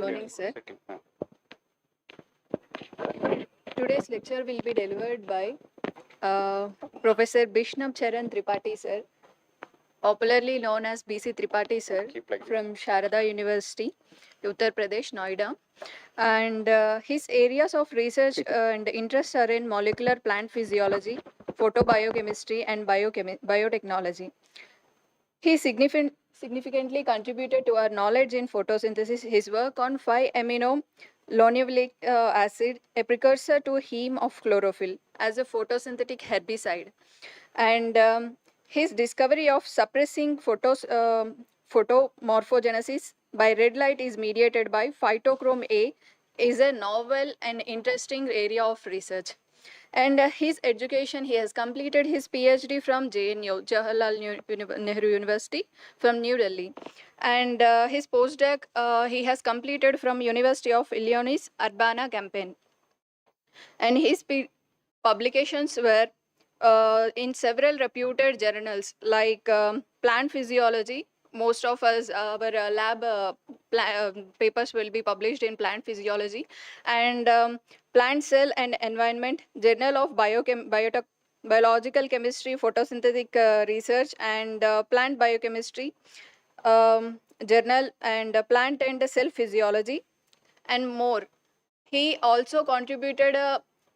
morning, sir. Today's lecture will be delivered by Professor Bishnab Charan Tripathi, sir, popularly known as BC Tripathi, sir, from Sharada University, Uttar Pradesh, Noida. And his areas of research and interests are in molecular plant physiology, photobiochemistry, and biotechnology. He significantly contributed to our knowledge in photosynthesis. His work on 5-amino linoleic acid, a precursor to heme of chlorophyll, as a photosynthetic herbicide, and his discovery of suppressing photomorphogenesis by red light is mediated by phytochrome A is a novel and interesting area of research. And his education, he has completed his PhD from JNU, Jawaharlal Nehru University, from New Delhi. And his postdoc, he has completed from University of Illinois, Urbana-Champaign. And his publications were in several reputed journals like Plant Physiology. Most of us, our lab papers will be published in Plant Physiology, and Plant Cell and Environment, Journal of Biological Chemistry, Photosynthetic Research, and Plant Biochemistry, Journal, and Plant and Cell Physiology, and more. He also contributed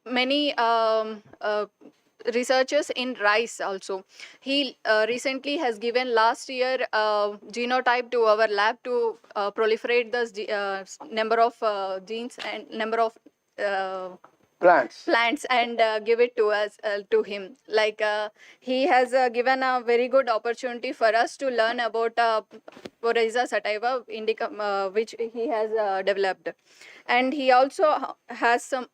many researchers in rice also. He recently has given last year genotype to our lab to proliferate the number of genes and number of plants and give it to us, to him. Like he has given a very good opportunity for us to learn about Poriza sativa indica, which he has developed. And he also has some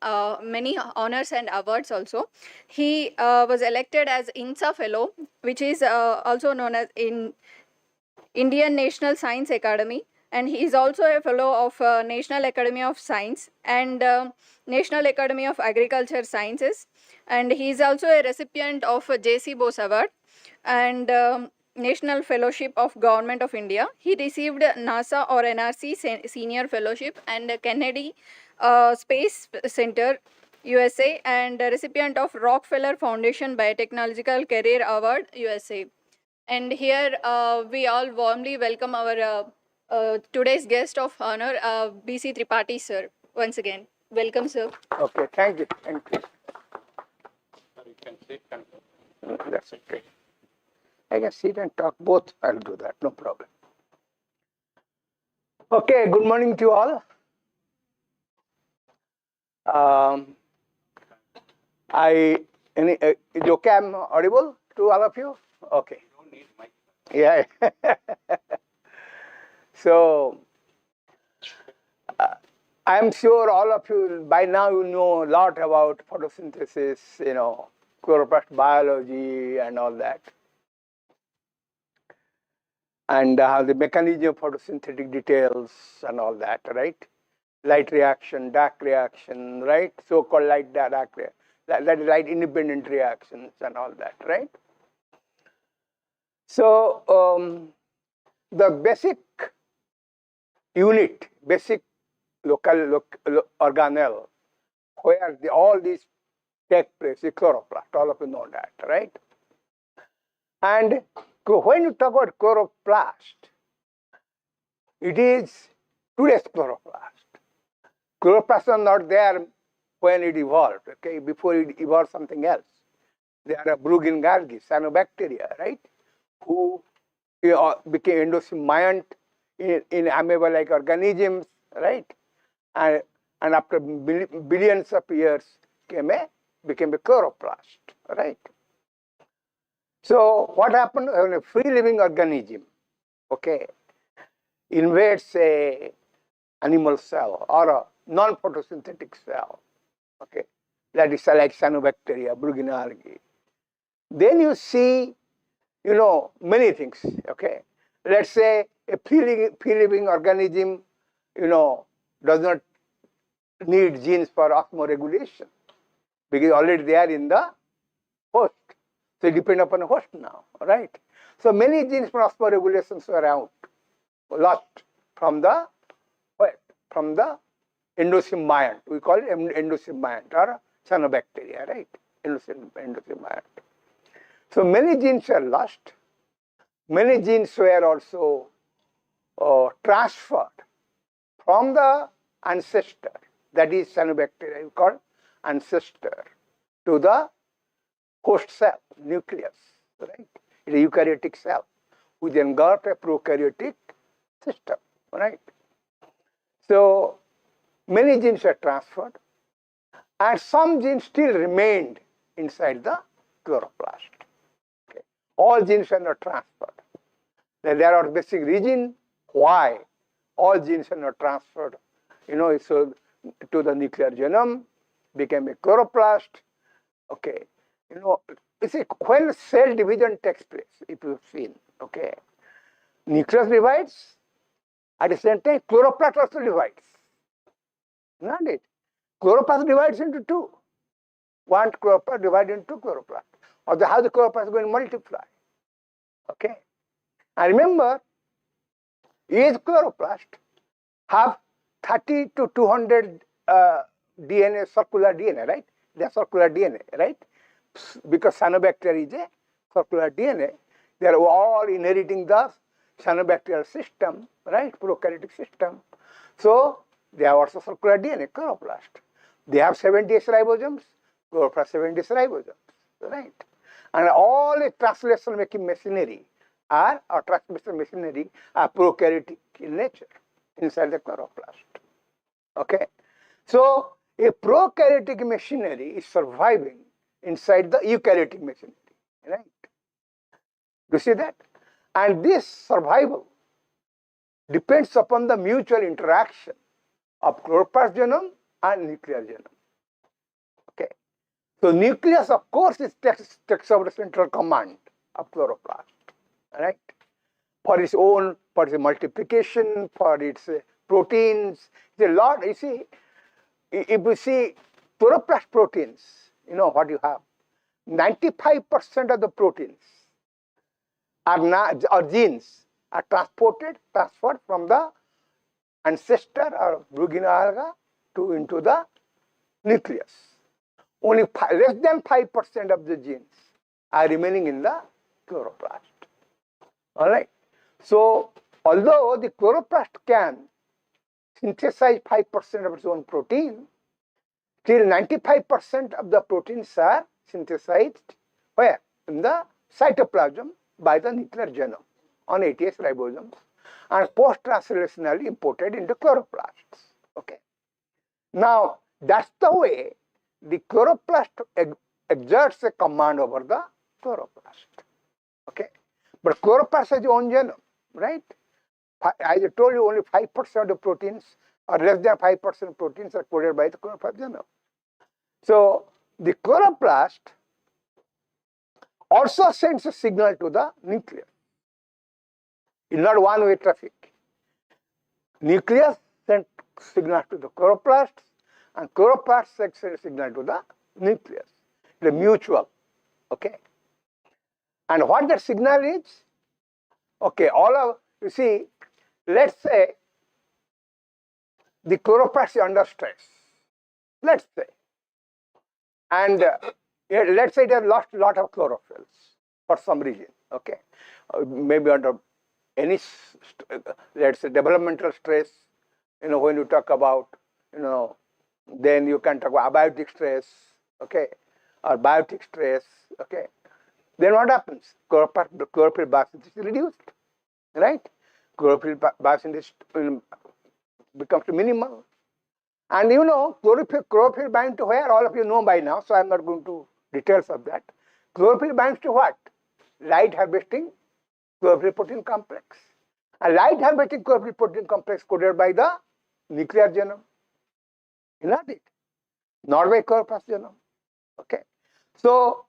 many honors and awards also. He was elected as INSA Fellow, which is also known as in Indian National Science Academy, and he is also a fellow of National Academy of Science and National Academy of Agriculture Sciences, and he is also a recipient of a J.C. Bose Award and National Fellowship of Government of India. He received NASA or NRC Senior Fellowship and Kennedy Space Center, USA, and recipient of Rockefeller Foundation Biotechnological Career Award, USA. And here we all warmly welcome our today's guest of honor, BC Tripathi, sir. Once again, welcome, sir. Okay, thank you. Thank you. You can sit and That's okay. I can sit and talk both. I'll do that, no problem. Okay, good morning to you all. Is okay, I'm audible to all of you? Okay. you don't need mic. Yeah. So, I'm sure all of you by now you know a lot about photosynthesis, chloroplast biology and all that. And the mechanism of photosynthetic details and all that, right? Light reaction, dark reaction, right? So-called light dark reaction, that is light independent reactions and all that, right? So the basic unit, basic local organelle, where all these take place is chloroplast. All of you know that, right? And when you talk about chloroplast, it is today's chloroplast. Chloroplasts are not there when it evolved, okay, before it evolved something else. They are a Bruggen-Gargi, cyanobacteria, right, who became endosymbiont in amoeba-like organisms, right, and after billions of years became a chloroplast, right. So what happened when a free-living organism, okay, invades a animal cell or a non-photosynthetic cell, okay, that is like cyanobacteria, Bruggen algae. Then you see, many things, okay. Let's say a free-living organism, does not need genes for osmoregulation because already they are in the host. So you depend upon a host now, right? So many genes for osmoregulations were out, lost from the from the endosymbiont. We call it endosymbiont or cyanobacteria, right? Endosymbiont. So many genes were lost. Many genes were also transferred from the ancestor, that is cyanobacteria, we call ancestor, to the host cell, nucleus, right? It's a eukaryotic cell, which then got a prokaryotic system, right? So many genes are transferred, and some genes still remained inside the chloroplast. Okay. All genes are not transferred. Then there are basic reasons why all genes are not transferred. So to the nuclear genome, became a chloroplast. Okay. You see, when cell division takes place, if you've seen, okay, nucleus divides, at the same time, chloroplast also divides. Not it. Chloroplast divides into two. One chloroplast divided into chloroplast. Or how the chloroplast is going to multiply. Okay. And remember, each chloroplast have 30 to 200 DNA, circular DNA, right? They are circular DNA, right? Because cyanobacteria is a circular DNA. They are all inheriting the cyanobacterial system, right? Prokaryotic system. So they have also circular DNA, chloroplast. They have 70S ribosomes, chloroplast 70S ribosomes, right? And all the translation making machinery or transmission machinery are prokaryotic in nature inside the chloroplast. Okay? So a prokaryotic machinery is surviving inside the eukaryotic machinery, right? You see that? And this survival depends upon the mutual interaction of chloroplast genome and nuclear genome. Okay. So nucleus, of course, takes over the central command of chloroplast, right? For its multiplication, for its proteins. It's a lot. You see, if you see chloroplast proteins, you know what you have. 95% of the proteins or genes are transferred from the ancestor or Brugina alga into the nucleus. Only less than 5% of the genes are remaining in the chloroplast. All right. So, although the chloroplast can synthesize 5% of its own protein, still 95% of the proteins are synthesized where? In the cytoplasm by the nuclear genome on 80S ribosomes and post-translationally imported into chloroplasts. Okay. Now, that's the way the chloroplast exerts a command over the chloroplast. Okay. But chloroplast has its own genome, right? As I told you, only 5% of the proteins or less than 5% proteins are coded by the chloroplast genome. So the chloroplast also sends a signal to the nucleus. It's not one-way traffic. Nucleus sends signal to the chloroplast, and chloroplast sends a signal to the nucleus. The mutual. Okay. And what that signal is? Okay, you see, let's say the chloroplast is under stress. Let's say. And let's say it has lost a lot of chlorophylls for some reason. Okay. Maybe under any, let's say, developmental stress, when you talk about, then you can talk about abiotic stress, okay, or biotic stress, okay. Then what happens? Chlorophyll biosynthesis is reduced, right? Chlorophyll biosynthesis becomes minimal. And chlorophyll binds to where? All of you know by now, so I'm not going to details of that. Chlorophyll binds to what? Light harvesting chlorophyll protein complex. A light harvesting chlorophyll protein complex coded by the nuclear genome. Not it. Not by chloroplast genome. Okay. So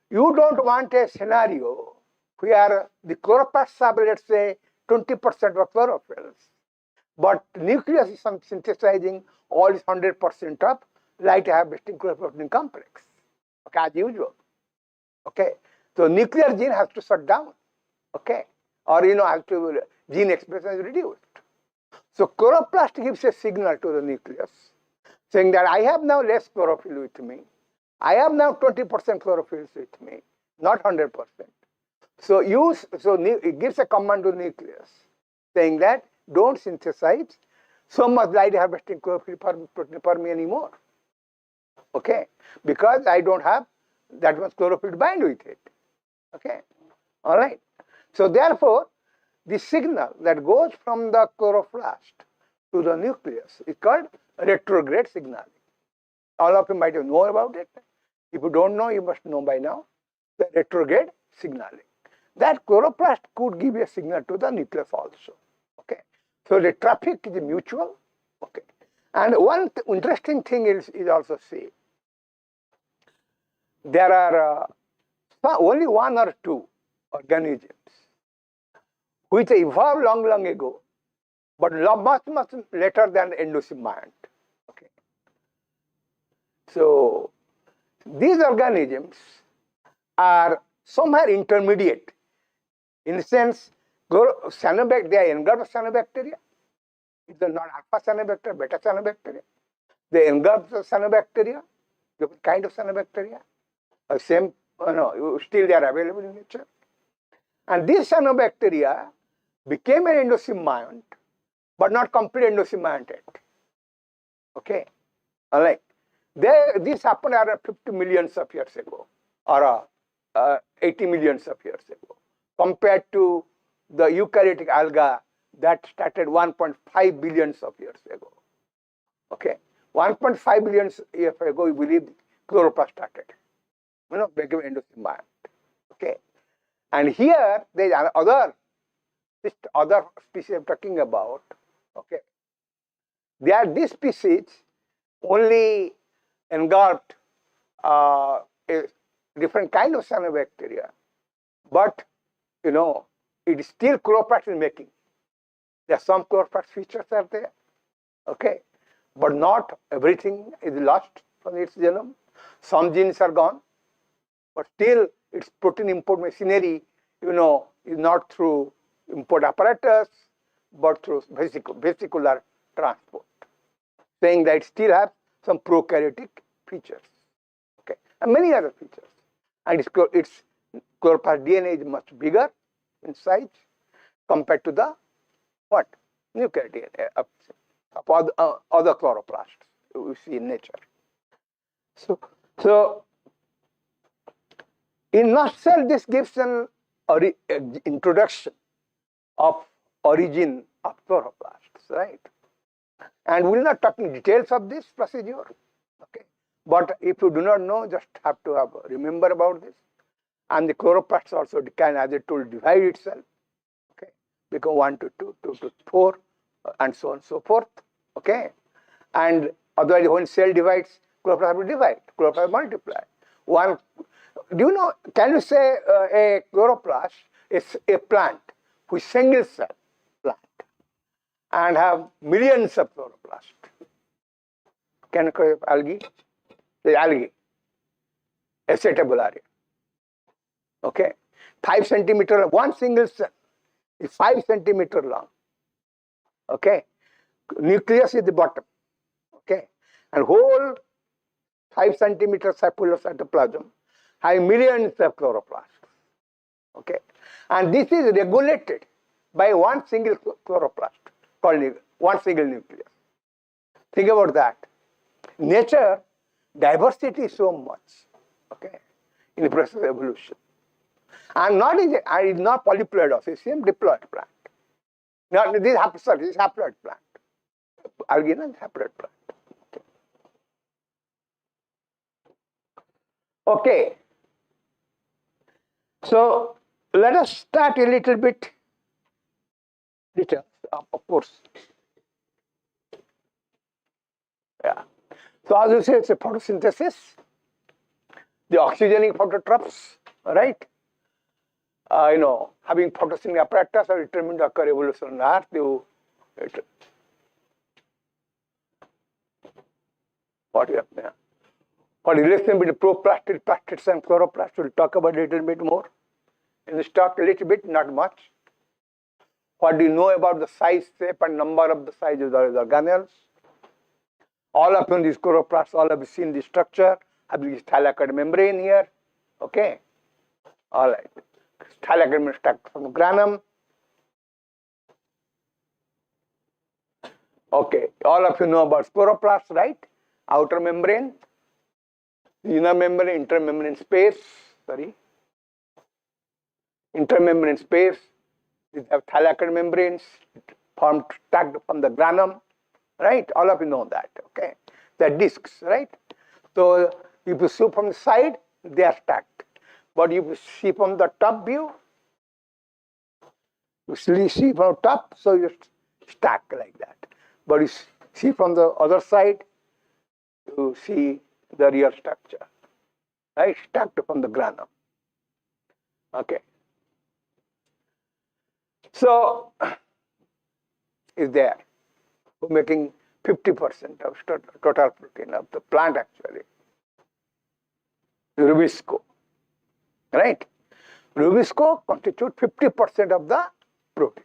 you don't want a scenario where the chloroplasts have, let's say, 20% of chlorophylls, but nucleus is synthesizing all is 100% of light harvesting chlorophyll protein complex. Okay, as usual. Okay. So nuclear gene has to shut down. Okay. Or has to gene expression is reduced. So chloroplast gives a signal to the nucleus saying that I have now less chlorophyll with me. I have now 20% chlorophyll with me, not 100%. So it gives a command to nucleus saying that don't synthesize so much light harvesting chlorophyll for me anymore. Okay, because I don't have that much chlorophyll to bind with it. Okay, all right. So therefore, the signal that goes from the chloroplast to the nucleus is called retrograde signaling. All of you might have known about it. If you don't know, you must know by now the retrograde signaling. That chloroplast could give a signal to the nucleus also. Okay, so the traffic is mutual. Okay, and one interesting thing is also see there are only one or two organisms which evolved long ago, but much later than endosymbiont. Okay, so these organisms are somewhere intermediate. In the sense, they are engulfed cyanobacteria. It's not alpha cyanobacteria, beta cyanobacteria. They engulf the cyanobacteria, different kind of cyanobacteria. Same, still they are available in nature. And these cyanobacteria became an endosymbiont, but not complete endosymbiont yet. Okay, all right. This happened around 50 millions of years ago, or 80 millions of years ago, compared to the eukaryotic alga that started 1.5 billions of years ago. Okay, 1.5 billions years ago, we believe chloroplast started, became endosymbiont. Okay, and here there is other species I'm talking about. Okay, this species only engulfed a different kind of cyanobacteria, but it is still chloroplast in making. There are some chloroplast features are there, okay, but not everything is lost from its genome. Some genes are gone, but still its protein import machinery, is not through import apparatus, but through vesicular transport, saying that it still has some prokaryotic features, okay, and many other features. And its chloroplast DNA is much bigger in size compared to the nuclear DNA of other chloroplasts we see in nature. So in nutshell, this gives an introduction of origin of chloroplasts, right? And we'll not talk in details of this procedure, okay? But if you do not know, just have to remember about this. And the chloroplasts also can, as I told, divide itself, okay? Become 1 to 2, 2 to 4, and so on and so forth, okay? And otherwise, when cell divides, chloroplast will divide, chloroplast multiply. Can you say a chloroplast is a plant which single cell plant and have millions of chloroplasts? Can you call it algae? The algae, acetabularia. Okay, 5 centimeter, one single cell is 5 centimeter long. Okay, nucleus is the bottom. Okay, and whole 5 centimeter circular cytoplasm have millions of chloroplasts. Okay, and this is regulated by one single chloroplast called one single nucleus. Think about that. Nature, diversity is so much. Okay, in the process of evolution. And it's not polyploidous, it's a diploid plant. Now, this is haploid plant. Algae is haploid plant. Okay. So let us start a little bit details, of course. Yeah. So as you say, it's a photosynthesis. The oxygenating phototrophs, right? Having photosynthetic apparatus are determined to occur evolution on Earth. What relation between proplastids, plastids, and chloroplasts, we'll talk about a little bit more. In this talk, a little bit, not much. What do you know about the size, shape, and number of the size of the organelles? All of you in these chloroplasts, all of you seen the structure, have this thylakoid membrane here. Okay. All right. Thylakoid membrane structure from the granum. Okay. All of you know about chloroplast, right? Outer membrane, inner membrane, intermembrane space. Sorry. Intermembrane space. These have thylakoid membranes formed stacked from the granum, right? All of you know that. Okay. They're discs, right? So if you see from the side, they are stacked. But if you see from the top view, you see from top, so you stack like that. But you see from the other side, you see the real structure, right? Stacked from the granum. Okay. So is there making 50% of total protein of the plant actually. Rubisco, right? Rubisco constitute 50% of the protein.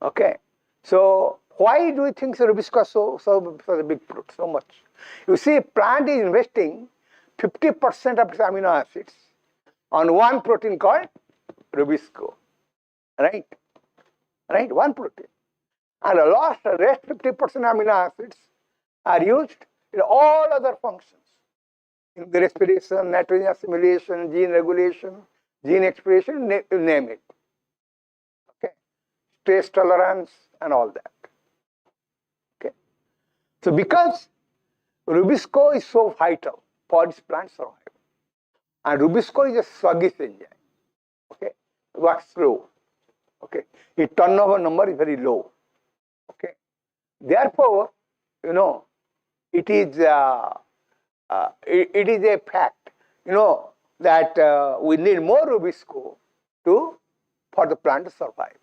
Okay. So why do you think Rubisco is so a big fruit so much? You see, plant is investing 50% of its amino acids on one protein called Rubisco, right? Right, one protein. And the rest 50% amino acids are used in all other functions. In the respiration, nitrogen assimilation, gene regulation, gene expression, you name it. Okay. Stress tolerance and all that. Okay. So because Rubisco is so vital for this plant survival, and Rubisco is a sluggish enzyme. Okay. It works slow. Okay. Its turnover number is very low. Okay. Therefore, it is it is a fact, that we need more Rubisco for the plant to survive.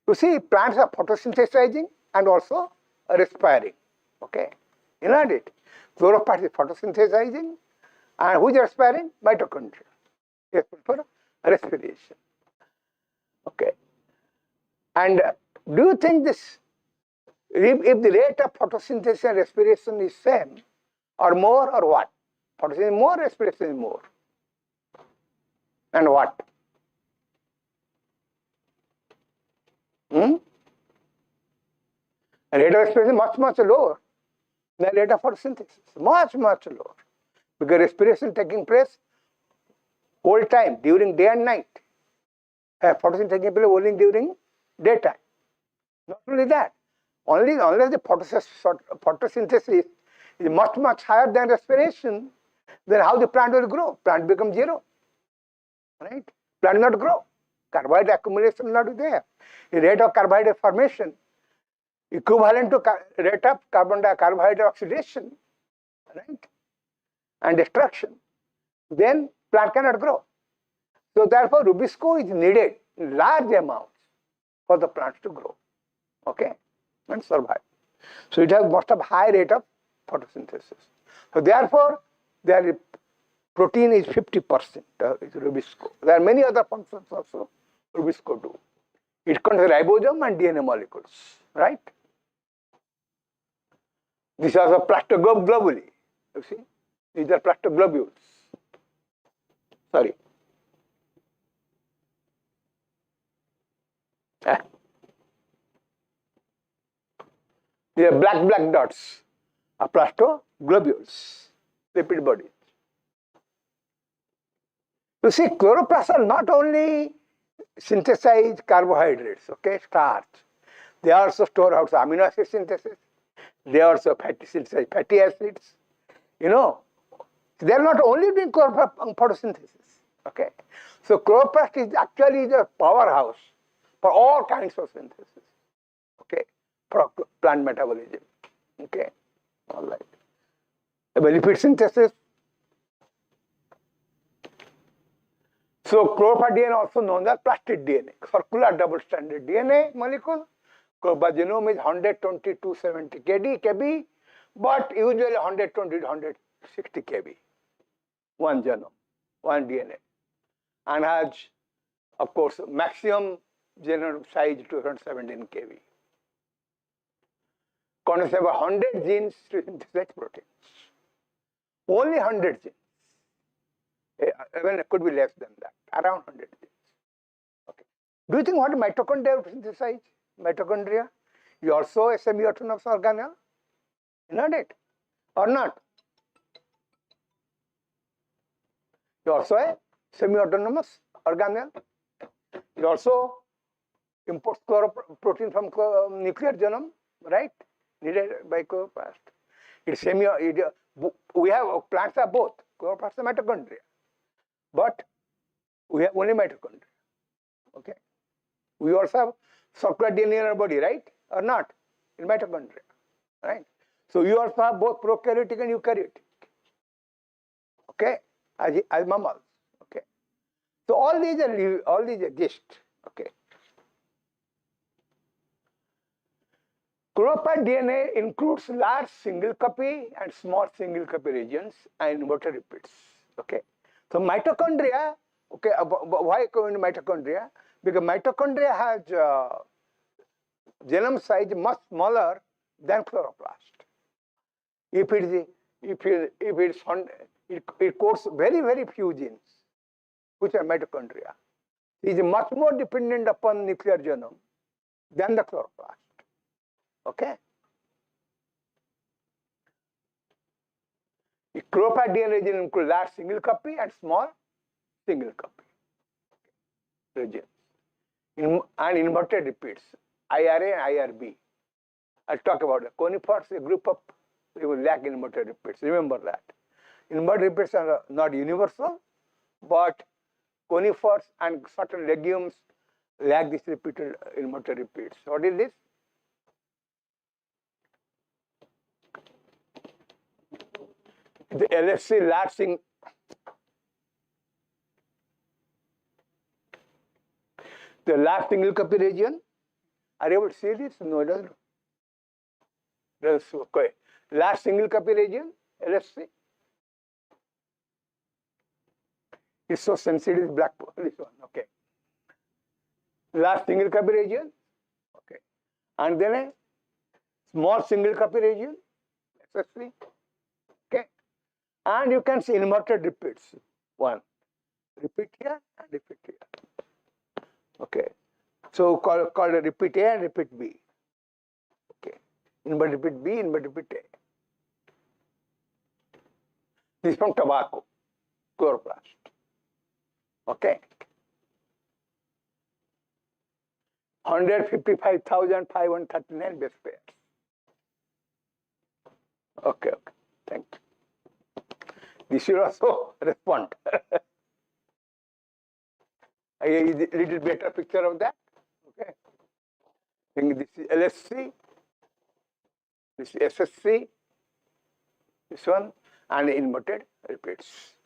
You see, plants are photosynthesizing and also respiring. Okay, you know it. Chloroplast is photosynthesizing, and who is respiring? Mitochondria. Yes, for respiration. Okay, and do you think this? If the rate of photosynthesis and respiration is same, or more, or what? Photosynthesis is more, respiration is more. And what? Rate of respiration is much lower than rate of photosynthesis. Much lower. Because respiration taking place whole time, during day and night. Photosynthesis taking place only during daytime. Not only that, unless the photosynthesis is much higher than respiration, then how the plant will grow? Plant becomes zero. Right? Plant will not grow. Carbohydrate accumulation will not be there. The rate of carbohydrate formation equivalent to rate of carbohydrate oxidation, right? And destruction. Then plant cannot grow. So therefore, Rubisco is needed in large amounts for the plants to grow. Okay? And survive. So it must have high rate of photosynthesis. So therefore, their protein is 50% is Rubisco. There are many other functions also Rubisco do. It contains ribosome and DNA molecules, right? These are the plastoglobuli. You see, these are plastoglobules. Sorry. These are black dots are plastoglobules, lipid bodies. You see, chloroplasts are not only synthesize carbohydrates, okay, starch. They also store out amino acid synthesis. They also synthesize fatty acids. They are not only doing photosynthesis. Okay, so chloroplast is actually the powerhouse for all kinds of synthesis. Okay, for plant metabolism. Okay, all right. Lipid synthesis. So chloroplast DNA also known as plastid DNA, circular double-stranded DNA molecule. Chloroplast genome is 120 to 70 kb, but usually 120 to 160 kb. One genome, one DNA, and has, of course, maximum genome size 217 kb. Contains about 100 genes to synthesize proteins. Only 100 genes. Even it could be less than that, around 100 genes. Okay. Do you think what mitochondria would synthesize? Mitochondria? You also a semi-autonomous organelle? Not it, or not? You also a semi-autonomous organelle. It also imports protein from nuclear genome, right? Needed by chloroplast. It's we have plants are both chloroplast and mitochondria, but we have only mitochondria. Okay. We also have circular DNA in our body, right? Or not? In mitochondria, right? So you also have both prokaryotic and eukaryotic. Okay, as mammals. Okay. So all these exist. Okay. Chloroplast DNA includes large single copy and small single copy regions and inverted repeats. Okay. So mitochondria. Okay. Why going to mitochondria? Because mitochondria has genome size much smaller than chloroplast. It codes very few genes, which are mitochondria. It is much more dependent upon nuclear genome than the chloroplast. Okay. The chloroplast DNA region includes large single copy and small single copy regions. And inverted repeats, IRA and IRB. I'll talk about it. Conifers, a group of they will lack inverted repeats. Remember that. Inverted repeats are not universal, but conifers and certain legumes lack this repeated inverted repeats. What is this? The LFC large the large single copy region. Are you able to see this? No, it doesn't. Okay. Large single copy region, LFC. It's so sensitive, black, this one, okay. Large single copy region, okay. And then a small single copy region, SSC, okay. And you can see inverted repeats. One, repeat here and repeat here. Okay. So called a repeat A and repeat B. Okay. Inverted repeat B, inverted repeat A. This is from tobacco, chloroplast. Okay. 155,539 base pairs. Okay, okay. Thank you. This should also respond. A little better picture of that. Okay. I think this is LSC, this is SSC, this one, and inverted repeats.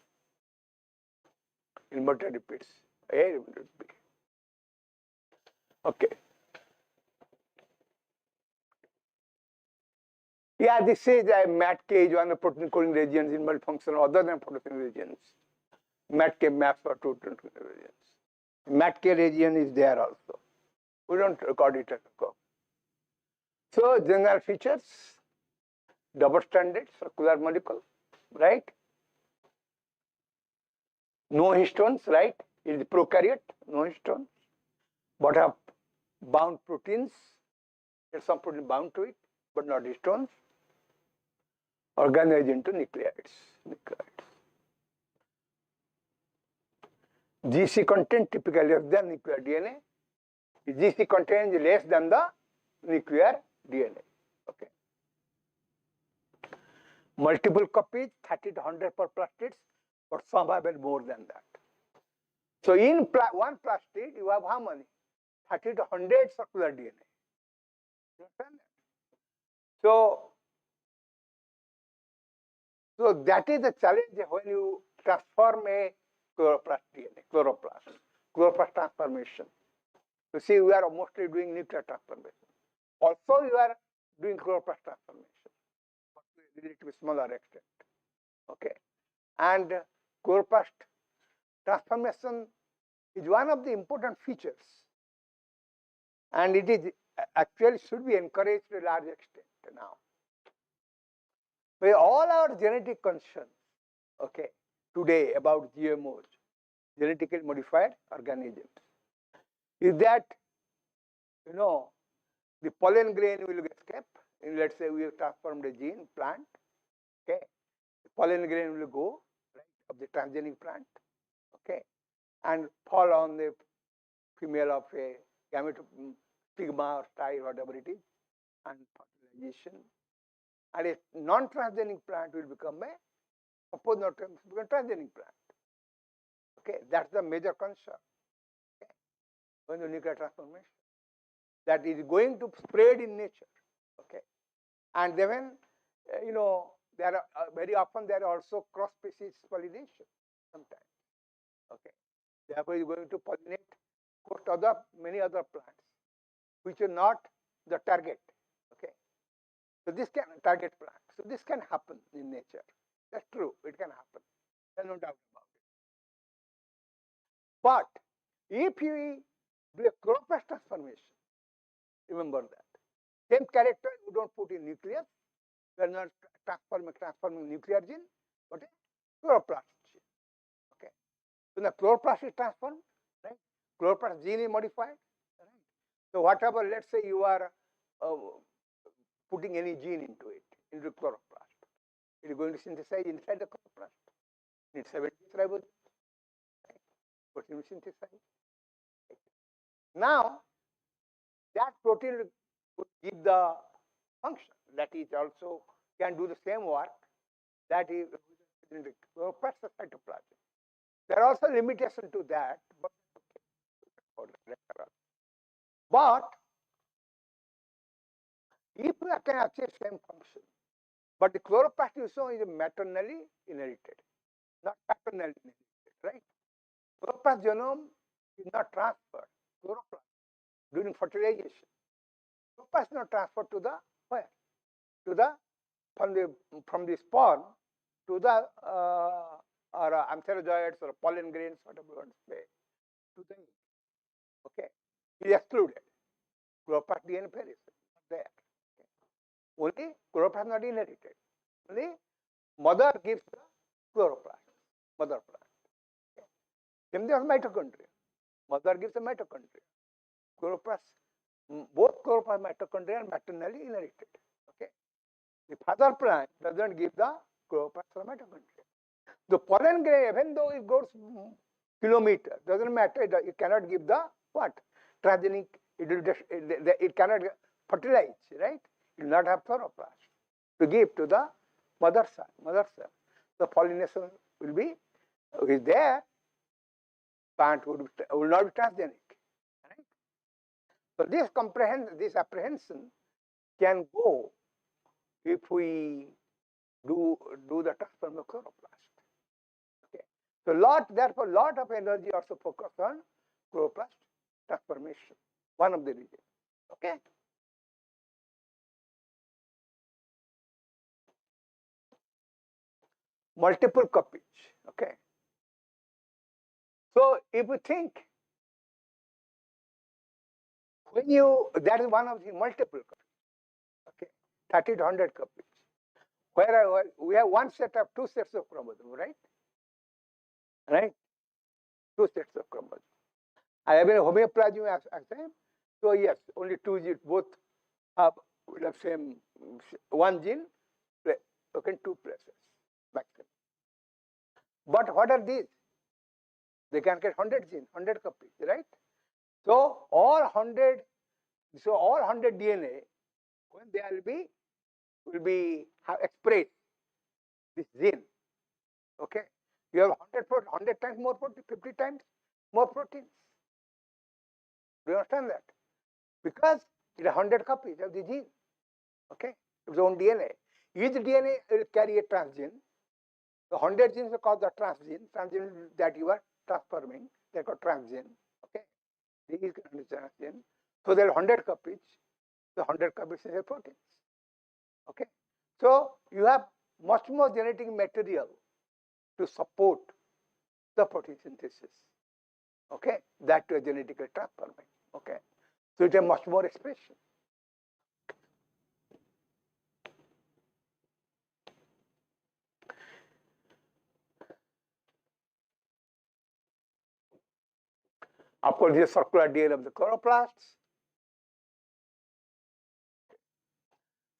Inverted repeats. A, inverted B. Okay. Yeah, this is a MATK is one of protein coding regions in multifunctional other than protein regions. MATK maps for two protein regions. MATK region is there also. We don't record it as a code. So general features, double-stranded circular molecule, right? No histones, right? It is prokaryote, no histones, but have bound proteins. There's some protein bound to it, but not histones. Organized into nucleides. GC content typically less than nuclear DNA. GC content is less than the nuclear DNA. Okay. Multiple copies, 30 to 100 per plastid, but some have more than that. So in one plastid, you have how many? 30 to 100 circular DNA. You understand that? So that is the challenge when you transform a chloroplast DNA, chloroplast transformation. You see, we are mostly doing nuclear transformation. Also, you are doing chloroplast transformation, but to a relatively smaller extent. Okay, and chloroplast transformation is one of the important features and it is actually should be encouraged to a large extent now. With all our genetic concerns, okay, today about GMOs, genetically modified organisms, is that, you know, the pollen grain will escape. Let's say we have transformed a gene plant, okay, the pollen grain will go, right, of the transgenic plant, okay, and fall on the female of a gamete, stigma or style, whatever it is, and fertilization. And a non-transgenic plant will become a, suppose not become a transgenic plant. Okay, that's the major concern. Okay, when the nuclear transformation, that is going to spread in nature. Okay, and then you know, there are very often there are also cross species pollination sometimes. Okay, therefore is going to pollinate other many other plants which are not the target. Okay, so this can target plant. So this can happen in nature. That's true. It can happen. There's no doubt about it. But if we do a chloroplast transformation, remember that same character you don't put in nucleus. We are not transforming nuclear gene, but a chloroplast gene. Okay. So the chloroplast is transformed, right? Chloroplast gene is modified, right? So whatever, let's say you are putting any gene into it, into chloroplast, it is going to synthesize inside the chloroplast. It's 70 ribosomes, right? Protein will synthesize. Right? Now, that protein will give the function that is also can do the same work that is in the chloroplast or cytoplasm. There are also limitations to that, but if we can achieve same function, but the chloroplast is maternally inherited, not paternally inherited, right? Chloroplast genome is not transferred. Chloroplast during fertilization, chloroplast is not transferred to the where? To the from the sperm to the or antherozoids or pollen grains, whatever you want to say, to the egg. Okay, it is excluded. Chloroplast DNA pair is not there. Okay. Only chloroplast not inherited. Only mother gives the chloroplast, mother plant. Okay. Same thing as mitochondria. Mother gives the mitochondria. Chloroplast, both chloroplast mitochondria are maternally inherited. Okay. The father plant doesn't give the chloroplast or mitochondria. The pollen grain, even though it goes kilometer, doesn't matter. It cannot give the what? Transgenic. It cannot fertilize, right? It will not have chloroplast to give to the mother cell. The pollination will be is there. Plant will not be transgenic, right? So this apprehension can go if we do the transfer of chloroplast. Okay. So therefore lot of energy also focus on chloroplast transformation. One of the reasons. Okay. Multiple copies. Okay. So if you think when you that is one of the multiple copies. Okay, 30 to 100 copies. Where we have one set of two sets of chromosomes, right? Right? Two sets of chromosomes. I have a homeoplasm exam. So yes, only two genes, both have same one gene, okay, two places maximum. But what are these? They can get 100 genes, 100 copies, right? So all 100 DNA, when they will be have expressed this gene. Okay, you have 100 times more protein, 50 times more proteins. Do you understand that? Because it is 100 copies of the gene. Okay, its own DNA. Each DNA will carry a transgene. The 100 genes are called the transgene that you are transforming. They are called transgene. Okay, these transgene. So there are 100 copies. The 100 copies is a proteins. Okay, so you have much more genetic material to support the protein synthesis. Okay, that you are genetically transforming. Okay, So it has much more expression. Of course, this is circular DNA of the chloroplasts.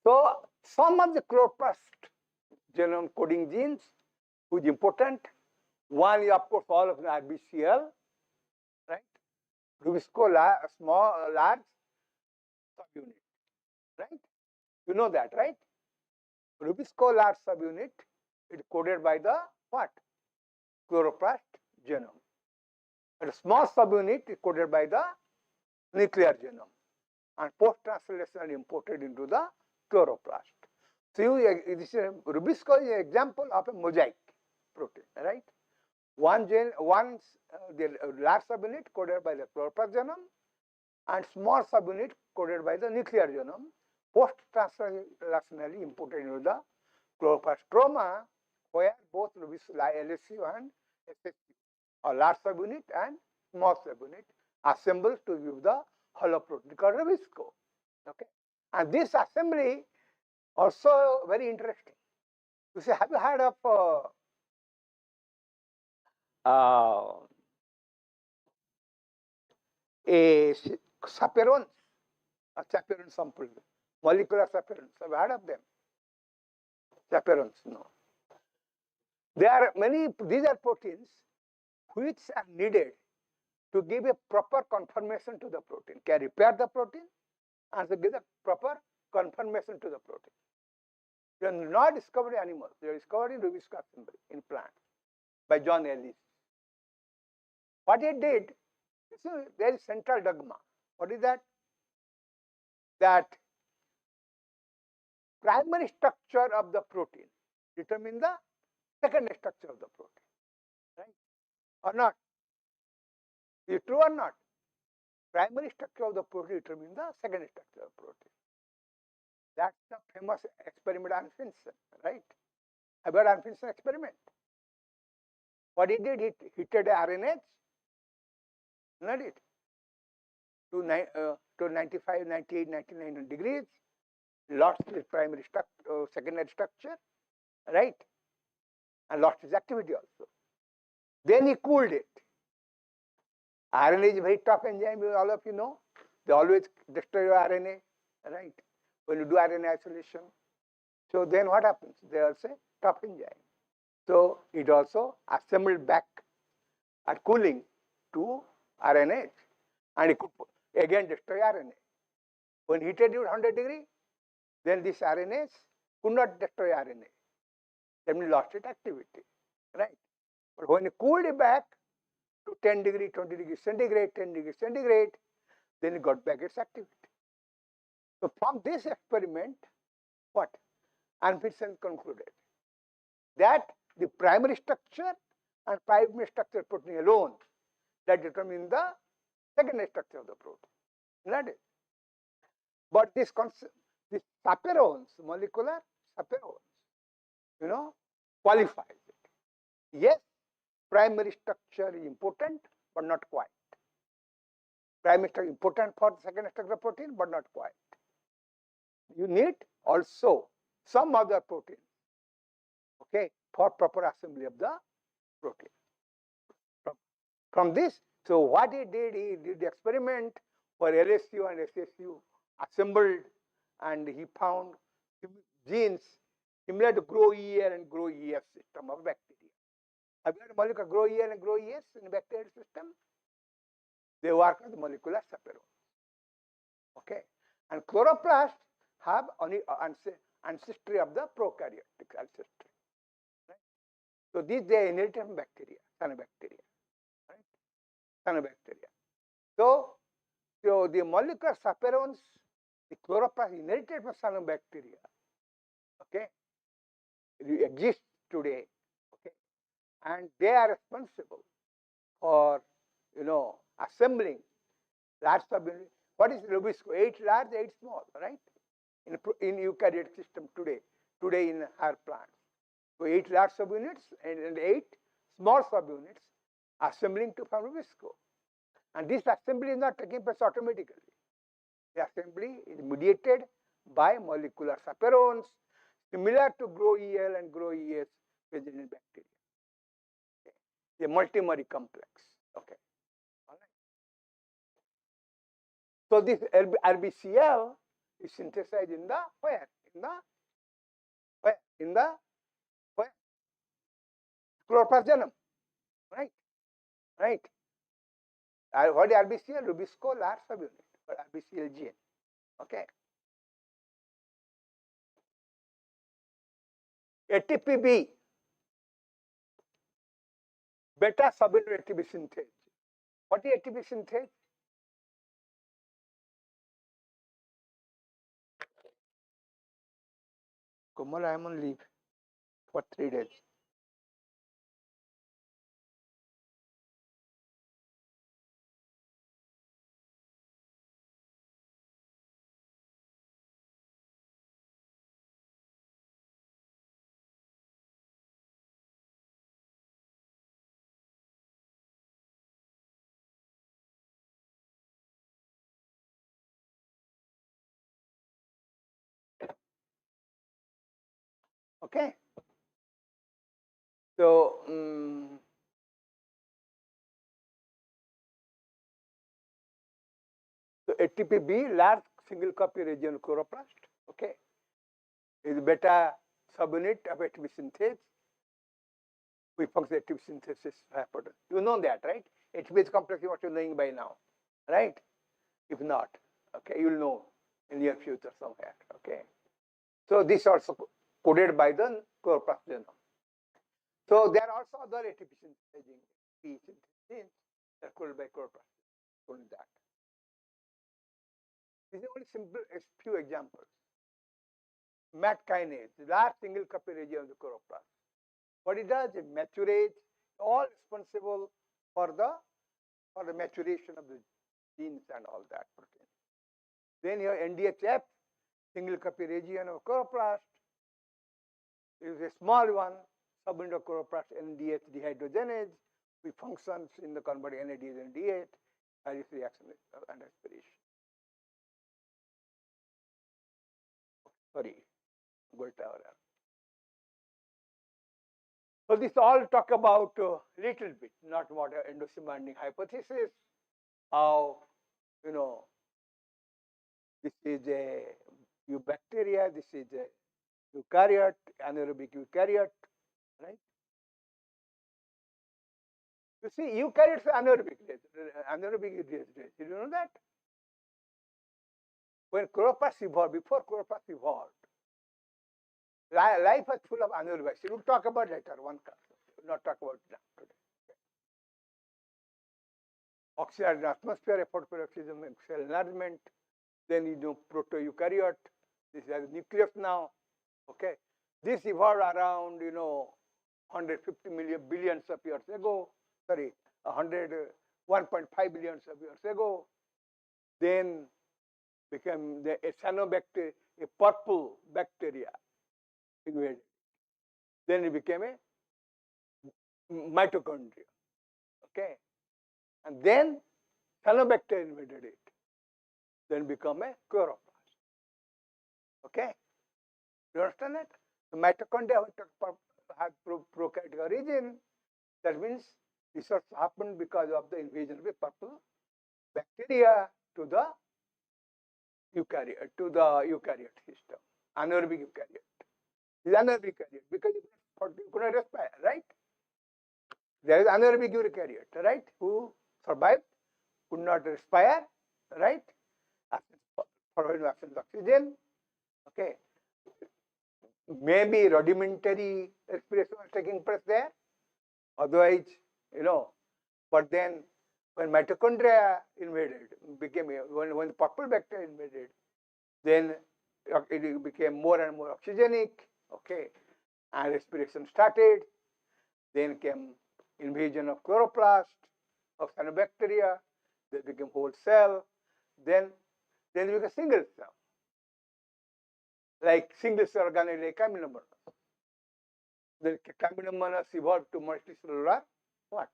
So some of the chloroplast genome coding genes, which is important. One is, of course, all of the RBCL, right? Rubisco small, large subunit, right? You know that, right? Rubisco large subunit is coded by the what? Chloroplast genome. And a small subunit is coded by the nuclear genome. And post-translational imported into the chloroplast. So this is Rubisco is an example of a mosaic protein, right? The large subunit coded by the chloroplast genome and small subunit coded by the nuclear genome, post-translationally imported into the chloroplast stroma, where both LSU and SSU, or large subunit and small subunit, assembled to give the hollow protein called Rubisco. Okay, and this assembly also very interesting. You see, have you heard of a chaperones, a chaperone sample, molecular chaperones? Have you heard of them? Chaperones, no. There are many, these are proteins which are needed to give a proper conformation to the protein, can repair the protein and to give a proper conformation to the protein. They are not discovered in animals, they are discovered in Rubisco assembly in plants by John Ellis. What he did, so there is central dogma. What is that? That primary structure of the protein determine the secondary structure of the protein, right? Or not? Is it true or not? Primary structure of the protein determines the secondary structure of protein. That's the famous experiment on Anfinsen, right? About Anfinsen experiment. What he did, he heated RNAs, not it, to 95, 98, 99 degrees, lost its primary structure, secondary structure, right? And lost its activity also. Then he cooled it. RNA is a very tough enzyme, all of you know. They always destroy your RNA, right? When you do RNA isolation. So then what happens? They are say tough enzyme. So it also assembled back at cooling to RNA, and it could again destroy RNA. When heated at 100 degree, then these RNAs could not destroy RNA. Then it lost its activity, right? But when you cooled it back to 10 degree, 20 degrees centigrade, 10 degrees centigrade, then it got back its activity. So from this experiment, what? Anfinsen concluded that the primary structure and primary structure protein alone that determine the secondary structure of the protein. Not it. But this concept, this chaperones, molecular chaperones, qualifies it. Yes, primary structure is important, but not quite. Primary structure is important for the secondary structure of protein, but not quite. You need also some other protein, okay, for proper assembly of the protein. From this, so what he did the experiment for LSU and SSU assembled, and he found genes similar to GROW-ER and GROW-EF system of bacteria. Have you heard of molecular GROW-ER and GROW-ES in the bacterial system? They work as molecular chaperones. Okay, and chloroplasts have only ancestry of the prokaryotic ancestry. Right? So these they inherited from bacteria, cyanobacteria. Right? Cyanobacteria. So the molecular chaperones, the chloroplast inherited from cyanobacteria, okay, exist today, okay, and they are responsible for assembling large subunit. What is Rubisco? 8 large, 8 small, right? In eukaryotic system today in higher plants. So 8 large subunits and 8 small subunits assembling to form Rubisco. And this assembly is not taking place automatically. The assembly is mediated by molecular chaperones, similar to GROW-EL and GROW-ES present in bacteria. Okay. A multimery complex. Okay. All right. So this RBCL is synthesized in the where? In the where? In the where? Chloroplast genome. Right? Right. What is RBCL? Rubisco large subunit, or RBCL gene. Okay. ATPB, beta subunit ATP synthase. What is ATP synthase? Komal, I am on leave for 3 days. Okay. So, so ATPB, large single copy region chloroplast, okay, is beta subunit of ATP synthase. We function ATP synthesis happen. You know that, right? ATP is complex, what you're knowing by now, right? If not, okay, you'll know in near future somewhere, okay. So this also coded by the chloroplast genome. So there are also other ATP synthesizing genes that are coded by chloroplast. Only that. These are only simple few examples. MAT kinase, the last single copy region of the chloroplast. What it does, it maturates, all responsible for the maturation of the genes and all that protein. Then your NDHF, single copy region of chloroplast, is a small one, subunit of chloroplast NDH dehydrogenase, which functions in the converting NADH and NDH, various reaction and respiration. Sorry, Gold Tower. So this all talk about little bit, not what endocyte binding hypothesis, how, you know, this is a eubacteria, this is a eukaryote, anaerobic eukaryote, right? You see, eukaryotes are anaerobic did you know that? When chloroplast evolved, before chloroplast evolved, life was full of anaerobics. We'll talk about later, one class. We'll not talk about that today. Oxygen atmosphere, effort for oxygen, cell enlargement. Then you know proto-eukaryote. This has a nucleus now. Okay. This evolved around 150 million billions of years ago. Sorry, 1.5 billions of years ago. Then became a cyanobacteria, a purple bacteria invaded. Then it became a mitochondria. Okay. And then cyanobacteria invaded it. Then become a chloroplast. Okay. You understand that? The mitochondria have prokaryotic origin. That means this has happened because of the invasion of a purple bacteria to the eukaryote system, anaerobic eukaryote. This is anaerobic eukaryote because you could not respire, right? There is anaerobic eukaryote, right? Who survived, could not respire, right? For absence of oxygen. Okay. Maybe rudimentary respiration was taking place there. Otherwise, but then when mitochondria invaded, when the purple bacteria invaded, then it became more and more oxygenic, okay, and respiration started. Then came invasion of chloroplast, of cyanobacteria, they became whole cell, then it became single cell, like single cell organelle like Caminomonas. Then Caminomonas evolved to multicellular what?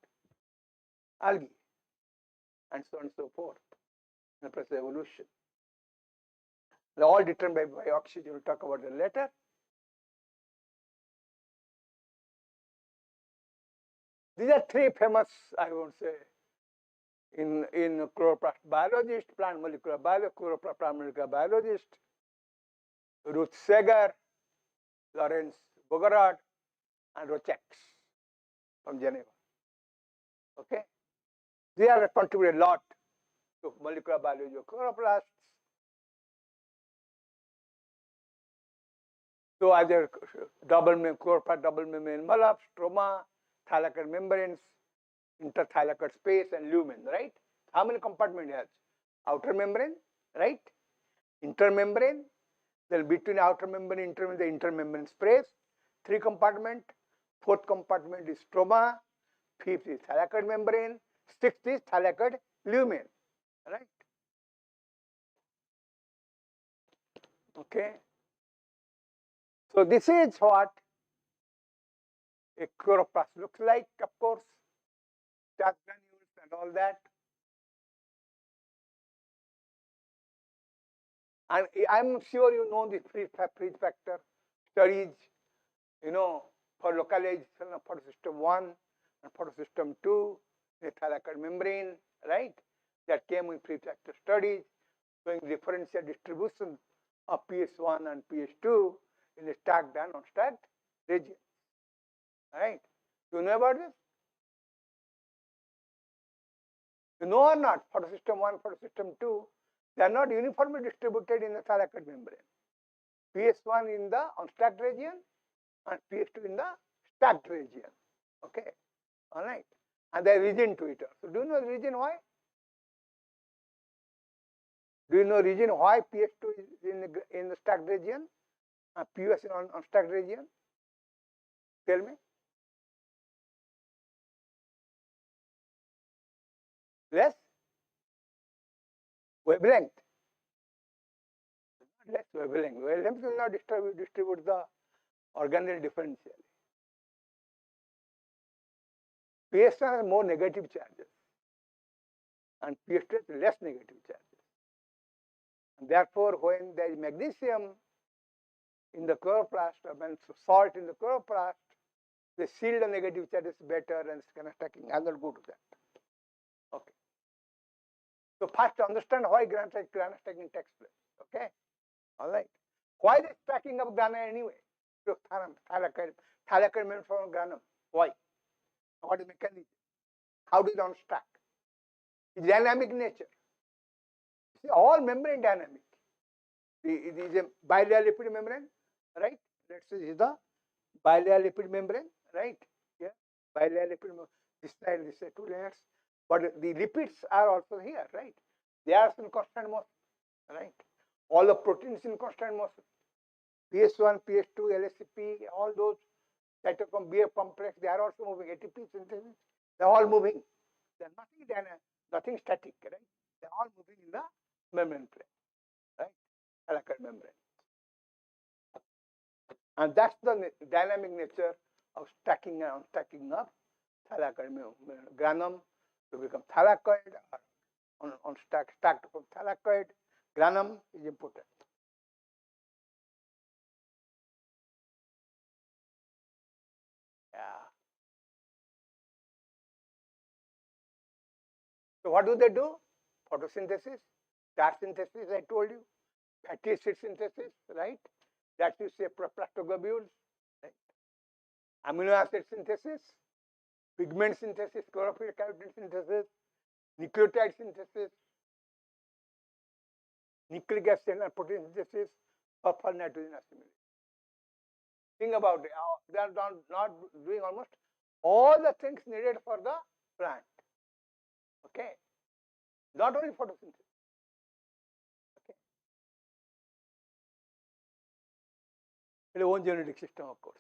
Algae, and so on and so forth, in the process of evolution. They're all determined by oxygen. We'll talk about that later. These are three famous, I would say, in chloroplast biologist, plant molecular biologist, chloroplast plant molecular biologist, Ruth Seger, Lawrence Bogorod, and Rochex from Geneva. Okay, they have contributed a lot to molecular biology of chloroplasts. So either chloroplast double membrane envelopes, stroma, thylakoid membranes, interthylakoid space, and lumen, right? How many compartments it has? Outer membrane, right? Intermembrane, then between outer membrane and the intermembrane space, 3 compartment, 4th compartment is stroma, 5th is thylakoid membrane, 6th is thylakoid lumen, right? Okay. So this is what a chloroplast looks like, of course, charge granules and all that. And I'm sure you know the freeze factor studies, for localization of photosystem 1 and photosystem 2, the thylakoid membrane, right? That came in freeze factor studies showing differential distribution of PS1 and PS2 in the stacked and unstacked region, right? Do you know about this? You know or not? Photosystem 1, photosystem 2, they are not uniformly distributed in the thylakoid membrane. PS1 in the unstacked region and PS2 in the stacked region. Okay, all right. And there is region to it. So do you know the reason why? Do you know reason why PS2 is in the stacked region and PS in unstacked region? Tell me. Less wavelength. Less wavelength. Wavelength will not distribute the organelle differentially. PS1 has more negative charges and PS2 has less negative charges. And therefore, when there is magnesium in the chloroplast, when salt in the chloroplast, they seal the negative charges better and it's kind of stacking. I will not go to that. Okay. So first to understand why granite stacking takes place. Okay. All right. Why the stacking of granite anyway? So thylakoid membrane from granum. Why? What is the mechanism? How do they unstack? It's dynamic nature. See, all membrane dynamic. It is a bilayer lipid membrane, right? Let's say this is the bilayer lipid membrane, right? Yeah, bilayer lipid membrane. This side, 2 layers. But the lipids are also here, right? They are in constant motion, right? All the proteins in constant motion. PS1, PS2, LSCP, all those cytochrome BF complex, they are also moving. ATP synthesis, they are all moving. They are nothing dynamic, nothing static, right? They are all moving in the membrane plane, right? Thylakoid membrane. And that's the dynamic nature of stacking and unstacking of thylakoid granum to become thylakoid or stacked from thylakoid. Granum is important. Yeah. So what do they do? Photosynthesis, starch synthesis, I told you, fatty acid synthesis, right? That you say plastoglobules, right? Amino acid synthesis, pigment synthesis, chlorophyll carotene synthesis, nucleotide synthesis, nucleic acid and protein synthesis, sulfur nitrogen assimilation. Think about it. They are not doing almost all the things needed for the plant. Okay. Not only photosynthesis. Okay. Its own genetic system, of course.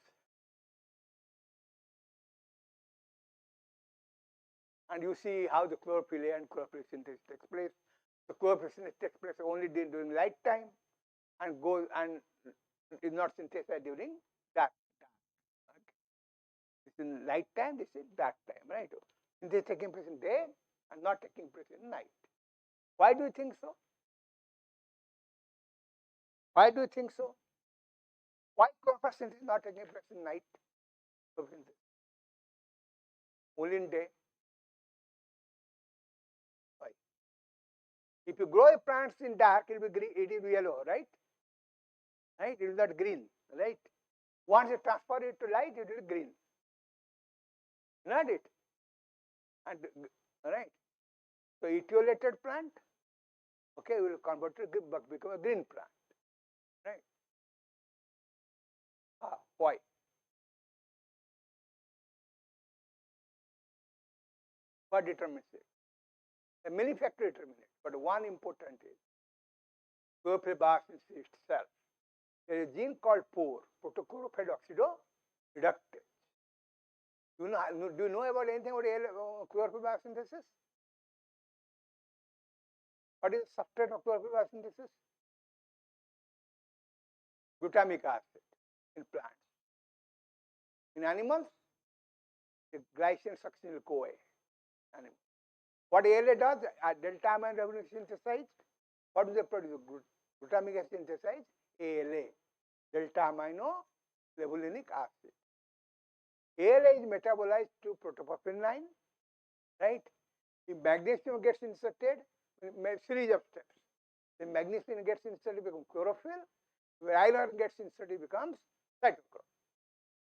And you see how the chlorophyll A and chlorophyll synthesis takes place. The chlorophyll synthesis takes place only during light time and goes and is not synthesized during dark time. Okay. It's in light time, this is dark time, right? Synthesis taking place in day and not taking place in night. Why do you think so? Why do you think so? Why chloroplast synthesis is not taking place in night? Only in day. Why? If you grow a plants in dark, it will be green, it will be yellow, right? Right? It is not green, right? Once you transfer it to light, it will be green. Not it. And right. So etiolated plant, okay, will convert to become a green plant. Right? Why? What determines it? Many factors determine it, but one important is chloroplast itself. There is a gene called POR, protochlorophyll oxidoreductase. Do you know about anything about chloroplast synthesis? What is the substrate of chloroplast synthesis? Glutamic acid in plants. In animals, the glycine succinyl CoA. Animal. What ALA does, delta amine revolution synthesized, what do they produce? Glutamic acid synthesized, ALA, delta amino levulinic acid. ALA is metabolized to protoporphyrin 9, right? If magnesium gets inserted, series of steps. Then magnesium gets inserted, becomes chlorophyll. Where iron gets inserted, becomes cytochrome,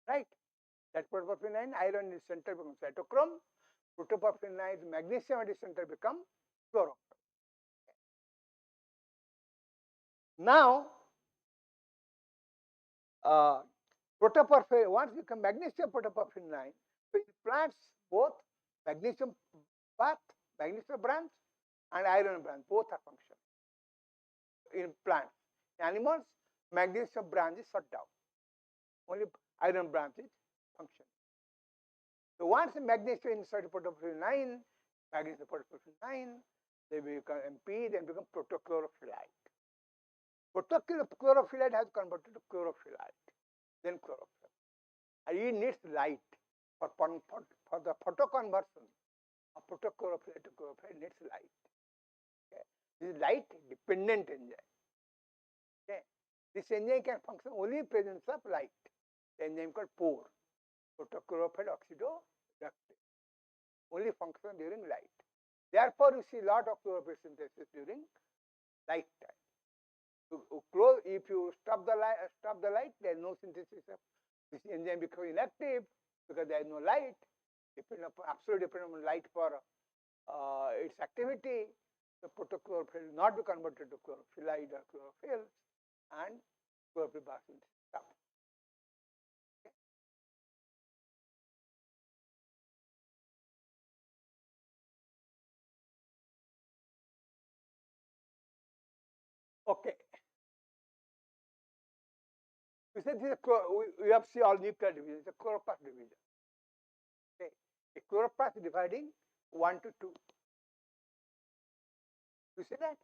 right? That protoporphyrin 9, iron is center becomes cytochrome. Protoporphyrin 9, magnesium at its center become chlorophyll. Now, protoporphyrin, once you become magnesium protoporphyrin 9, so it plants both magnesium path, magnesium branch, and iron branch, both are functional. In plants, in animals, magnesium branch is shut down. Only iron branch is functional. So once magnesium inside protoporphyrin 9, magnesium protoporphyrin 9, they become MP, then become protochlorophylite. Protochlorophylite has converted to chlorophyllite, then chlorophyll. And it needs light for the photoconversion of protochlorophyllite to chlorophyll. It needs light. Okay. This is light dependent enzyme. Okay. This enzyme can function only in presence of light. The enzyme called POR, protochlorophyll oxidoreductase. Only function during light. Therefore, you see a lot of chlorophyll synthesis during light time. If you stop the light, there is no synthesis of this enzyme becomes inactive because there is no light. Absolutely dependent on light for its activity. The protochlorophyll will not be converted to chlorophyllite or chlorophyll, and chlorophyll synthesis stops. Okay. We said this we have seen all nuclear division. It's a chloroplast division. Okay. A chloroplast dividing 1 to 2. You see that?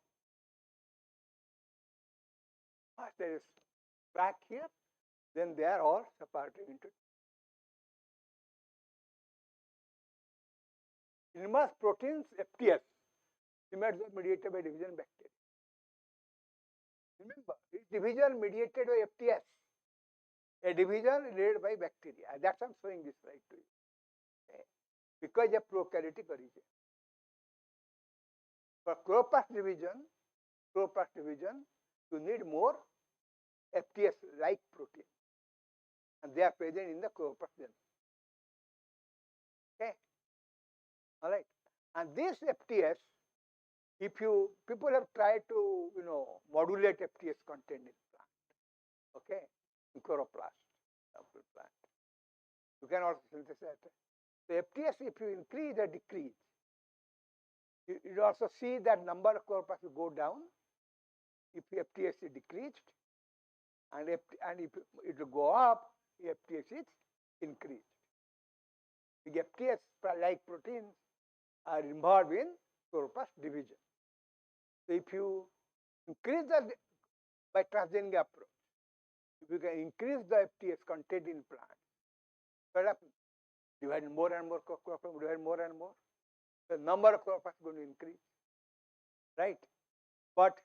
First there is back here, then they are all separated into. Inverse proteins FTS, mediated by division bacteria. Remember, it's division mediated by FTS. A division led by bacteria. That's why I'm showing this slide to you. Okay. Because of prokaryotic origin. For chloroplast division, you need more FTS-like protein. And they are present in the chloroplast gene. Okay. All right. And this FTS, people have tried to, modulate FTS content in plant. Okay. In chloroplast, plant. You can also synthesize it. So FTS, if you increase or decrease, you also see that number of chloroplasts will go down if FTS is decreased, and if it will go up, if FTS is increased. The FTS-like proteins are involved in chloroplast division. So if you increase by transgenic approach, if you can increase the FTS content in plant, what happens? Divide more and more chloroplast, divide more and more. The number of chloroplasts is going to increase, right? But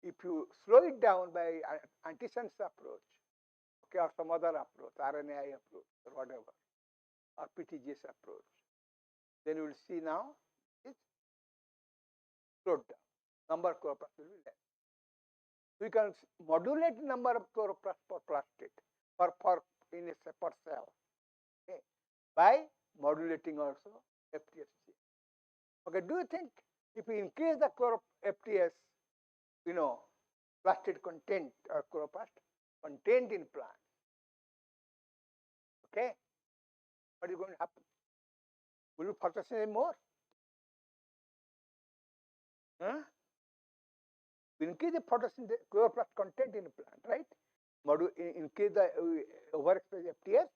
if you slow it down by antisense approach, okay, or some other approach, RNAi approach or whatever, or PTGS approach, then you will see now it's slowed down. Number of chloroplasts will be less. We can modulate the number of chloroplasts per plastid in a per cell, okay, by modulating also FTS gene. Okay, do you think if we increase the FTS, plastid content or chloroplast content in plants, okay, what is going to happen? Will you photosynthesize more? Huh? We increase the photosynthesis chloroplast content in the plant, right? Increase the overexpressed FTS,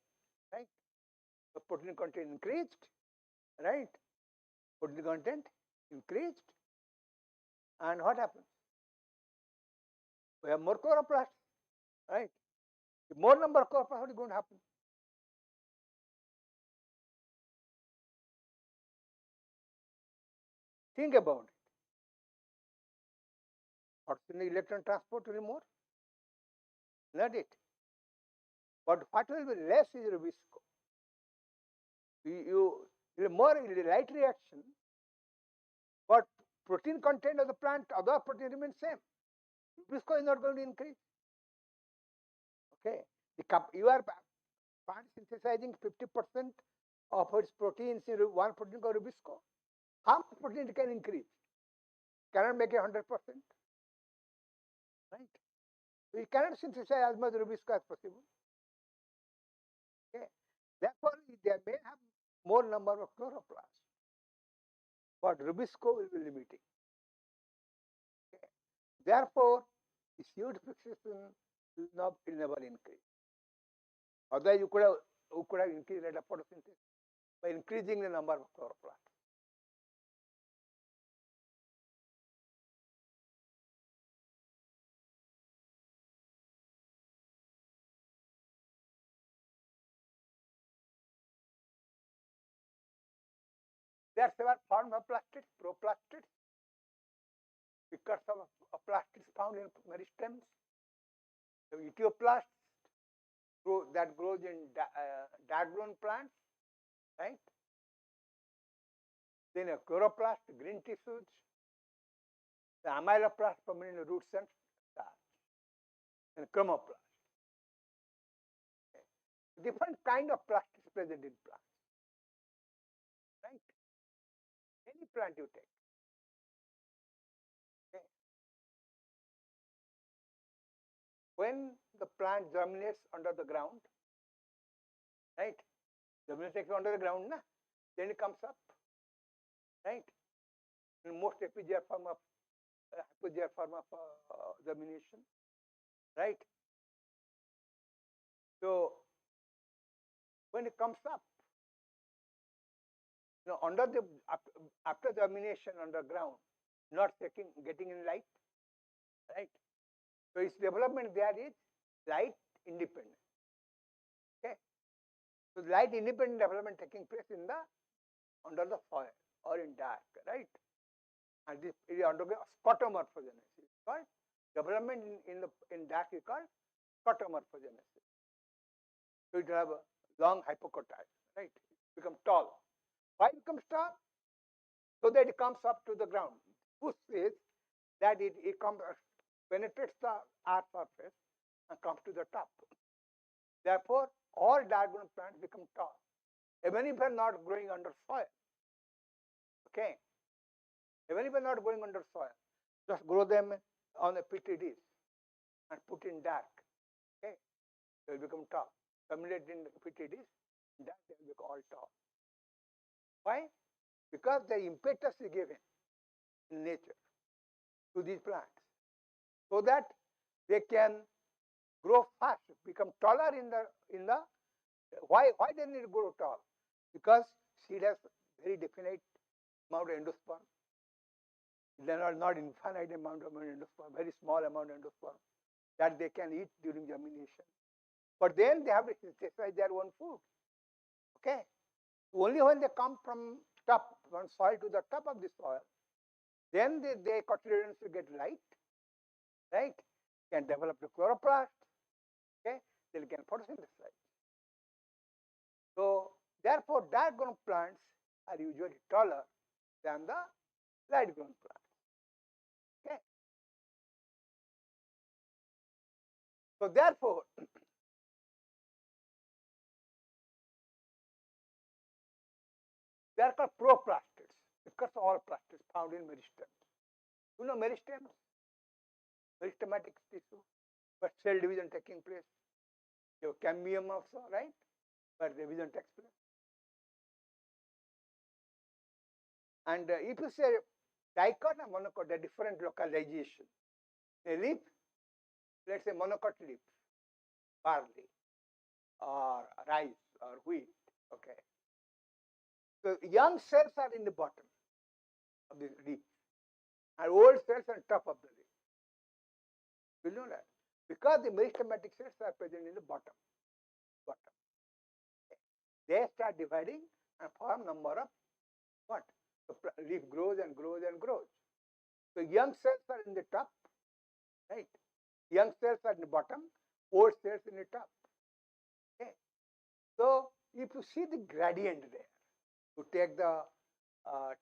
right? The protein content increased, right? Protein content increased, and what happens? We have more chloroplasts, right? If more number of chloroplasts, what is going to happen? Think about it. What's in the electron transport will be more? Not it. But what will be less is Rubisco. You more light reaction, but protein content of the plant, other protein remains same. Rubisco is not going to increase. Okay, you are plant synthesizing 50% of its proteins in one protein called Rubisco. How much protein it can increase? Cannot make it 100%, right? We cannot synthesize as much Rubisco as possible. Okay, therefore they may have more number of chloroplasts, but Rubisco will be limiting. Okay. Therefore, the seed fixation will never increase. Otherwise, you could have increased rate of photosynthesis by increasing the number of chloroplasts. There are several forms of plastids, proplastids, because of plastids found in meristems. The etioplasts that grows in dagron plants, right? Then a chloroplast, green tissues, the amyloplast permanent in roots and starch, and chromoplast. Okay. Different kind of plastids present in plants, right? Any plant you take. Okay. When the plant germinates under the ground, right? Germinates under the ground, na? Then it comes up, right? In most apogea form of germination, right? So when it comes up, under the after germination underground, not getting in light, right? So its development there is light independent. Okay. So light independent development taking place under the soil or in dark, right? And this is undergoing scotomorphogenesis. It's called development in dark is called scotomorphogenesis. So it will have a long hypocotyl, right? Become tall. Why it becomes tall? So that it comes up to the ground. Push is that it comes penetrates the earth surface and comes to the top. Therefore, all diagonal plants become tall, even if they are not growing under soil. Okay, even if they are not growing under soil, just grow them on a PTDs and put in dark. Okay, they will become tall. Terminate in PTDs, dark they will become all tall. Why? Because the impetus is given in nature to these plants, so that they can grow fast, become taller in the. Why they need to grow tall? Because seed has very definite amount of endosperm. There are not infinite amount of endosperm, very small amount of endosperm that they can eat during germination. But then they have to synthesize their own food. Okay, only when they come from soil to the top of the soil, then their cotyledons will get light, right? Can develop the chloroplast, okay? They can photosynthesize. So therefore, dark grown plants are usually taller than the light grown plants. Okay. So therefore, they are called proplastids because all plastids found in meristems. You know meristems, meristematic tissue, but cell division taking place. You have cambium also, right? But division takes place. And if you say dicot and monocot, they are different localization. A leaf, let's say monocot leaf, barley, or rice, or wheat. Okay. So young cells are in the bottom of the leaf, and old cells on top of the leaf. You know that because the meristematic cells are present in the bottom. They start dividing and form number of what? The leaf grows and grows and grows. So young cells are in the top, right? Young cells are in the bottom, old cells in the top. Okay. So if you see the gradient there, you take the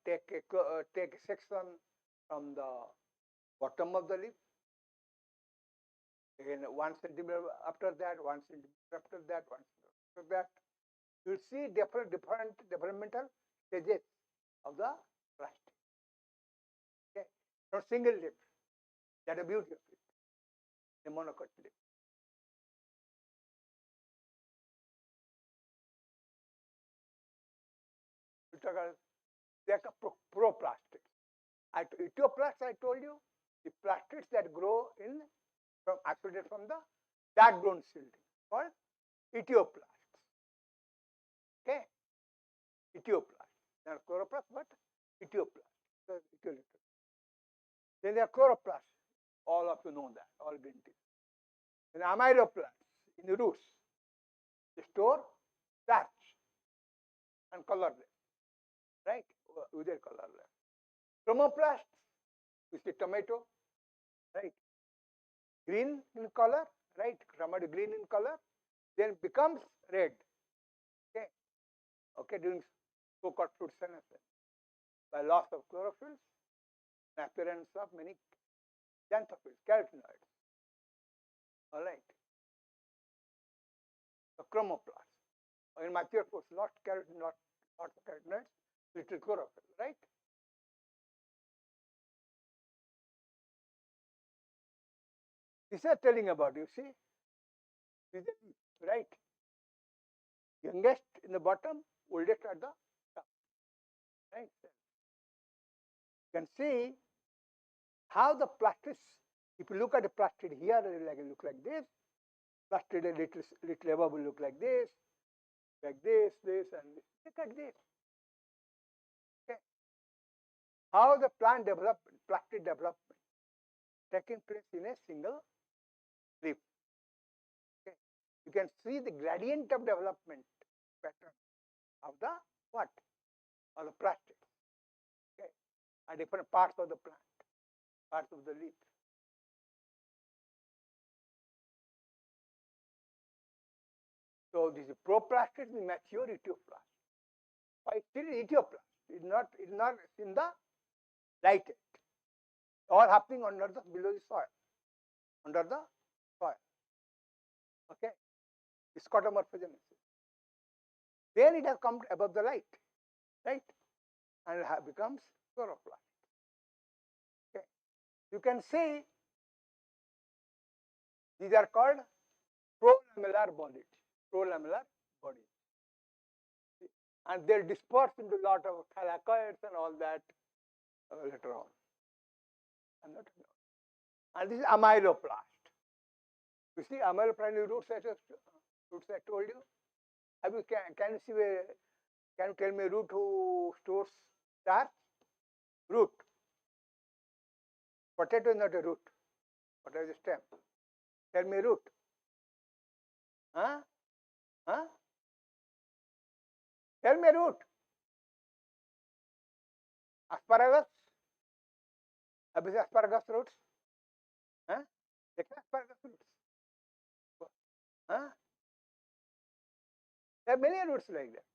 take a section from the bottom of the leaf, again 1 centimeter after that, 1 centimeter after that, 1 centimeter after that. You will see different developmental stages of the plastic. Okay, not single leaf. That is the beauty of it. The monocot leaf. They are proplastids. Etioplasts, I told you, the plastids that grow in from isolated from the dark grown shielding called etioplasts. Okay, etioplasts. They are chloroplasts, but etioplasts. So then there are chloroplasts. All of you know that, all green tea. Then amyloplasts in the roots. They store starch and colorless, right? With their colorless. Chromoplasts, you see tomato, right? Green in color, right? Tomato green in color, then becomes red. Okay, okay, during so-called fruit senescence by loss of chlorophyll and appearance of many xanthophylls, carotenoids. All right. The chromoplast. In mature fruits, not carotenoids, not carotenoids, little chlorophyll, right? This is telling about, you see, right? Youngest in the bottom, oldest at the top, right? You can see how the plastids, if you look at the plastid here, it will look like this. Plastid a little above will look like this, and this. Look at this. Okay. How the plant development, plastid development, taking place in a single leaf. Okay. You can see the gradient of development pattern of the what? Of the plastid. Okay. At different parts of the plant, parts of the leaf. So this is proplastid, the mature etioplast. Why still etioplast? It's not in the light yet. All happening under the below the soil. Under the soil. Okay. Scotomorphogenesis. Then it has come above the light, right? And it becomes chloroplast. Okay. You can see these are called prolamellar bodies. Prolamellar bodies. And they're dispersed into a lot of thylakoids and all that later on. And this is amyloplast. You see amyloplast roots I told you. Have you can you see can you tell me a root who stores starch? Root. Potato is not a root. Potato is a stem. Tell me root. Huh? Huh? Tell me root. Asparagus. Have you seen asparagus roots? Huh? Like asparagus roots. Huh? There are many roots like that.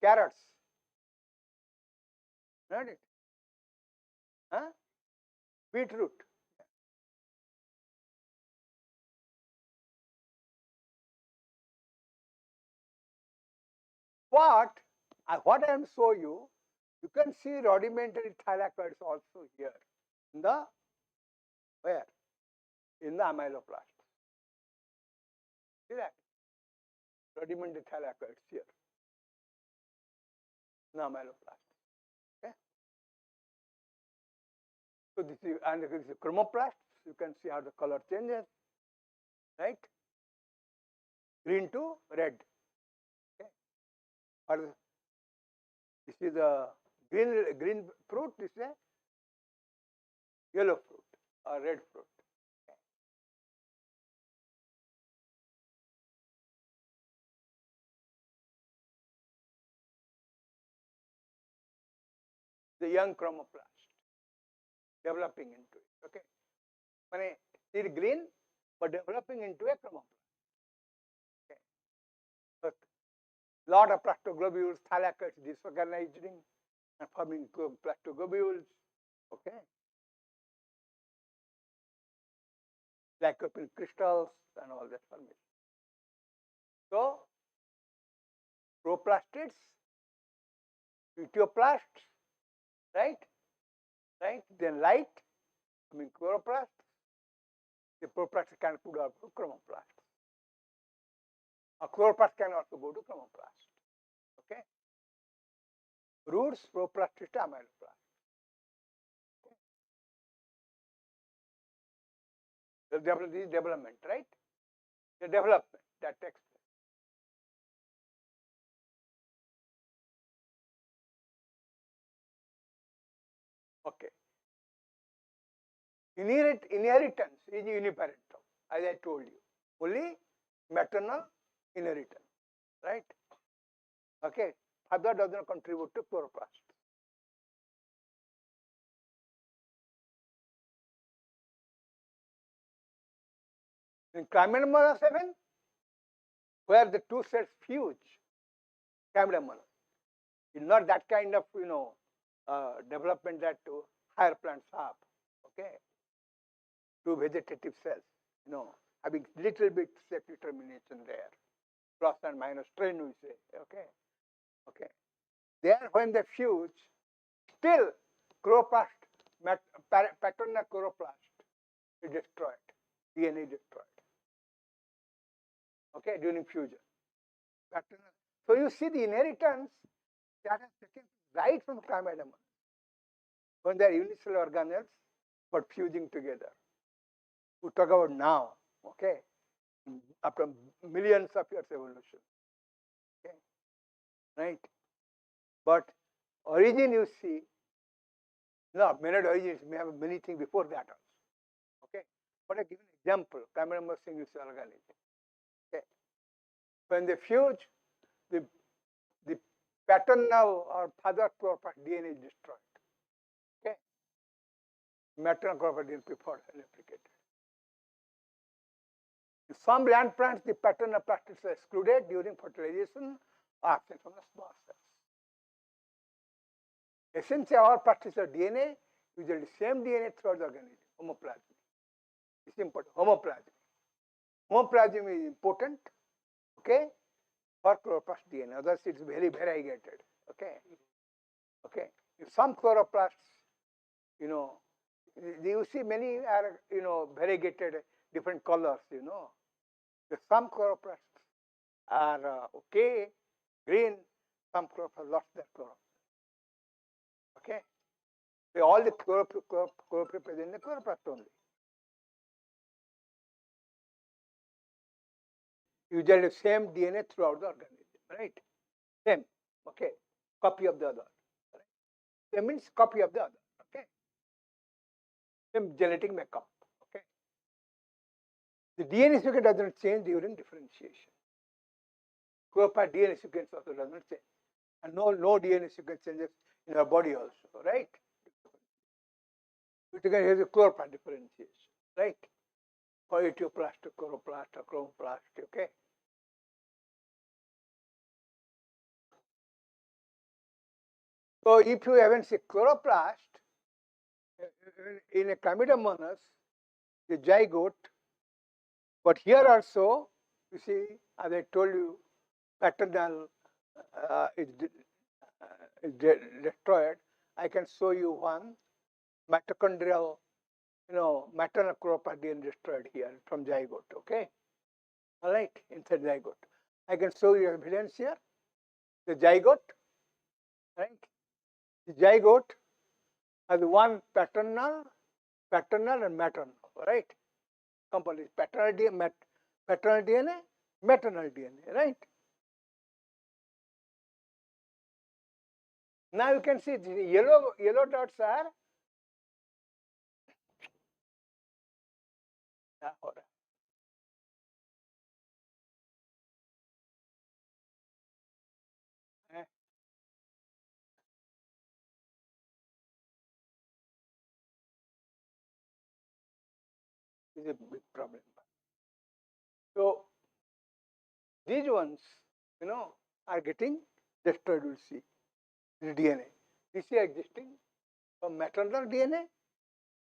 Carrots. Not it? Huh? Beetroot. What I am show you, you can see rudimentary thylakoids also here in the where? In the amyloplast. See that? Rudimentary thylakoids here in the amyloplast. Okay. So this is chromoplast. You can see how the color changes, right? Green to red. Okay. Or this is a green fruit. This is a yellow fruit or red fruit. Okay. The young chromoplast developing into it. Okay. Still green, but developing into a chromoplast. Okay. So lot of plastoglobules, thylakoids disorganizing and forming plastoglobules. Okay. Lycopene crystals and all that formation. So proplastids, phytoplasts, right? Right? Then light, chloroplast. The proplast can put up to chromoplast. A chloroplast can also go to chromoplast. Okay. Roots, proplastid to amyloplast. Okay. The development, right? The development that takes place. Okay. Inheritance is uniparental, as I told you. Only maternal inheritance, right? Okay. Father does not contribute to chloroplast. In chlamydia 7, where the two cells fuse, chlamydia is not that kind of development that higher plants have. Okay. Two vegetative cells, having little bit sex determination there, plus and minus strain we say. Okay. Okay. There, when they fuse, still chloroplast, paternal chloroplast is destroyed, DNA is destroyed. Okay, during fusion. Paternal. So you see the inheritance that has taken right from chlamydia when they are unicellular organelles but fusing together. We talk about now, okay, after millions of years evolution. Okay, right? But origin you see, no, many origins may have many things before that also. Okay. But I give an example, chlamydia single-cell organism. Okay. When they fuse, the paternal or father chloroplast DNA is destroyed. Okay. Maternal chloroplast DNA preferred and replicated. In some land plants, the paternal plastids are excluded during fertilization or absent from the small cells. Essentially, all plastids are DNA, usually same DNA throughout the organism, homoplasmy. It's important, homoplasmy. Homoplasmy is important, okay, for chloroplast DNA, otherwise it's very variegated, okay. Okay. If some chloroplasts, you see many are, variegated, different colors, Some chloroplasts are okay, green, some chloroplasts lost their chlorophyll. Okay. So all the chlorophyll present in the chloroplast only. Usually same DNA throughout the organism, right? Same. Okay. Copy of the other. Right? That means copy of the other. Okay. Same genetic makeup. Okay. The DNA sequence does not change during differentiation. Chloroplast DNA sequence also does not change. And no DNA sequence changes in our body also, right? Here is a chloroplast differentiation. right? Oetoplast, chloroplast, chromoplast, okay? So if you haven't seen chloroplast, in a chlamydomonas, the zygote, but here also, you see, as I told you, paternal is destroyed. I can show you one mitochondrial, maternal chloroplast DNA destroyed here from zygote, okay? All right, inside zygote. I can show you evidence here. The zygote, right? The zygote has one paternal and maternal, right? Company paternal DNA, maternal DNA, right? Now you can see the yellow dots are eh, is a big problem. So these ones, are getting destroyed. We'll see the DNA. This is existing from maternal DNA.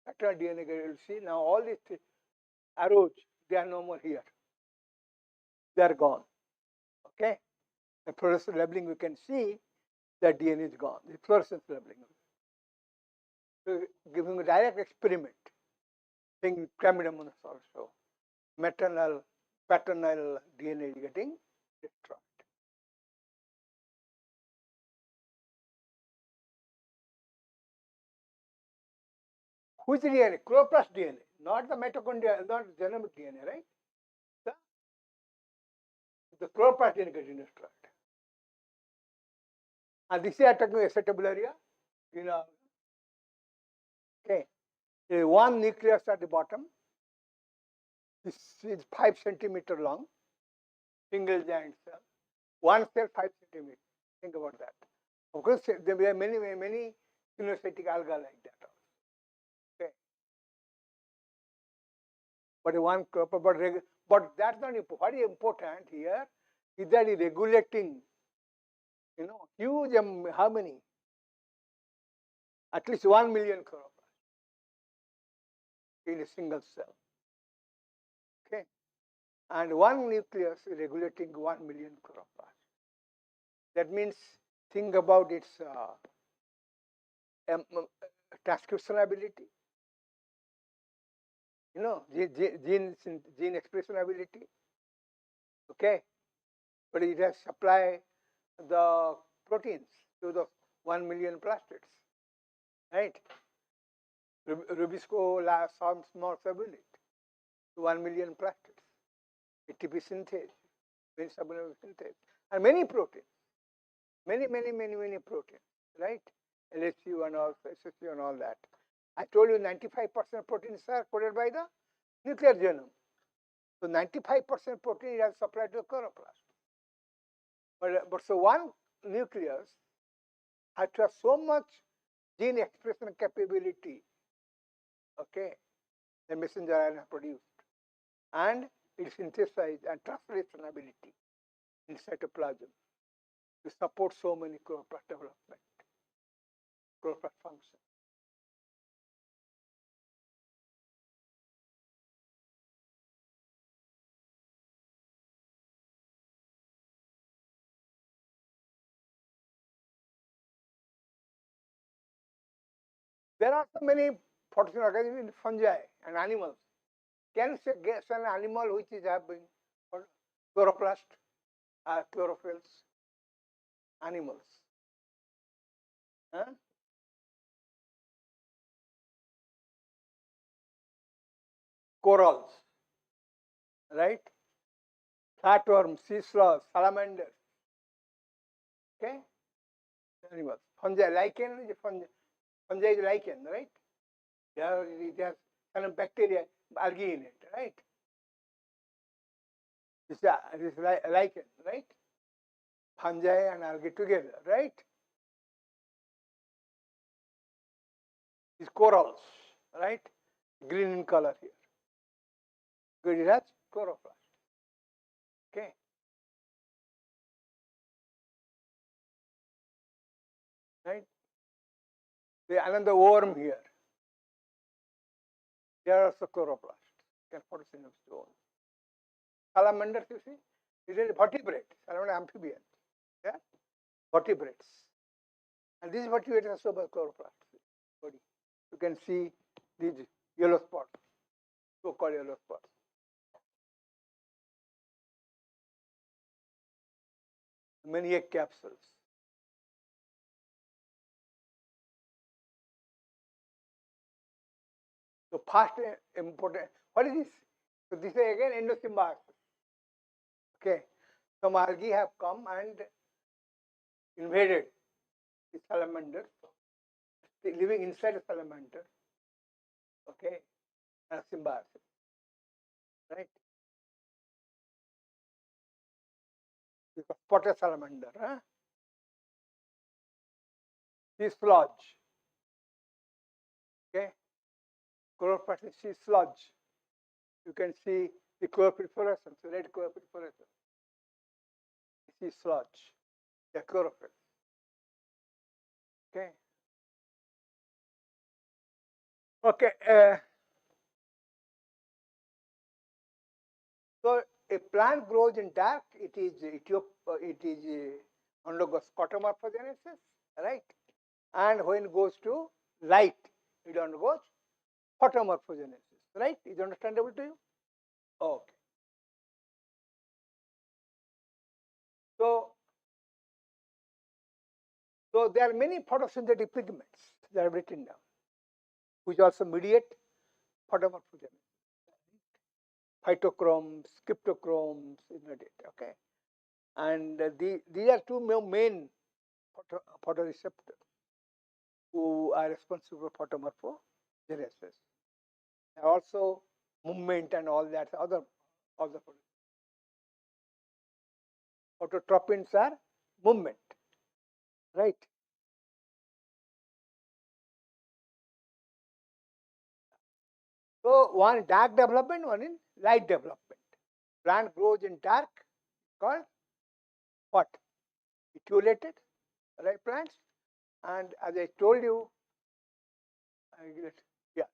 Maternal DNA you'll see now all these arrows, they are no more here. They are gone. Okay. The fluorescence labeling we can see that DNA is gone. The fluorescence labeling. So giving a direct experiment, saying chlamydomonas also, maternal, paternal DNA is getting destroyed. Which DNA? Chloroplast DNA, not the mitochondria, not genomic DNA, right? The chloroplast DNA getting destroyed. And this is attacking acetabularia. Okay. One nucleus at the bottom. This is 5 centimeter long, single giant cell. One cell 5 centimeters. Think about that. Of course, there are many pinocytic alga like that. Okay. But but that's not important. What is important here is that it's regulating, huge, how many? At least 1 million chloroplasts in a single cell. Okay. And one nucleus is regulating 1 million chloroplasts. That means think about its transcription ability, gene expression ability. Okay. But it has supply the proteins to the 1 million plastids, right? Rubisco some small subunit to 1 million plastids, ATP synthase, many subunit synthase, and many proteins, many proteins, right? LSU and all, SSU and all that. I told you 95% proteins are coded by the nuclear genome. So 95% protein is supplied to the chloroplast. But so one nucleus has to have so much gene expression capability, okay, the messenger RNA produced, and its synthesized and translation ability in cytoplasm to support so many chloroplast development, chloroplast function. There are so many photosynthetic organisms in fungi and animals. Can you guess an animal which is having chloroplast, chlorophylls, animals? Huh? Corals, right? Flatworms, sea sloths, salamanders. Okay? Animals. Fungi, lichen is fungi is lichen, right? It has kind of bacteria, algae in it, right? This is lichen, right? Fungi and algae together, right? These corals, right? Green in color here. because it has chloroplast. Okay. Right? The another worm here. There are also chloroplasts. Can photosynthesis zone. Salamanders, you see, it is vertebrate, salamander amphibian. Yeah, vertebrates. And this vertebrate is also by chloroplast body. You can see these yellow spots, so-called yellow spots. Many egg capsules. So first important. What is this? So this is again endosymbiosis. Okay. Some algae have come and invaded the salamander, living inside the salamander. Okay, and symbiosis. Right. Because spotted salamander. Huh? This sludge. Okay. Chloroplast is sludge. You can see the chlorophyll fluorescence, red chlorophyll fluorescence. This is sludge, the chlorophyll. Okay. Okay. So a plant grows in dark. It is undergoes photomorphogenesis, right? And when it goes to light, it undergoes photomorphogenesis, right? Is it understandable to you? Okay. So there are many photosynthetic pigments that are written down, which also mediate photomorphogenesis. Phytochromes, cryptochromes, okay. And these are two main photoreceptors who are responsible for photomorphogenesis. Also movement and all that other phototropins are movement, right? So one dark development, one in light development. Plant grows in dark, called what? Etiolated, right? Plants. And as I told you, yeah.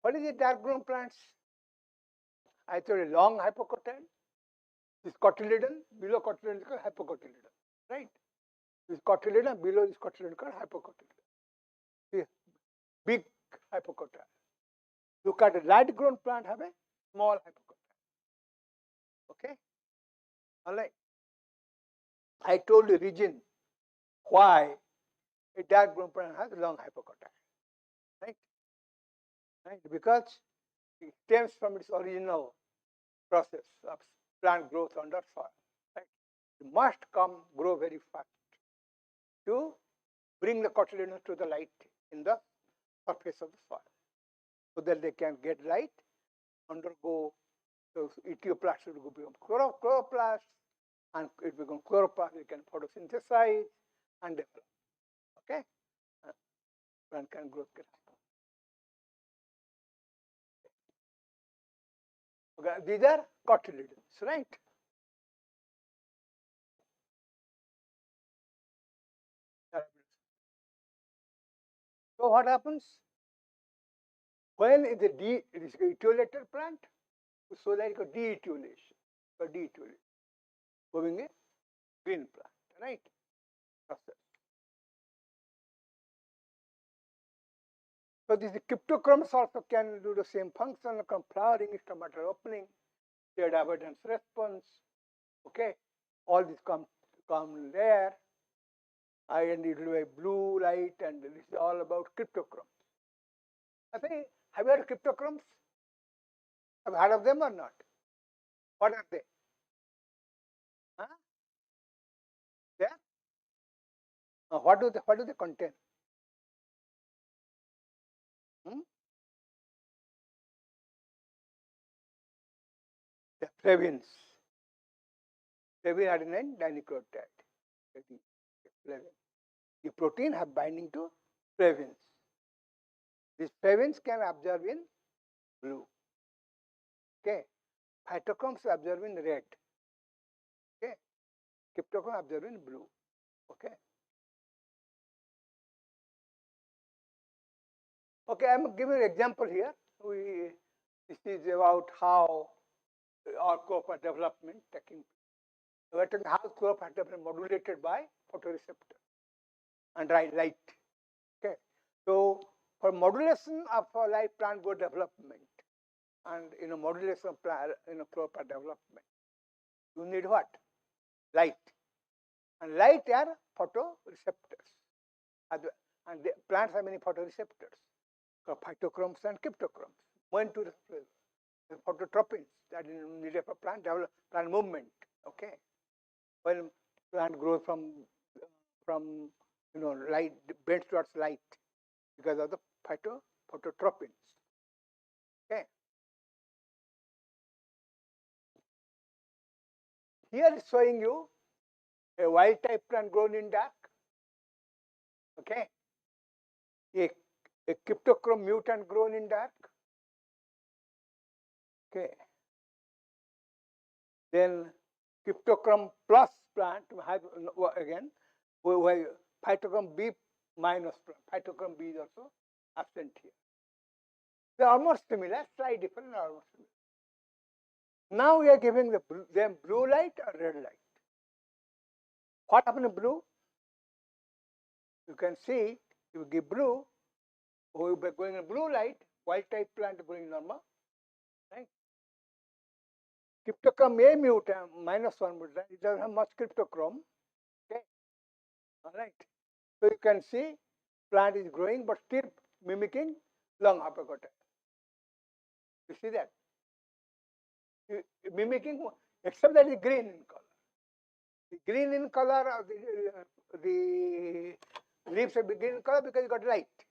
What is the dark grown plants? I told you long hypocotyledon. This cotyledon, below cotyledon is called hypocotyledon, right? This cotyledon, below this cotyledon called hypocotyledon. See, big hypocotyledon. Look at a light grown plant have a small hypocotyledon. Okay? Alright. I told you reason why a dark grown plant has long hypocotyledon. Right? Right? Because it stems from its original process of plant growth under soil. Right? It must grow very fast to bring the cotyledons to the light in the surface of the soil, so that they can get light, undergo those etioplasts will become chloroplasts, and it becomes chloroplast. It can photosynthesize and develop. Okay, plant can grow. Okay, these are cotyledons, right? So what happens when it is etiolated plant? So like a de-etiolation, moving a green plant, right? Process. So these cryptochromes also can do the same function, come flowering, stomatal opening, shade avoidance response. Okay, all this come there, and it will be blue light, and this is all about cryptochromes. I think, have you heard of cryptochromes? Have you heard of them or not? What are they? Huh? Yeah. What do they contain? Hmm? The flavins, flavin adenine dinucleotide. Flavin. The protein have binding to flavins. These flavins can absorb in blue. Okay, phytochromes observed in red. Okay, cryptochrome observed in blue. Okay. Okay, I'm giving an example here. This is about how our chloroplast development taking. We are talking how chloroplast development modulated by photoreceptor and light. Okay, so for modulation of light plant growth development and modulation of plant, chloroplast development, you need what? Light, and light are photoreceptors, and the plants have many photoreceptors, phytochromes and cryptochromes. When to the phototropins that is needed for plant movement. Okay, when plant grows from light bends towards light because of the phototropins. Okay. Here is showing you a wild type plant grown in dark. Okay. A cryptochrome mutant grown in dark. Okay. Then cryptochrome plus plant have again where phytochrome B minus plant. Phytochrome B is also absent here. They are almost similar, slightly different, almost similar. Now we are giving them blue light or red light. What happened in blue? You can see if you give blue, we will be going in blue light, wild type plant going normal, right? Cryptochrome A mutant -1 mutant, it doesn't have much cryptochrome. Okay, all right. So you can see plant is growing but still mimicking long hypocotyl. You see that? Mimicking, except that it's green in color. The green in color of the leaves are green in color because you got light.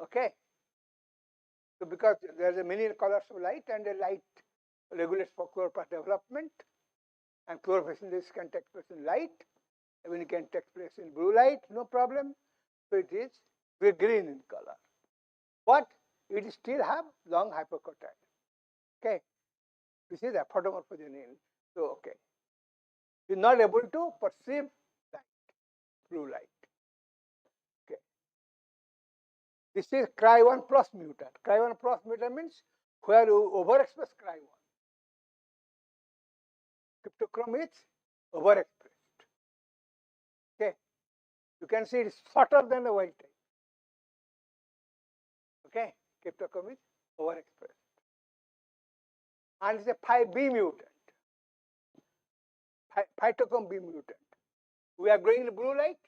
Okay. So because there are many colors of light, and the light regulates for chloroplast development, and chlorophyllation can take place in light, even it can take place in blue light, no problem. So it is green in color, but it still have long hypocotyl. Okay, this is the photomorphogenin. So okay, you're not able to perceive light, blue light. Okay, this is Cry1 plus mutant. Cry1 plus mutant means where you overexpress Cry1. Cryptochrome is overexpressed. Okay, you can see it's shorter than the wild type. Okay, cryptochrome is overexpressed. And it's a 5B mutant, phytochrome B mutant. We are growing in blue light.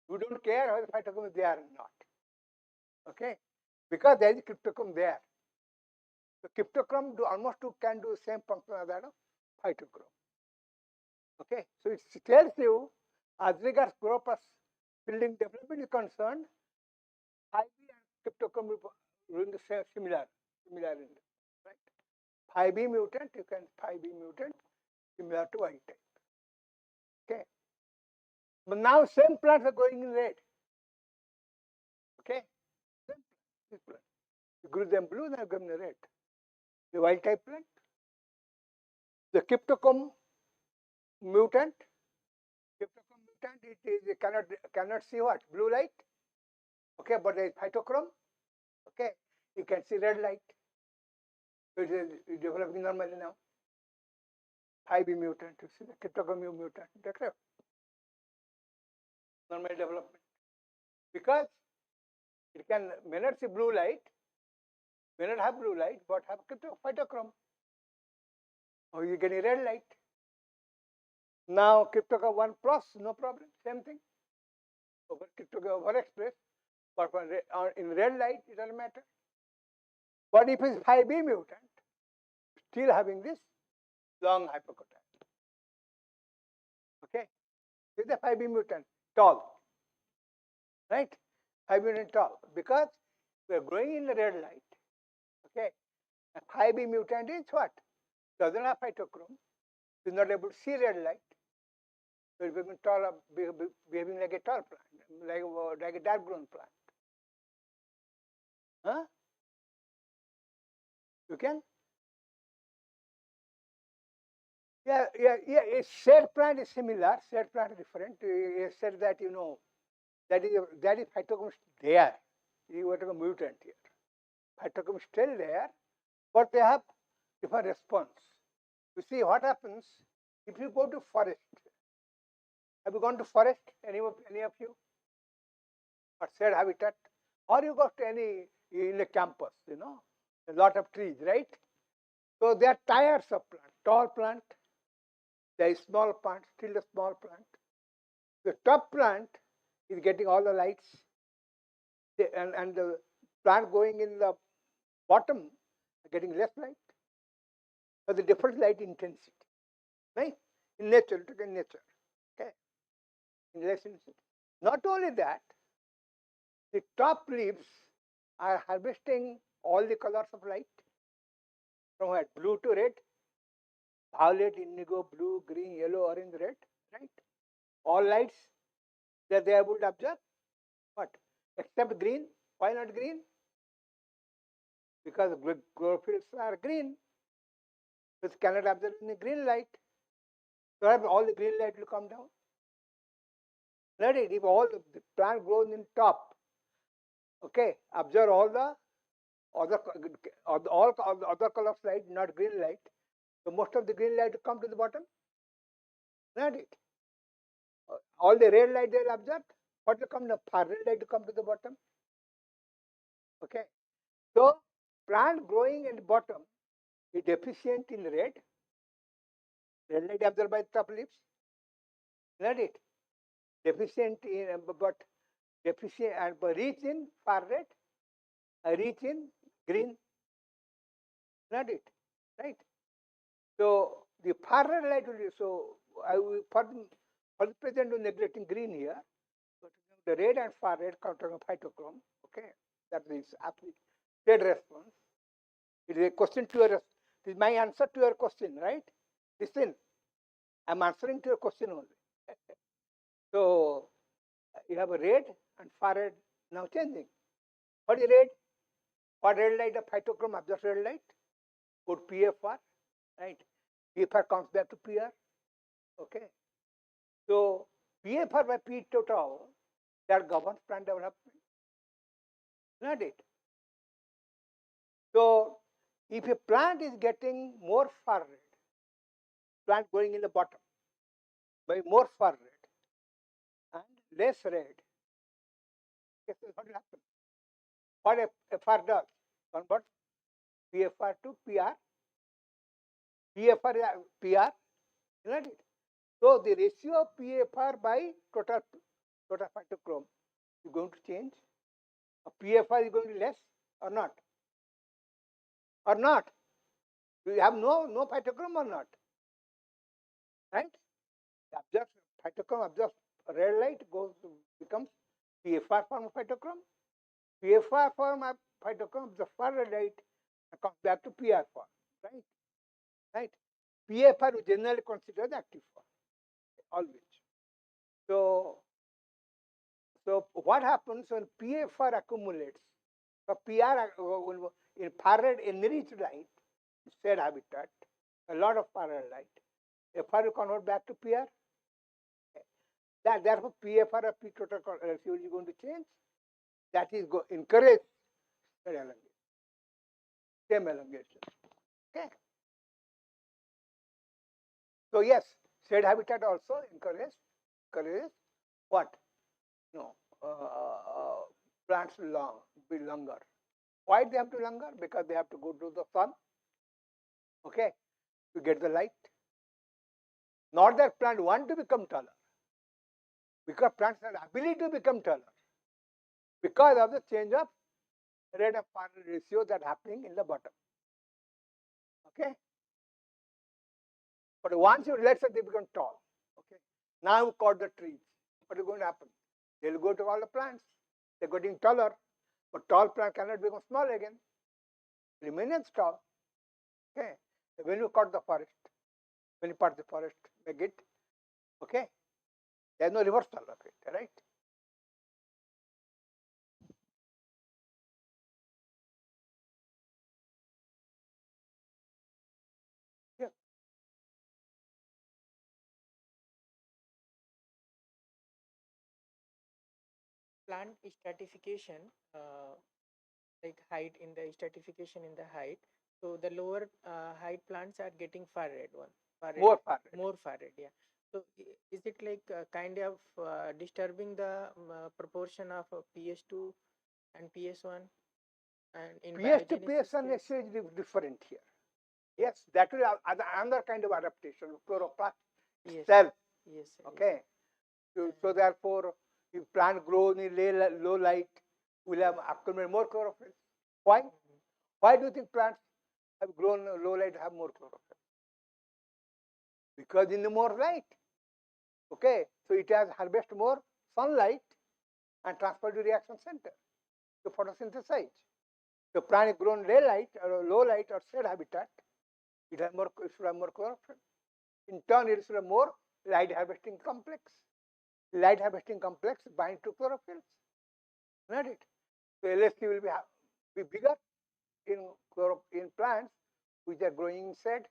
We don't care whether phytochrome is there or not. Okay, because there is cryptochrome there. So cryptochrome can do the same function as that of phytochrome. Okay, so it tells you as regards chloroplast building development is concerned, 5B and cryptochrome will doing the same similar in right? 5B mutant, you can 5B mutant similar to wild type. Okay, but now same plants are growing in red. Okay, this plant. You grew them blue, now give them the red. The wild type plant. The cryptochrome mutant. Cryptochrome mutant, it cannot see what? Blue light. Okay, but there is phytochrome. Okay, you can see red light. So it is developing normally now. 5B mutant, you see the cryptochrome mutant. That's right. Normal development. Because it may not see blue light, may not have blue light, but have phytochrome. Or you get a red light. Now cryptochrome 1 plus, no problem, same thing. Cryptochrome overexpressed, but in red light, it doesn't matter. But if it's 5B mutant, still having this long hypocotyl. Okay, this is a 5B mutant, tall, right? 5B mutant tall, because we are growing in the red light. Okay, and 5B mutant is what? Doesn't have phytochrome, is not able to see red light. So it will tall, behaving like a tall plant, like a dark grown plant. Huh? You can? Yeah. A shade plant is similar. Shade plant is different. You said that that is phytochrome there. You got a mutant here. Phytochrome still there, but they have different response. You see what happens if you go to forest. Have you gone to forest? Any of you? Or shared habitat? Or you go to any in a campus? A lot of trees, right? So there are tiers of plant. Tall plant, there is small plant, still a small plant. The top plant is getting all the lights, and the plant going in the bottom getting less light. So the different light intensity, right? In nature, look at nature. Okay. In less intensity. Not only that, the top leaves are harvesting all the colors of light from what? Blue to red, violet, indigo, blue, green, yellow, orange, red, right? All lights that they are able to observe. What? Except green. Why not green? Because chlorophylls are green, which cannot absorb any green light. So all the green light will come down. Let it. If all the plant grows in top, okay, observe all the other color of light, not green light. So most of the green light will come to the bottom. Not it. All the red light they will absorb. What will come? The far red light to come to the bottom. Okay. So plant growing at the bottom is deficient in red. Red light absorbed by the top leaves. Not it. Deficient in but deficient and rich in far red. Rich in green. Not it. Right. So the far red light will be so I will for the present we're neglecting green here. But the red and far red counter of phytochrome. Okay. That is shade response. It is a question to your this is my answer to your question, right? Listen. I'm answering to your question only. So you have a red and far red now changing. What is red? For red light, the phytochrome absorbs red light. Put PFR, right? PFR comes back to PR. Okay. So PFR by P total that governs plant development. Not it. So if a plant is getting more far red, plant going in the bottom by more far red and less red, guess what will happen? What a FR does? Convert PFR to PR. PFR is PR, isn't it? So the ratio of PFR by total phytochrome is going to change. PFR is going to be less or not? Or not? Do you have no phytochrome or not? Right? Absorbs phytochrome absorbs red light becomes PFR form of phytochrome. PFR form of phytochrome the far red light comes back to PR form. Right? Right? PFR is generally considered active form. Always. So what happens when PFR accumulates? So PR in far red enriched light, shade habitat, a lot of far red light. FR will convert back to PR. Therefore PFR or P total ratio is going to change. That is encourage shade elongation, same elongation. Okay. So yes, shade habitat also encourages what? No, plants will be longer. Why they have to longer? Because they have to go to the sun, okay, to get the light. Not that plant want to become taller, because plants have the ability to become taller because of the change of red and far ratio that happening in the bottom. Okay, but once you let's say they become tall, okay, now you cut the trees. What is going to happen? They'll go to all the plants. They're getting taller, but tall plant cannot become small again. Remains tall. Okay, when you cut the forest, when you part the forest, make it okay. There's no reversal of it, right? plant stratification, like height in the stratification in the height. So the lower height plants are getting far red one, More far red. more far red. Yeah. So is it like kind of disturbing the proportion of PS2 and PS1? And in PS to biogenesis PS1 case, ratio is different here. Yes, that will have another kind of adaptation of chloroplast yes, cell. yes, Okay. So therefore, if plant grows in low light, will have accumulate more chlorophyll. Why? Why do you think plants have grown low light have more chlorophyll? Because in the more light. Okay. So it has harvest more sunlight and transfer to reaction center to photosynthesize. The plant grown low light or shade habitat, it should have more chlorophyll. In turn, it should have more light harvesting complex. Light harvesting complex bind to chlorophylls. Not it. So LSC will be bigger in plants which are growing in shade.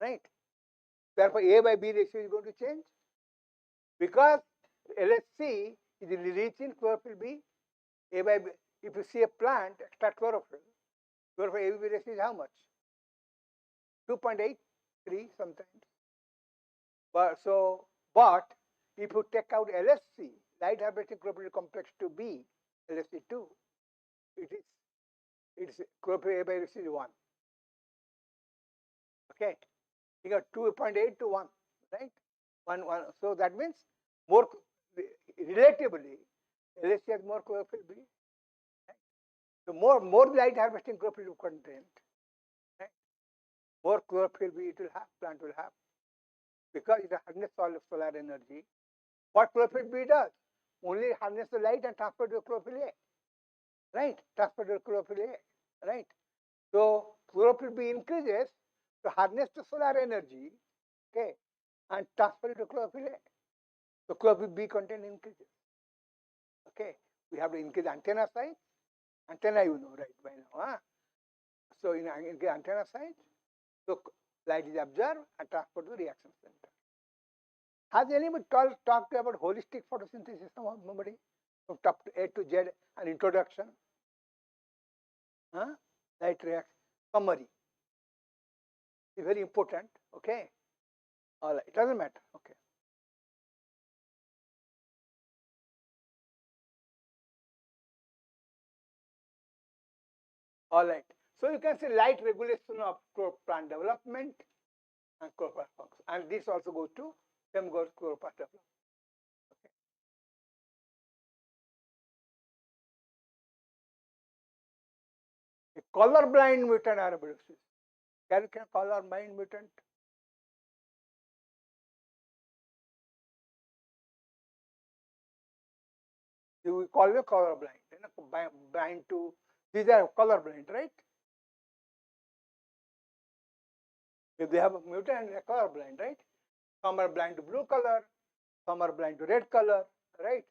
Right. Therefore, A by B ratio is going to change because LSC is rich in chlorophyll B. A by B. If you see a plant extract chlorophyll A by B ratio is how much? 2.83 sometimes. But if you take out LSC, light harvesting chlorophyll complex to B, LSC2, it's chlorophyll A by ratio is 1. Okay. You got 2.8 to 1, right? 1. So that means more relatively, LSC has more chlorophyll B. Right? So more light harvesting chlorophyll content, right? More chlorophyll B plant will have because it harnesses all of solar energy. What chlorophyll B does? Only harness the light and transfer to chlorophyll A. Right? Transfer to chlorophyll A. Right? So chlorophyll B increases to harness the solar energy, okay, and transfer it to chlorophyll A. So chlorophyll B content increases. Okay. We have to increase antenna size. Antenna you know right by now. Huh? So in increase antenna size, so light is absorbed and transferred to the reaction center. Has anybody talked about holistic photosynthesis? Somebody from top to A to Z, an introduction? Huh? Light reaction summary. It's very important. Okay. All right. It doesn't matter. Okay. All right. So you can say light regulation of plant development and chloroplast function. And this also goes to same goes chloroplast development. Okay. A color blind mutant arabidopsis. Can color blind mutant? You call them color blind. You know, blind to these are color blind, right? If they have a mutant, they're color blind, right? Some are blind to blue color, some are blind to red color, right?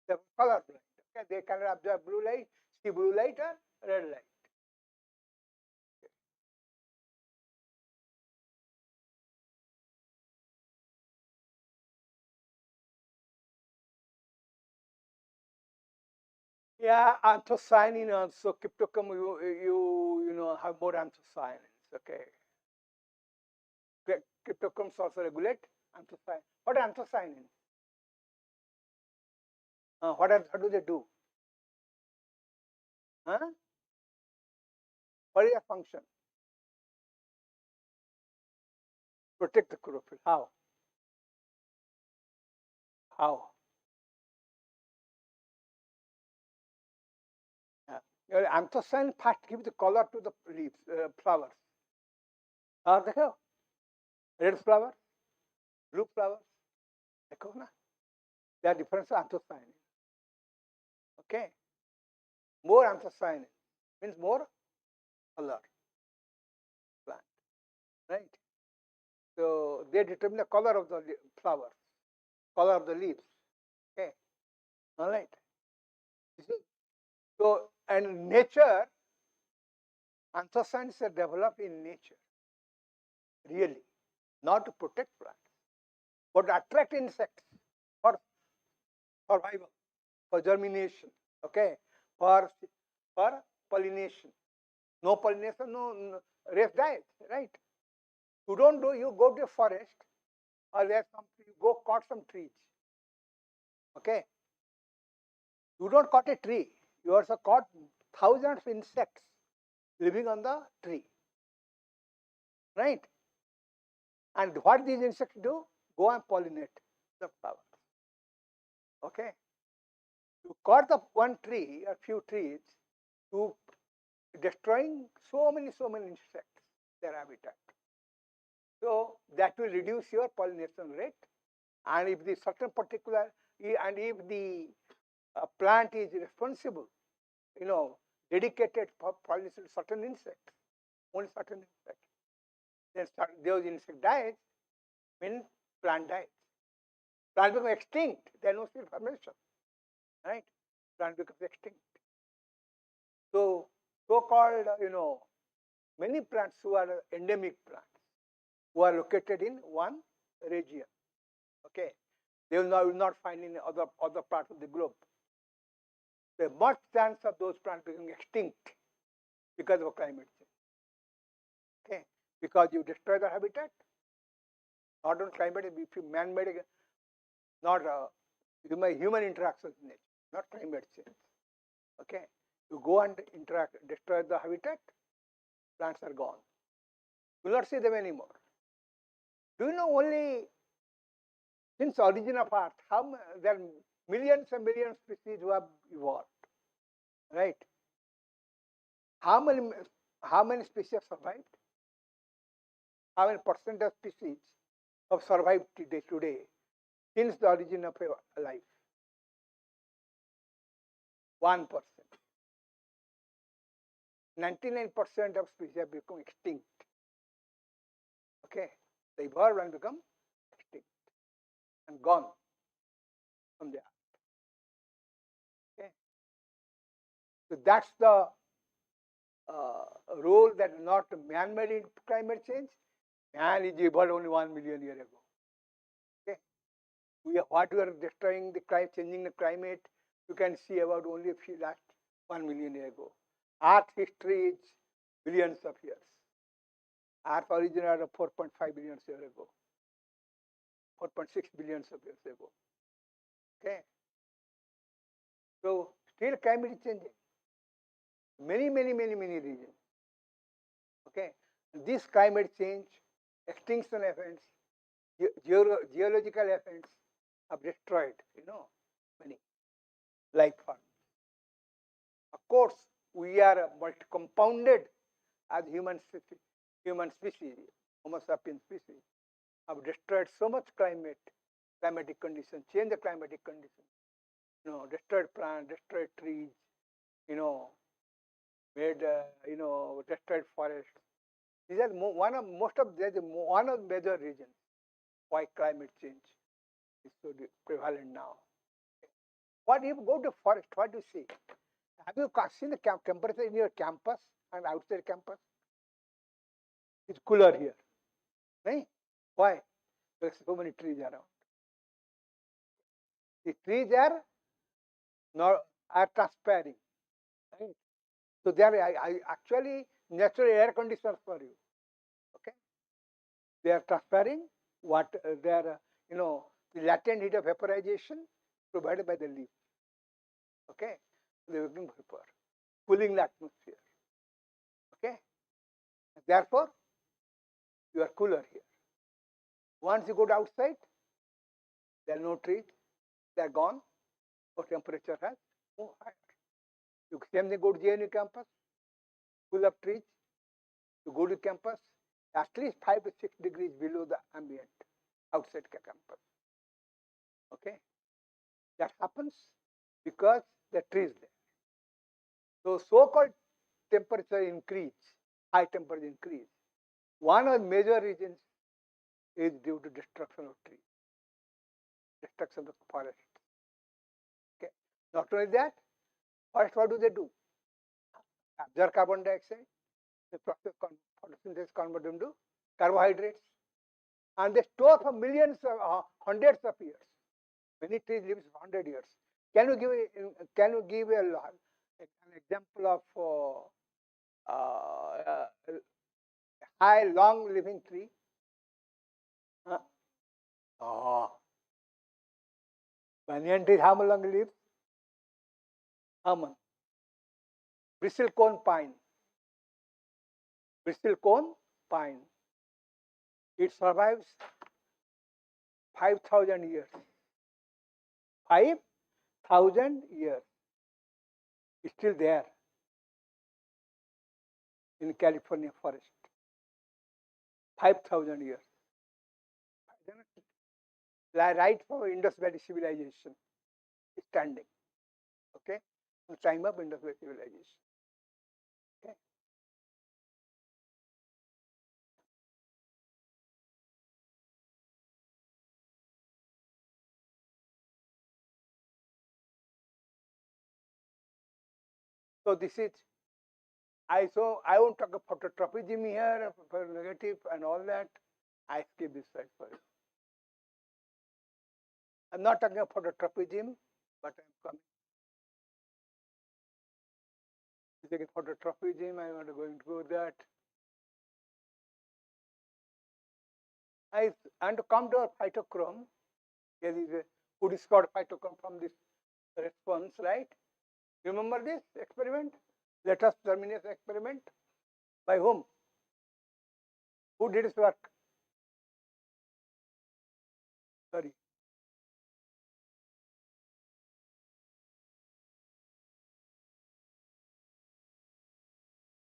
They're color blind. Okay, they cannot absorb blue light, see blue light or red light. Yeah, anthocyanin also cryptochrome you know have more anthocyanins. Okay, cryptochromes also regulate anthocyanin. What are anthocyanins? What do they do? Huh? What is their function? Protect the chlorophyll. How? How? Anthocyanin part gives the color to the leaves, flowers. और देखो red flower, blue flower, देखो ना, they are different anthocyanin. Okay, more anthocyanin means more color plant, right? So they determine the color of the flower, color of the leaves. Okay, all right. So and nature, anthocyanins are developed in nature, really, not to protect plants, but to attract insects for survival. for germination, okay, for pollination. No pollination, no race diet, right? You don't do, you go to a forest or there's some, you go cut some trees, okay? You don't cut a tree, you also cut thousands of insects living on the tree, right? And what these insects do? Go and pollinate the flowers, okay? You cut the one tree or few trees, you destroying so many insects, their habitat. So that will reduce your pollination rate. And if the certain particular, and if the plant is responsible, dedicated for pollination to certain insects, only certain insects, then those insect dies, means plant dies. Plant becomes extinct. There is no seed formation, right? Plant becomes extinct. So so-called, many plants who are endemic plants, who are located in one region, okay, they will not find in other parts of the globe. There is much chance of those plants becoming extinct because of climate change, okay, because you destroy the habitat, not on climate, if you man-made, not human interaction with nature, not climate change, okay. You go and destroy the habitat, plants are gone. You will not see them anymore. Do you know only since origin of Earth, there are millions and millions of species who have evolved, right? How many species have survived? How many percent of species have survived today since the origin of life? 1%. 99% of species have become extinct. Okay, they evolved and become extinct and gone from the earth. Okay, so that's the role that not man-made in climate change. Man is evolved only 1 million years ago. Okay, what we are destroying the climate, changing the climate, you can see about only a few last 1 million years ago. Earth history is billions of years. Earth originated 4.5 billion years ago, 4.6 billion of years ago. Okay, so still climate is changing. Many regions. Okay, this climate change, extinction events, geological events have destroyed, many life forms. Of course, we are multi-compounded as human species, Homo sapiens species, have destroyed so much climatic conditions, changed the climatic conditions, destroyed plants, destroyed trees, made, destroyed forests. These are one of major reasons why climate change is so prevalent now. What if you go to forest, what do you see? Have you seen the temperature in your campus and outside campus? It's cooler here, right? Why? There's so many trees around. The trees are transpiring, right? So they are actually natural air conditioners for you. Okay, they are transpiring. They are the latent heat of vaporization provided by the leaf. Okay, they are working vapor, cooling the atmosphere. Okay, therefore you are cooler here. Once you go outside, there are no trees, they are gone, so temperature has moved higher. You same thing, go to JNU campus, full of trees. You go to campus, at least 5 to 6 degrees below the ambient outside campus. Okay, that happens because the trees there. So so-called temperature increase, high temperature increase. One of the major reasons is due to destruction of trees, destruction of the forest. Okay, not only that, first what do they do? Absorb carbon dioxide, the process photosynthesis convert them to carbohydrates, and they store for millions of hundreds of years. Many trees live for 100 years. Can you give an example of high long living tree? Oh, banyan tree how long lives? How much? Bristlecone pine. Bristlecone pine. It survives 5,000 years. 5,000 years. It's still there in California forest. 5,000 years. Right from Indus Valley civilization is standing. Okay? The time of Indus Valley civilization. Okay? So this is I won't talk about phototropism here for negative and all that. I skip this slide for you. I'm not talking about phototropism, but I'm coming. Taking phototropism, I'm not going to go that. I want to come to our phytochrome. Here is who discovered phytochrome from this response, right? Remember this experiment? Let us terminate the experiment. By whom? Who did this work? Sorry.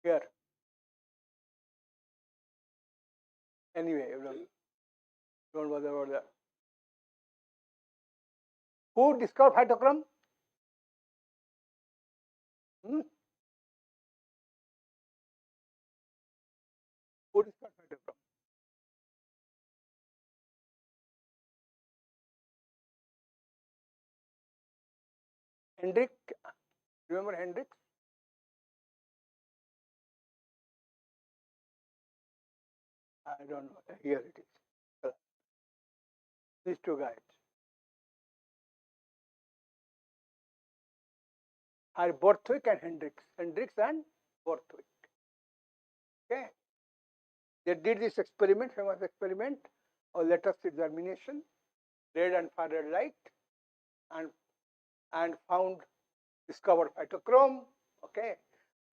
Here. Anyway, don't bother about that. Who discovered phytochrome? Hmm? Who discovered phytochrome? Hendrick. Remember Hendrick? I don't know. Here it is. These two guys are Borthwick and Hendricks. Hendricks and Borthwick. Okay. They did this experiment, famous experiment of lattice germination, red and far red light, and found discovered phytochrome. Okay.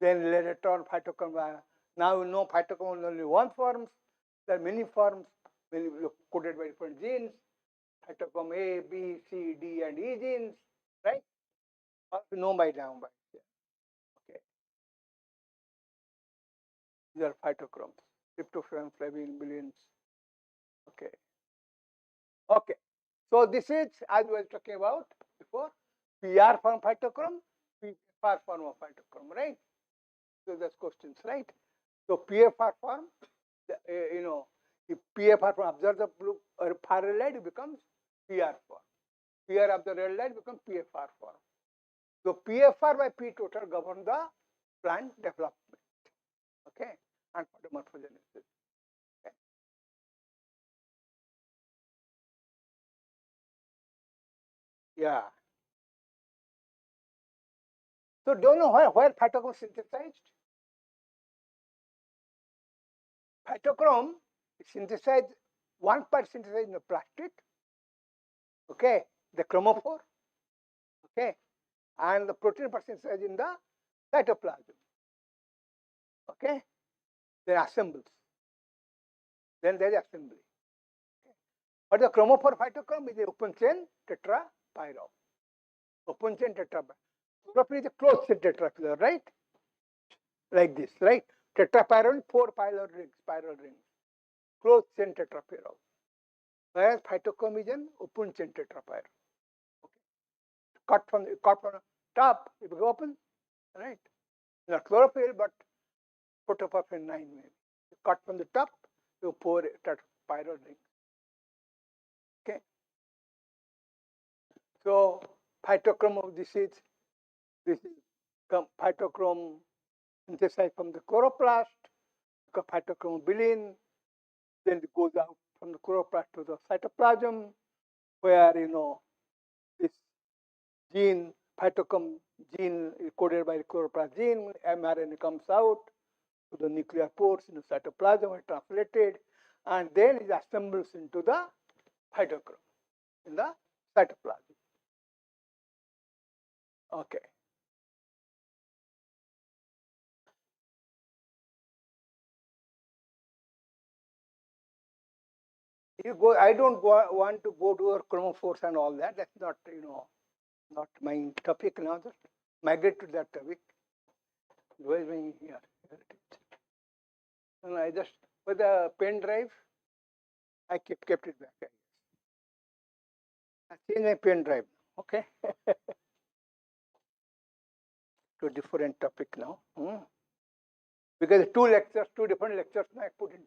Then later on phytochrome. Now we know phytochrome is only one form. There are many forms, many coded by different genes. Phytochrome A, B, C, D, and E genes, right? All we know by now. Okay. These are phytochromes, tryptophan, flavin, billions. Okay. Okay. So this is, as we were talking about before, PR form phytochrome, PFR form of phytochrome, right? So that's questions, right? So PFR form, if PFR form observes the blue or far red light, it becomes PR form. PR of the red light becomes PFR form. So PFR by P total govern the plant development, okay, and photomorphogenesis. Okay. Yeah. So do you know where phytochrome synthesized? Phytochrome is synthesized, one part synthesized in the plastid, okay, the chromophore, okay, and the protein part synthesized in the cytoplasm, okay, then assembles. Then there is assembly. Okay. But the chromophore phytochrome is the open chain tetrapyrrole. Open chain tetrapyrrole. Chlorophyll is a closed chain tetrapyrrole, right? Like this, right? Tetrapyrrole, 4 spiral rings. Closed chain tetrapyrrole. Whereas phytochrome is an open chain tetrapyrrole. Okay. Cut from the top, it will open, right? Not chlorophyll, but protopopin 9 maybe. You cut from the top, you pour tetrapyrrole ring. Okay. So phytochrome of this is phytochrome synthesized from the chloroplast, phytochromobulin, then it goes out from the chloroplast to the cytoplasm, where this gene, phytochrome gene is coded by the chloroplast gene, mRNA comes out to the nuclear pores in the cytoplasm, is translated, and then it assembles into the phytochrome in the cytoplasm. Okay. You go. I don't want to go to chromophores and all that. That's not not my topic now. Just migrate to that topic. Where is my here? Here it is. And I just with the pen drive, I kept it back. I changed my pen drive. Okay. To different topic now. Because two different lectures. I put in.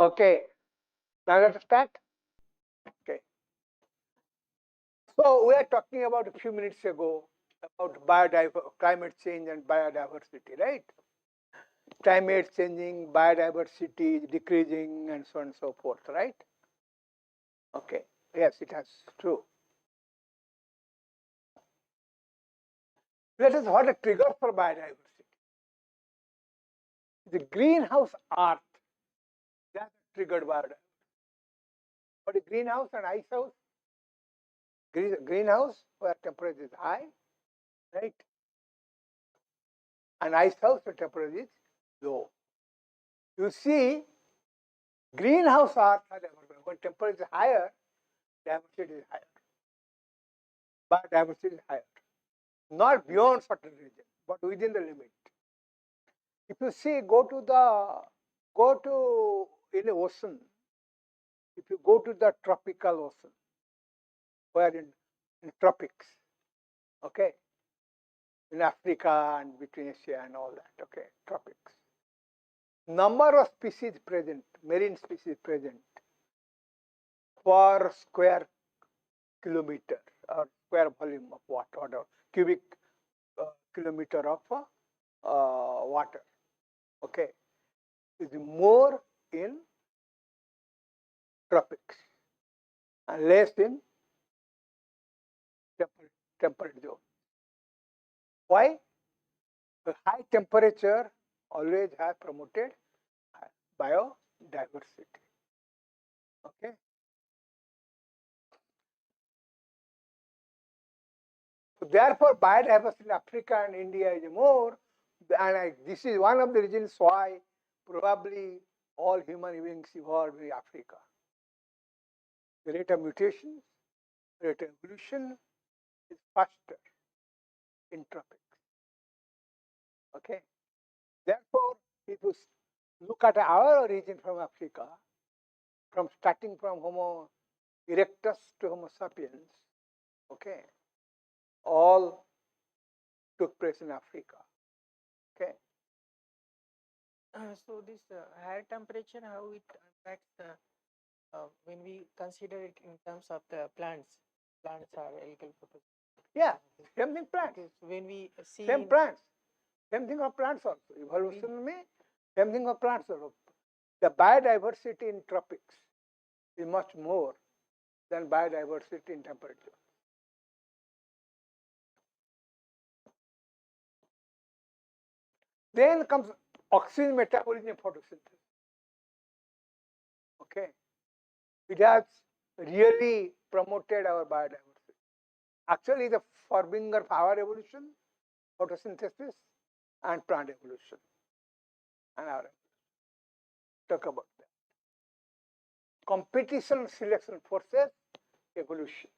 Okay, now let's start. Okay. So we are talking about a few minutes ago about climate change and biodiversity, right? Climate changing, biodiversity decreasing, and so on and so forth, right? Okay. Yes, it has true. That is what a trigger for biodiversity. The greenhouse earth that triggered biodiversity. What is greenhouse and ice house? Greenhouse where temperature is high, right? And ice house where temperature is low. You see, greenhouse earth when temperature is higher, diversity is higher. Biodiversity is higher. Not beyond certain region, but within the limit. If you see, go to in the ocean. If you go to the tropical ocean, where in tropics, okay, in Africa and between Asia and all that, okay, tropics. Number of species present, marine species present per square kilometer or square volume of water, or cubic kilometer of water, okay, is more in tropics and less in temperate zone. Why? The high temperature always has promoted biodiversity. Okay. So therefore, biodiversity in Africa and India is more, and this is one of the reasons why probably all human beings evolved in Africa. The rate of mutation, rate of evolution is faster in tropics. Okay. Therefore, if you look at our origin from Africa, from starting from Homo erectus to Homo sapiens, okay, all took place in Africa. Okay. So this higher temperature, how it impacts when we consider it in terms of the plants? Plants are agricultural purpose. Yeah, same thing plants. Okay, so when we see Same plants. Same thing of plants also. Evolution में same thing of plants also. The biodiversity in tropics is much more than biodiversity in temperature. Then comes oxygen metabolism and photosynthesis. Okay. It has really promoted our biodiversity. Actually, the forbinger of our evolution, photosynthesis, and plant evolution. And our evolution. Talk about that. Competition selection forces evolution,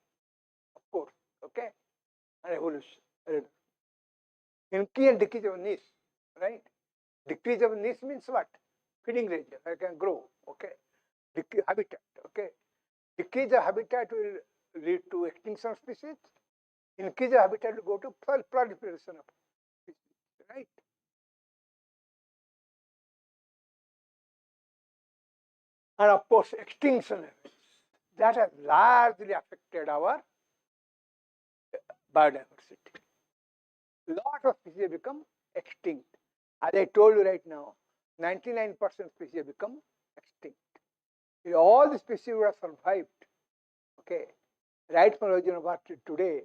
of course. Okay. And evolution. Increase and decrease of niche, right? Decrease of niche means what? Feeding range. I can grow. Okay. Decrease habitat. Okay. Decrease of habitat will lead to extinction of species. Increase of habitat will go to proliferation of species, right? And of course, extinction events that has largely affected our biodiversity. Lot of species become extinct. As I told you right now, 99% species become extinct. If all the species would have survived, okay, right from origin of Earth to today,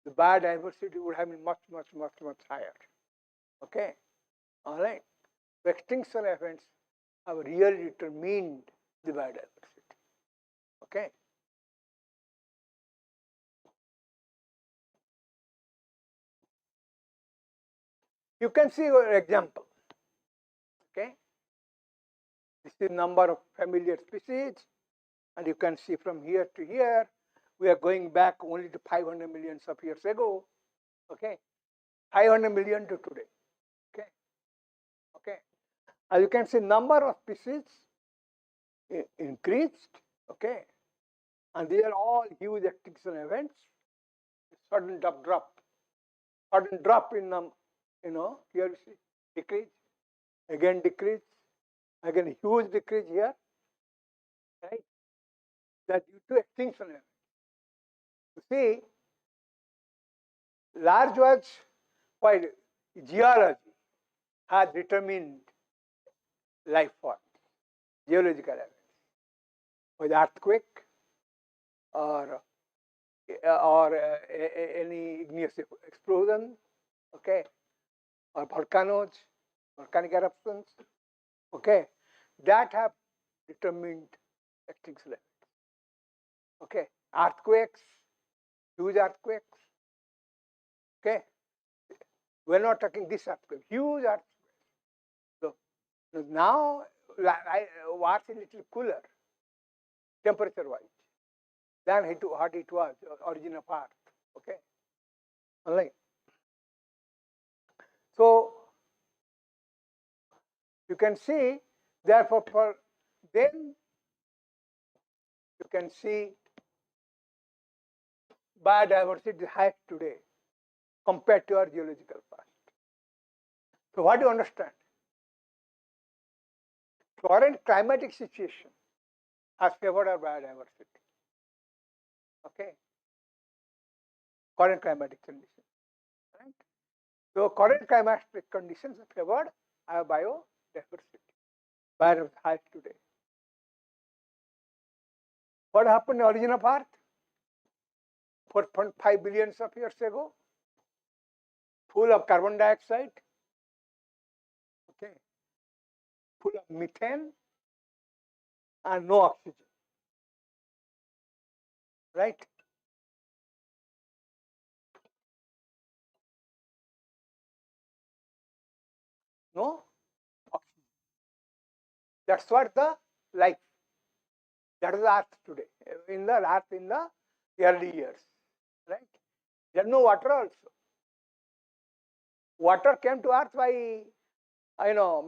the biodiversity would have been much, much, much, much higher. Okay, all right. The extinction events have really determined the biodiversity. Okay. You can see an example. Okay. This is number of familiar species, and you can see from here to here, we are going back only to 500 million of years ago. Okay. 500 million to today. Okay. Okay. As you can see, number of species increased. Okay. And these are all huge extinction events. Sudden drop in here you see decrease, again decrease, again huge decrease here, right? That due to extinction event. You see, large was why geology has determined life form, geological events, with earthquake or any igneous explosion, okay, or volcanoes, volcanic eruptions, okay, that have determined extinction events. Okay, earthquakes, huge earthquakes, okay. We're not talking this earthquake, huge earthquake. So now Earth is a little cooler, temperature-wise, than what it was origin of Earth. Okay, alright. So you can see, therefore, for then you can see biodiversity is highest today compared to our geological past. So what do you understand? Current climatic situation has favored our biodiversity. Okay, current climatic conditions, right? So current climatic conditions have favored our biodiversity. Biodiversity highest today. What happened in the origin of Earth? 4.5 billion of years ago, full of carbon dioxide, okay, full of methane, and no oxygen, right? No oxygen. That's what the life. That is the Earth today. In the Earth in the early years, right? There is no water also. Water came to Earth by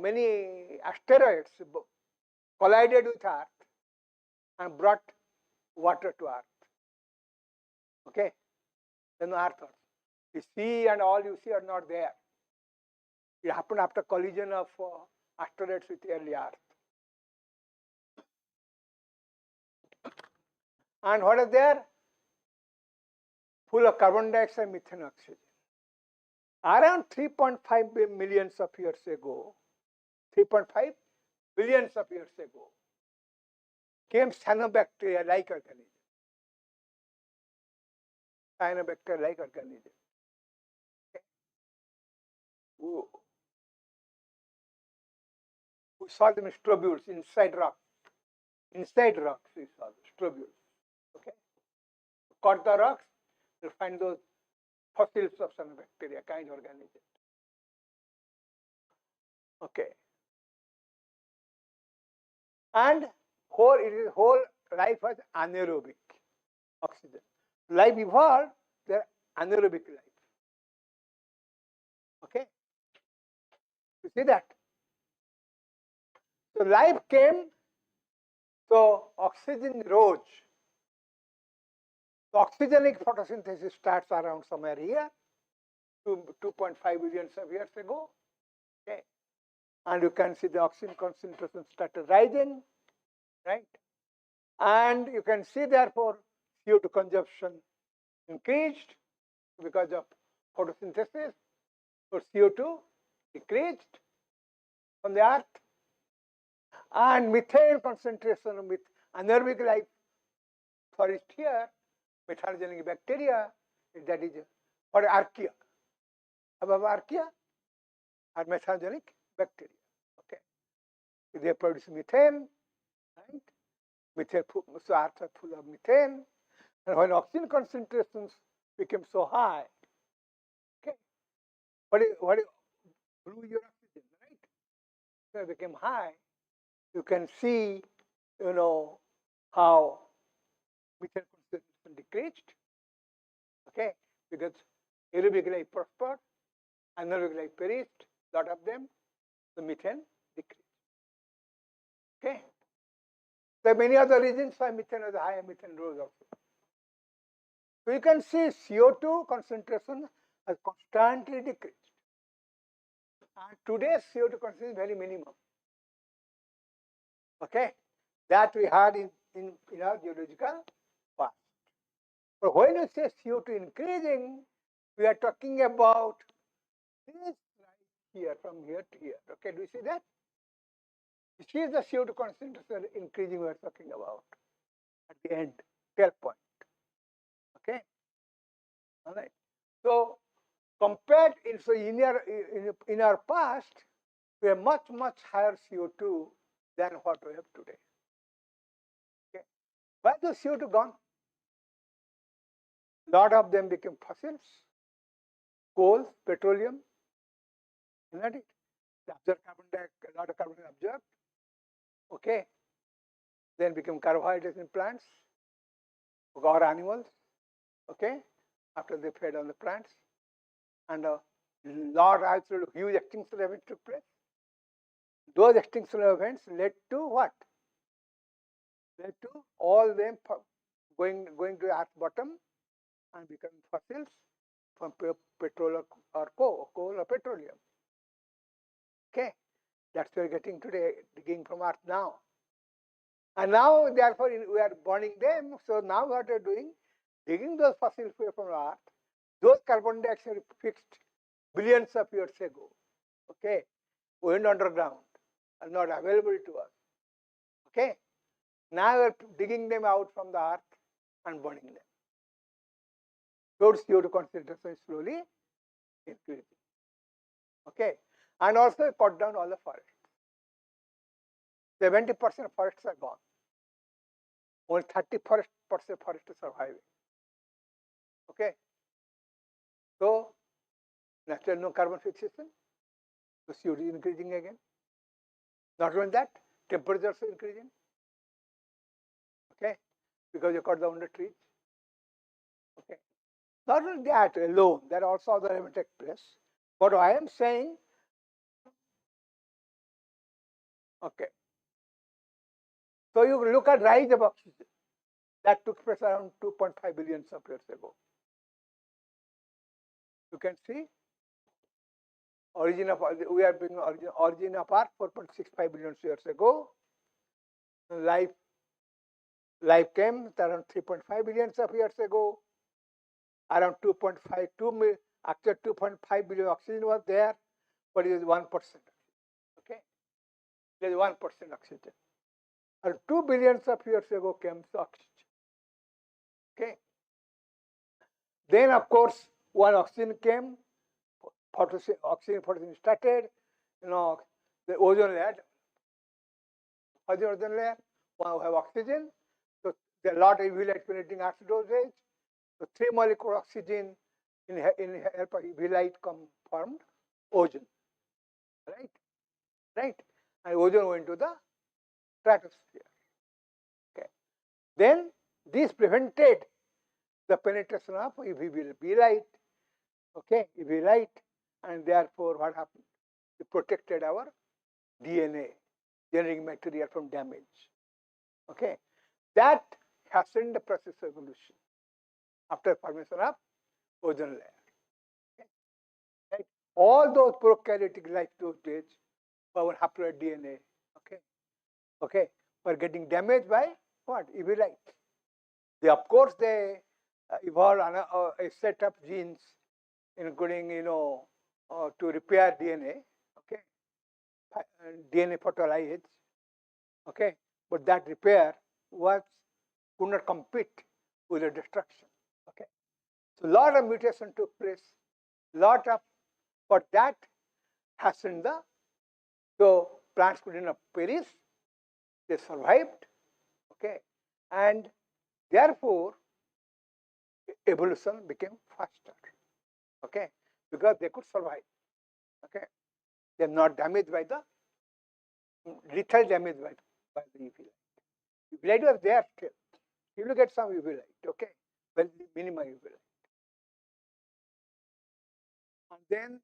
many asteroids collided with Earth and brought water to Earth. Okay, then the Earth. The sea and all you see are not there. It happened after collision of asteroids with early Earth. And what is there? Full of carbon dioxide, methane, oxygen. Around 3.5 millions of years ago, 3.5 billions of years ago, came cyanobacteria-like organisms. Cyanobacteria-like organisms. Okay. We saw them as strobules inside rocks. Inside rocks, we saw the strobules. Okay. Cut the rocks, you'll find those fossils of cyanobacteria kind organisms. Okay. And whole life was anaerobic oxygen. Life evolved, they're anaerobic life. Okay. You see that? So life came, so oxygen rose. So oxygenic photosynthesis starts around somewhere here, 2.5 billion of years ago. Okay. And you can see the oxygen concentration started rising, right? And you can see therefore CO2 consumption increased because of photosynthesis. So CO2 decreased on the earth, and methane concentration with anaerobic life flourished here, methanogenic bacteria, that is for archaea. Above archaea are methanogenic bacteria. Okay, they produce methane, right? Methane, so earth are full of methane, and when oxygen concentrations became so high, okay, what blew your oxygen, right? So it became high. You can see, how methane concentration decreased, okay, because aerobic life prospered, anaerobic life perished, lot of them, the methane decreased. Okay. There are many other reasons why methane was high and methane rose also. So you can see CO2 concentration has constantly decreased. And today's CO2 concentration is very minimum. Okay. That we had in in our geological past. But when you say CO2 increasing, we are talking about this right here, from here to here. Okay, do you see that? This is the CO2 concentration increasing we are talking about at the end, 12 point. Okay, all right. So compared in our past, we have much higher CO2 than what we have today. Okay, why the CO2 gone? Lot of them became fossils, coal, petroleum, isn't it? They absorb carbon dioxide, a lot of carbon absorbed. Okay, then become carbohydrates in plants or animals. Okay, after they fed on the plants, and a lot of huge extinction events took place. Those extinction events led to what? Led to all them going to earth bottom and becoming fossils from petrol or coal or petroleum. Okay, that's what we're getting today, digging from earth now. And now, therefore, we are burning them. So now what we're doing, digging those fossil fuels from earth, those carbon dioxide fixed billions of years ago. Okay, went underground, are not available to us. Okay, now we're digging them out from the earth and burning them. So CO2 concentration is slowly increasing. Okay, and also cut down all the forests. 70% of forests are gone. Only 30% forest is surviving. Okay, so natural no carbon fixation, the CO2 is increasing again. Not only that, temperatures are increasing. Okay, because you cut down the trees. Okay, not only that alone, there are also other events take place. But I am saying, okay, so you look at rise of oxygen that took place around 2.5 billion of years ago. You can see origin of we are being origin of Earth 4.65 billion years ago. Life came around 3.5 billion of years ago. Around 2.52 actually 2.5 billion oxygen was there, but it is 1%. Okay, there is 1% oxygen. And 2 billion of years ago came the oxygen. Okay, then of course one oxygen came, oxygen photosynthesis started. You know, the ozone layer, ozone layer, one have oxygen. So there are a lot of UV light penetrating acid dosage. So 3 molecular oxygen in help of UV light formed ozone, right? And ozone went to the stratosphere. Okay, then this prevented the penetration of UV light. Okay, UV light, and therefore what happened? It protected our DNA, genetic material from damage. Okay, that hastened the process of evolution after formation of ozone layer. Okay. Right? All those prokaryotic life those days, our haploid DNA, okay, were getting damaged by what? UV light. They, of course, they evolved a set of genes, including to repair DNA. Okay, DNA photolysis. Okay, but that repair could not compete with the destruction. Okay, so a lot of mutation took place, but that hastened so plants could not perish, they survived. Okay, and therefore evolution became faster. Okay, because they could survive. Okay, they are not damaged by the lethal damage by the UV light. UV light was there still. You look at some UV light, okay, well, minimum UV light. And then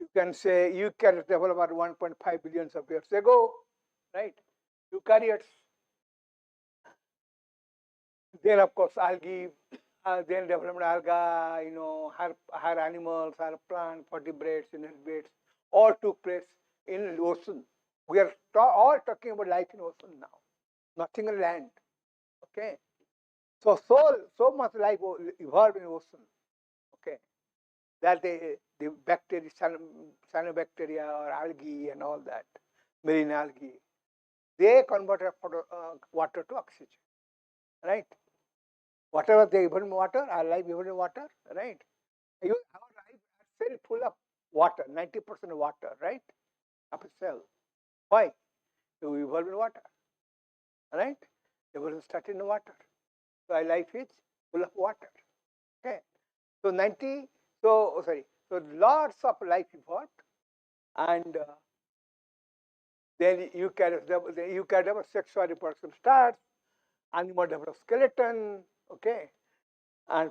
you can say eukaryotes developed about 1.5 billion of years ago, right? Eukaryotes. Then of course algae, then development alga, higher animals, higher plants, vertebrates, invertebrates, all took place in ocean. We are all talking about life in ocean now, nothing on land. Okay. So much life evolved in ocean. Okay. That the bacteria, cyanobacteria or algae and all that, marine algae, they converted water to oxygen. Right. Whatever they evolved in water, our life evolved in water. Right. Our life is very full of water, 90% water. Right. Of a cell. Why? We evolved in water. Right. Evolution started in water. So our life is full of water. Okay. So so lots of life evolved, and then eukaryotic sexual reproduction starts, animal develop skeleton, okay, and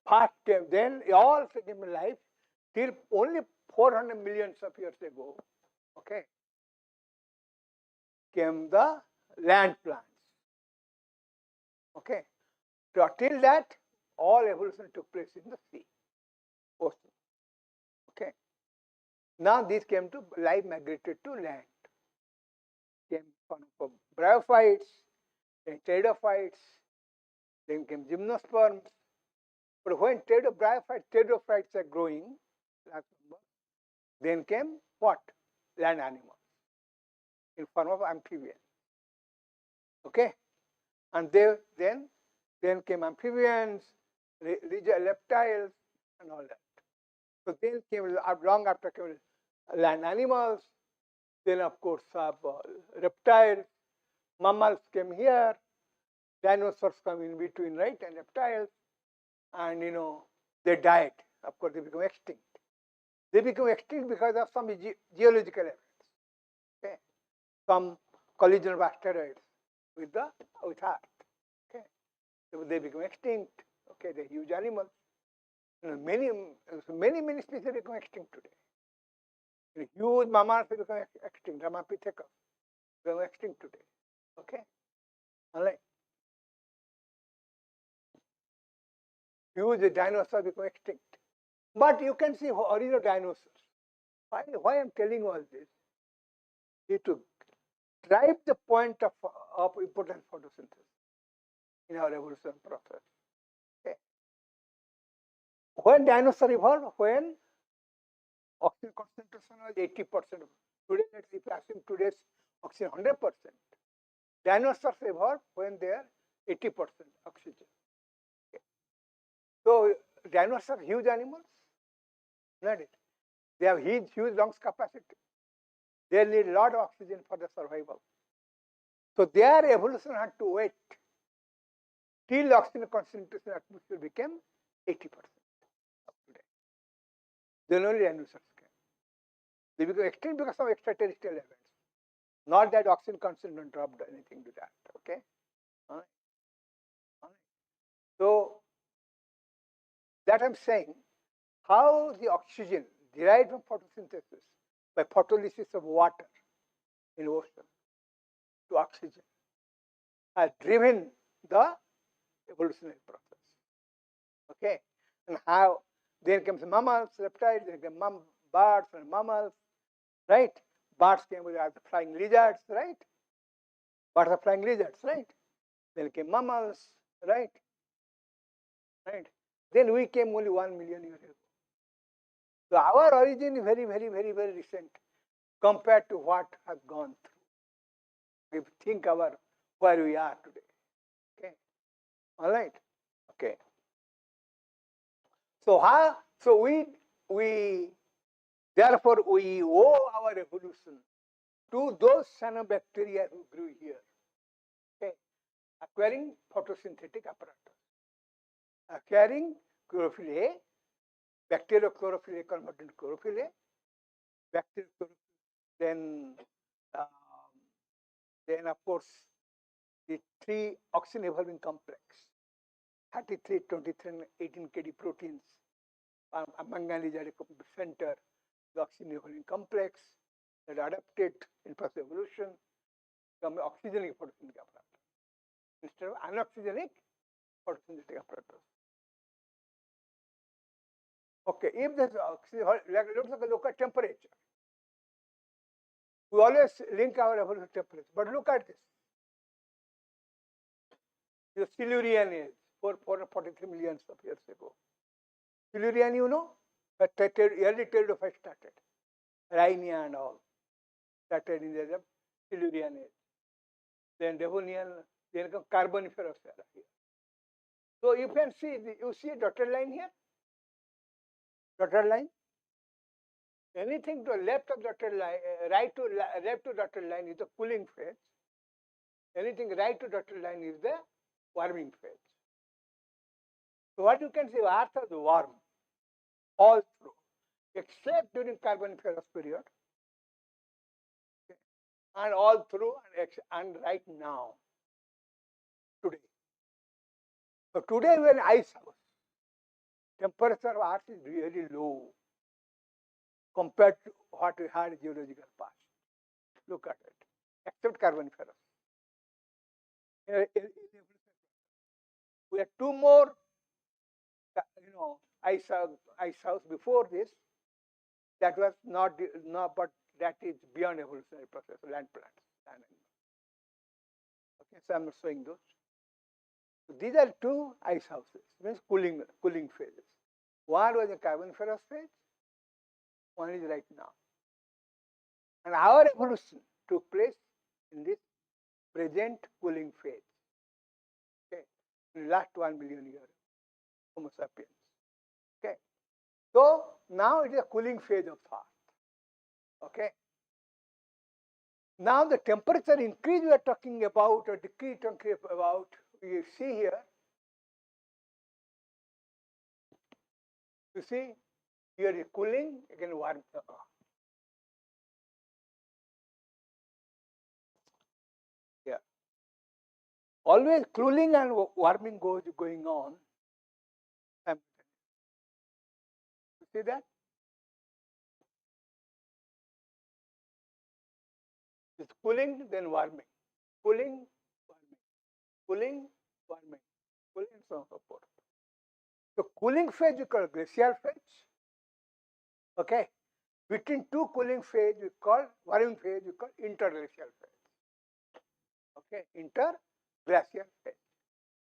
part came, then all came in life till only 400 millions of years ago, okay, came the land plants, okay. So till that, all evolution took place in the sea, ocean, okay. Now these came to life migrated to land, came from bryophytes, then pteridophytes, then came gymnosperms. But when pteridophytes are growing, then came what? Land animals in form of amphibians. Okay, and then came amphibians, reptiles, and all that. So then came long after came land animals. Then of course reptiles, mammals came here, dinosaurs come in between, right, and reptiles, and they died. Of course, they become extinct. They become extinct because of some geological events. Okay, some collision of asteroids with Earth. Okay, so they become extinct. Okay, they're huge animals. Many species become extinct today. Huge mammals become extinct. Ramapithecus become extinct today. Okay, all right. Huge dinosaurs become extinct. But you can see original dinosaurs. Why I'm telling all this? Is to drive the point of important photosynthesis in our evolution process. Okay. When dinosaurs evolved, when oxygen concentration was 80%. Today, let's if you assume today's oxygen 100%. Dinosaurs evolved when they are 80% oxygen. Okay. So dinosaurs are huge animals, not it? They have huge lungs capacity. They need a lot of oxygen for the survival. So their evolution had to wait till oxygen concentration in the atmosphere became 80% of today. Then only dinosaurs came. They became extinct because of extraterrestrial events. Not that oxygen concentration dropped or anything to that. Okay. All right. All right. So that I'm saying how the oxygen derived from photosynthesis by photolysis of water in ocean to oxygen has driven the evolutionary process. Okay, and how then comes mammals, reptiles, then come birds and mammals, right? Birds came with the flying lizards, right? Birds are flying lizards, right? Then came mammals, right? Right. Then we came only 1 million years ago. So our origin is very recent compared to what has gone through. If you think about where we are today. Okay. All right. Okay. So we therefore we owe our evolution to those cyanobacteria who grew here. Okay. Acquiring photosynthetic apparatus. Acquiring chlorophyll A, bacterial chlorophyll A converted to chlorophyll A, bacterial chlorophyll, then of course the 3 oxygen evolving complex, 33, 23, and 18 kD proteins, manganese at the center, the oxygen evolving complex that adapted in process of evolution become oxygenic photosynthetic apparatus instead of anoxygenic photosynthetic apparatus. Okay, if this oxygen, let's look at temperature. We always link our evolution to temperature, but look at this. The Silurian age, 443 millions of years ago. Silurian, you know, the early pteridophytes started. Rhynia and all started in the Silurian age. Then Devonian, then come Carboniferous era here. So you can see, you see a dotted line here? Dotted line? Anything to left of dotted line, left to dotted line is the cooling phase. Anything right to dotted line is the warming phase. So what you can see, Earth was warm all through, except during Carboniferous period, okay, and all through and right now, today. So today we are in ice house. Temperature of Earth is really low compared to what we had in geological past. Look at it, except Carboniferous. We had two more, ice house before this. That was not, but that is beyond evolutionary process, land plants, land animals. Okay, so I'm not showing those. So these are two ice houses, means cooling phases. One was the Carboniferous phase, one is right now. And our evolution took place in this present cooling phase. Okay, in the last 1 billion years, Homo sapiens. Okay, so now it is a cooling phase of Earth. Okay. Now the temperature increase we are talking about, or decrease talking about, you see here. You see, here is cooling, again warm. Yeah. Always cooling and warming going on. You see that? It's cooling, then warming. Cooling, warming. Cooling, warming. Cooling, and so on and so forth. So cooling phase we call glacial phase. Okay. Between two cooling phase we call warming phase we call interglacial phase. Okay, interglacial phase.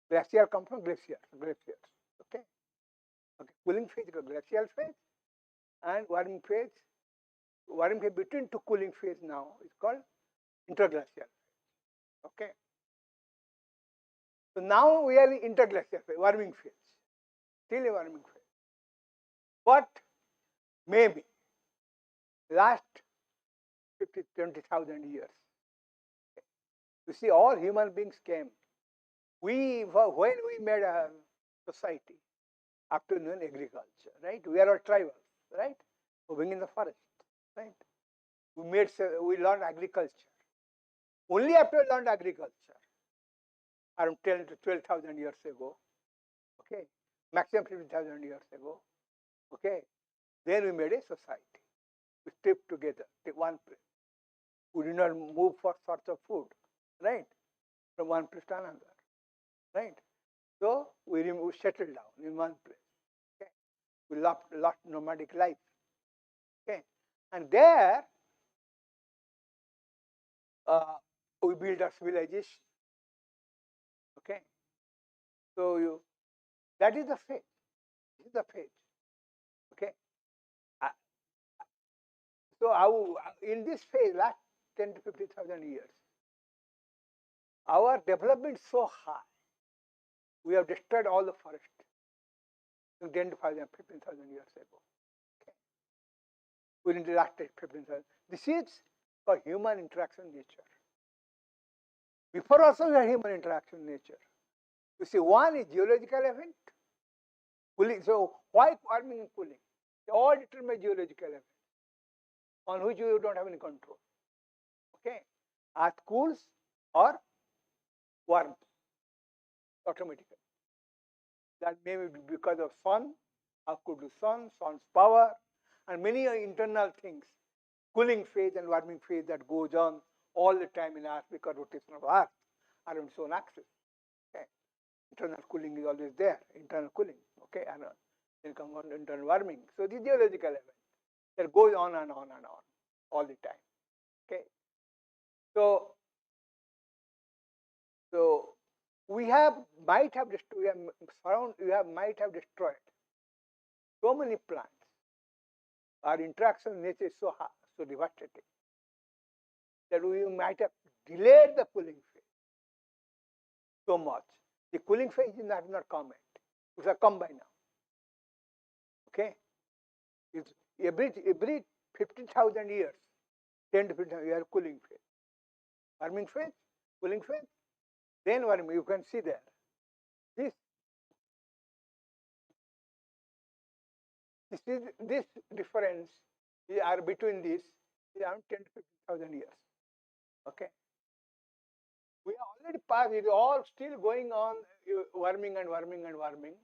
Glacial comes from glaciers. Okay. Okay. Cooling phase is called glacial phase, and warming phase between two cooling phase now is called interglacial phase. Okay. So now we are in interglacial phase, warming phase, still a warming phase. But maybe last 20,000 years, you see, all human beings came. When we made a society, after doing agriculture, right? We are all tribal, right? Moving in the forest, right? We learned agriculture. Only after we learned agriculture, around 10 to 12,000 years ago, okay, maximum 15,000 years ago, okay, then we made a society. We stripped together, take one place. We did not move for sorts of food, right, from one place to another, right? So we settled down in one place. Okay, we lost nomadic life. Okay, and there we built our civilization. Okay, so that is the phase. This is the phase. Okay, so in this phase, last 10 to 50,000 years, our development is so high. We have destroyed all the forest 10 to 15,000 years ago. Okay, within the last 15,000. This is for human interaction nature. Before also we had human interaction nature. You see, one is geological event, cooling. So why warming and cooling? They all determine geological event on which you don't have any control. Okay, earth cools or warms automatically. That may be because of sun, or could be sun's power, and many internal things, cooling phase and warming phase that goes on all the time in Earth because rotation of Earth around its own axis. Okay, internal cooling is always there. Internal cooling. Okay, and then comes on internal warming. So the geological event that goes on and on and on all the time. Okay, so we have might have destroyed, might have destroyed so many plants. Our interaction nature is so devastating that we might have delayed the cooling phase so much. The cooling phase is not come yet. It has come by now. Okay, it's every 50,000 years, 10 to 15,000 years cooling phase, warming phase, cooling phase, then warming. You can see there. This difference are between this is around 10 to 15,000 years. Okay, we are already past. It is all still going on, warming and warming and warming.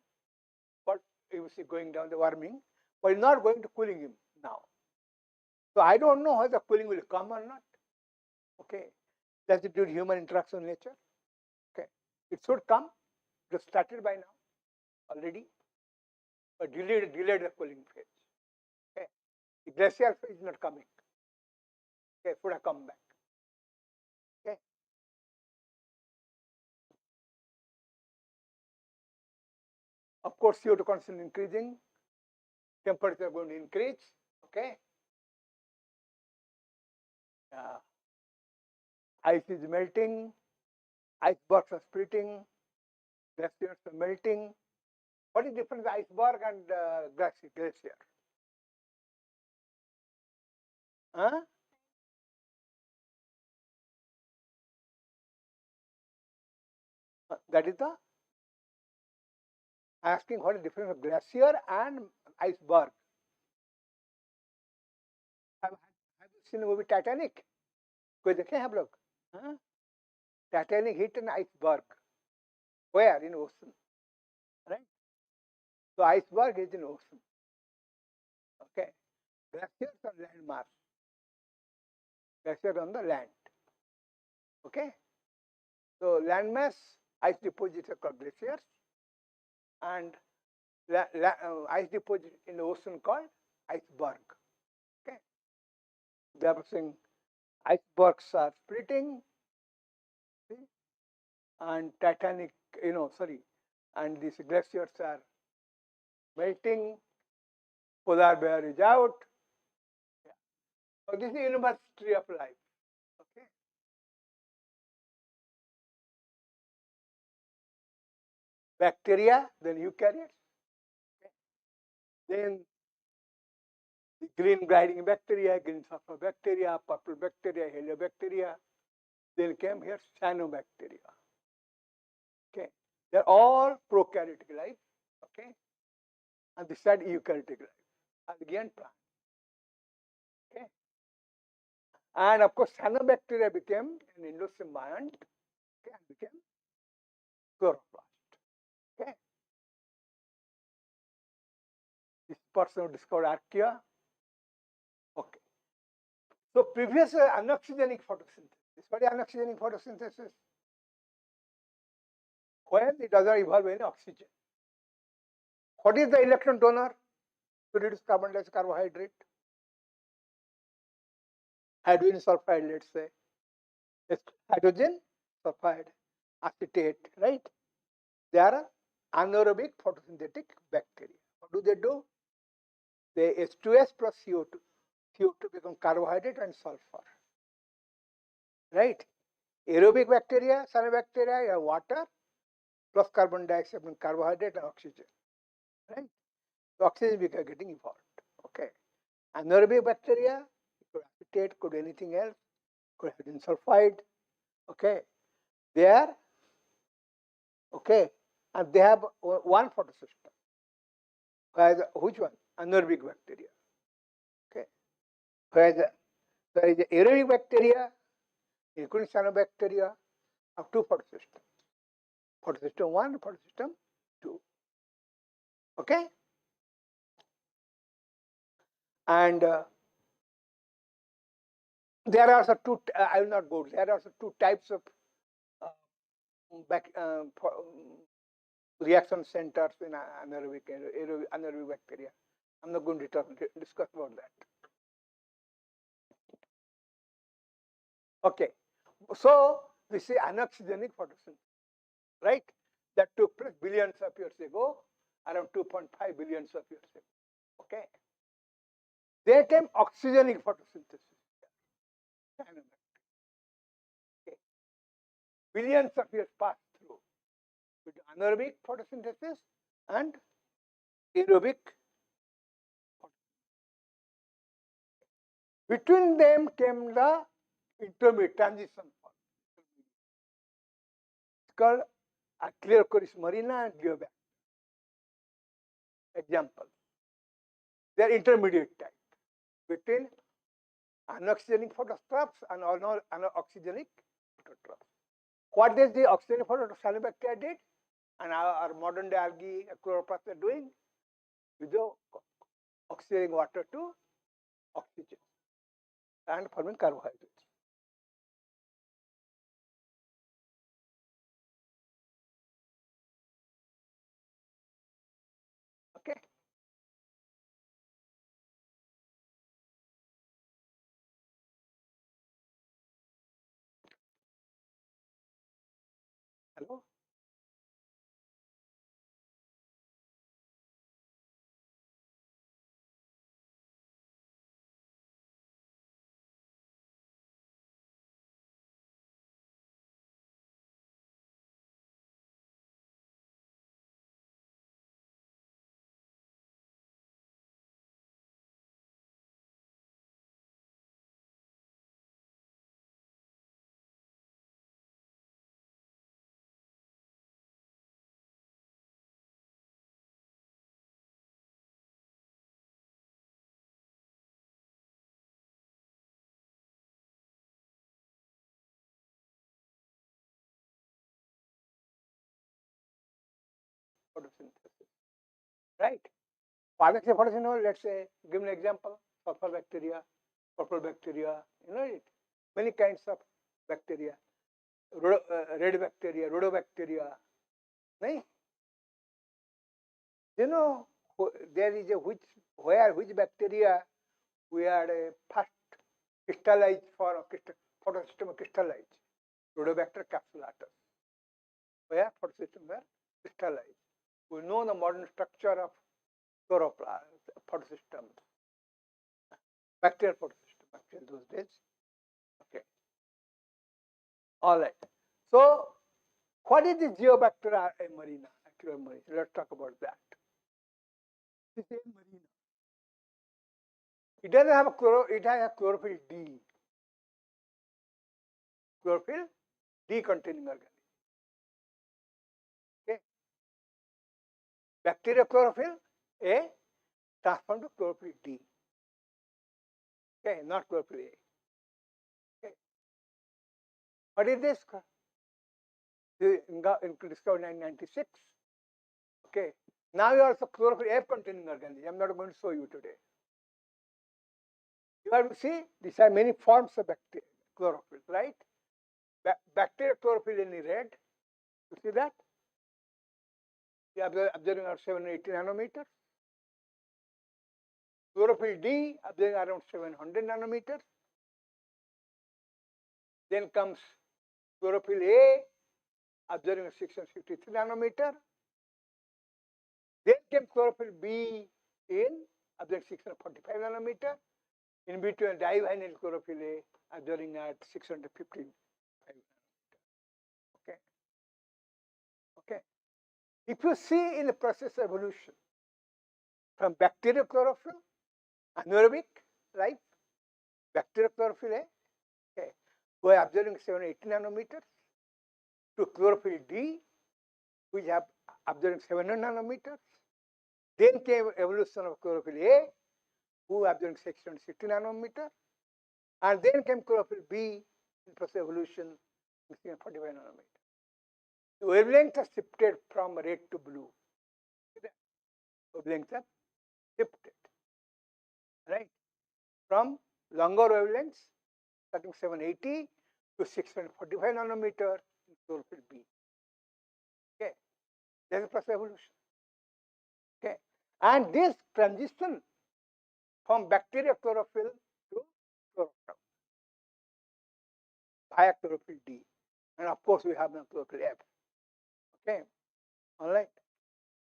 But you see going down the warming, but it's not going to cooling him now. So I don't know whether cooling will come or not. Okay, that's due to human interaction nature. Okay, it should come. It has started by now already, but delayed the cooling phase. Okay, the glacial phase is not coming. Okay, should have come back. Okay. Of course, CO2 concentration increasing, temperature going to increase. Okay. Ice is melting, icebergs are splitting, glaciers are melting. What is the difference iceberg and glacier? Huh? That is the asking what is the difference of glacier and iceberg. Have you seen the movie Titanic? कोई देखे हैं आप लोग? Titanic hit an iceberg. Where? In ocean. Right? So iceberg is in ocean. Okay. Glaciers are landmass. Glaciers on the land. Okay. So landmass ice deposits are called glaciers, and ice deposit in the ocean called iceberg. Okay. They are saying icebergs are splitting, see? And Titanic, and these glaciers are melting, polar bear is out. Yeah. So this is the university of life. Okay. Bacteria, then eukaryotes. Okay. Then the green gliding bacteria, green sulfur bacteria, purple bacteria, heliobacteria. Then came here cyanobacteria. Okay. They're all prokaryotic life. Okay. And this side eukaryotic life. And again plant. Okay. And of course, cyanobacteria became an endosymbiont. Okay, and became chloroplast. Okay. This person who discovered archaea. Okay. So previous anoxygenic photosynthesis. What is anoxygenic photosynthesis? When it does not evolve any oxygen. What is the electron donor to reduce carbon dioxide carbohydrate? Hydrogen sulfide, let's say. It's hydrogen sulfide, acetate, right? They are anaerobic photosynthetic bacteria. What do? They H2S plus CO2. CO2 become carbohydrate and sulfur. Right? Aerobic bacteria, cyanobacteria, you have water plus carbon dioxide and carbohydrate and oxygen. Right? So oxygen is getting evolved. Okay. Anaerobic bacteria, could acetate, could anything else, could hydrogen sulfide. Okay. They are okay, and they have one photosystem. Which one? Anaerobic bacteria. Okay. Whereas there is aerobic bacteria, including cyanobacteria, have two photosystems. Photosystem 1 and photosystem 2. Okay? And there are also two, I will not go, there are also two types of reaction centers in anaerobic bacteria. I'm not going to discuss about that. Okay, so this is anoxygenic photosynthesis, right? that took place billions of years ago, around 2.5 billions of years ago. Okay. There came oxygenic photosynthesis. Okay. Billions of years passed through with anaerobic photosynthesis and aerobic. Between them came the intermediate transition. It's called Acleocoris marina and Geobacter. Example. They are intermediate type between anoxygenic phototrophs and anoxygenic phototrophs. What is the oxygenic phototroph cyanobacteria did, and our modern day algae chloroplasts are doing? With the oxygenating water to oxygen and forming carbohydrates. Okay. Hello. Photosynthesis. Right. What makes a photosynthesis? Let's say, give me an example. Sulfur bacteria, purple bacteria, you know it. Many kinds of bacteria. Red bacteria, rhodobacteria. Right? You know, there is a which bacteria we had a first crystallized for photosystem crystallized. Rhodobacter capsulatus. Where photosystem were crystallized. We know the modern structure of chloroplast photosystem, bacterial photosystem actually those days. Okay. All right. So, what is the Geobacter marina? Actual marina. Let's talk about that. This is marina. It doesn't have it has a chlorophyll D. Chlorophyll D containing organism. Okay. Bacteria chlorophyll A transformed to chlorophyll D. Okay, not chlorophyll A. Okay. What is this? Discovered in 1996. Okay. Now you also chlorophyll F containing organism. I'm not going to show you today. You have to see these are many forms of bacteria chlorophyll, right? Bacteria chlorophyll in red. You see that? You are observing around 780 nanometers. Chlorophyll D observing around 700 nanometers. Then comes chlorophyll A observing 653 nanometer. Then came chlorophyll B in observing 645 nanometer. In between divinyl chlorophyll A observing at 615. Okay. Okay. If you see in the process of evolution from bacterial chlorophyll, anaerobic life, bacterial chlorophyll A, okay, we are observing 780 nanometers to chlorophyll D, which have observing 700 nanometers. Then came evolution of chlorophyll A, who observing 660 nanometers, and then came chlorophyll B in process of evolution, 45 nanometers. The wavelengths are shifted from red to blue. Wavelengths are shifted, right? From longer wavelengths, starting 780 to 645 nanometer in chlorophyll B. Okay, that's the process of evolution. Okay, and this transition from bacteria chlorophyll to chlorophyll via chlorophyll D, and of course we have now chlorophyll F. Okay, All right.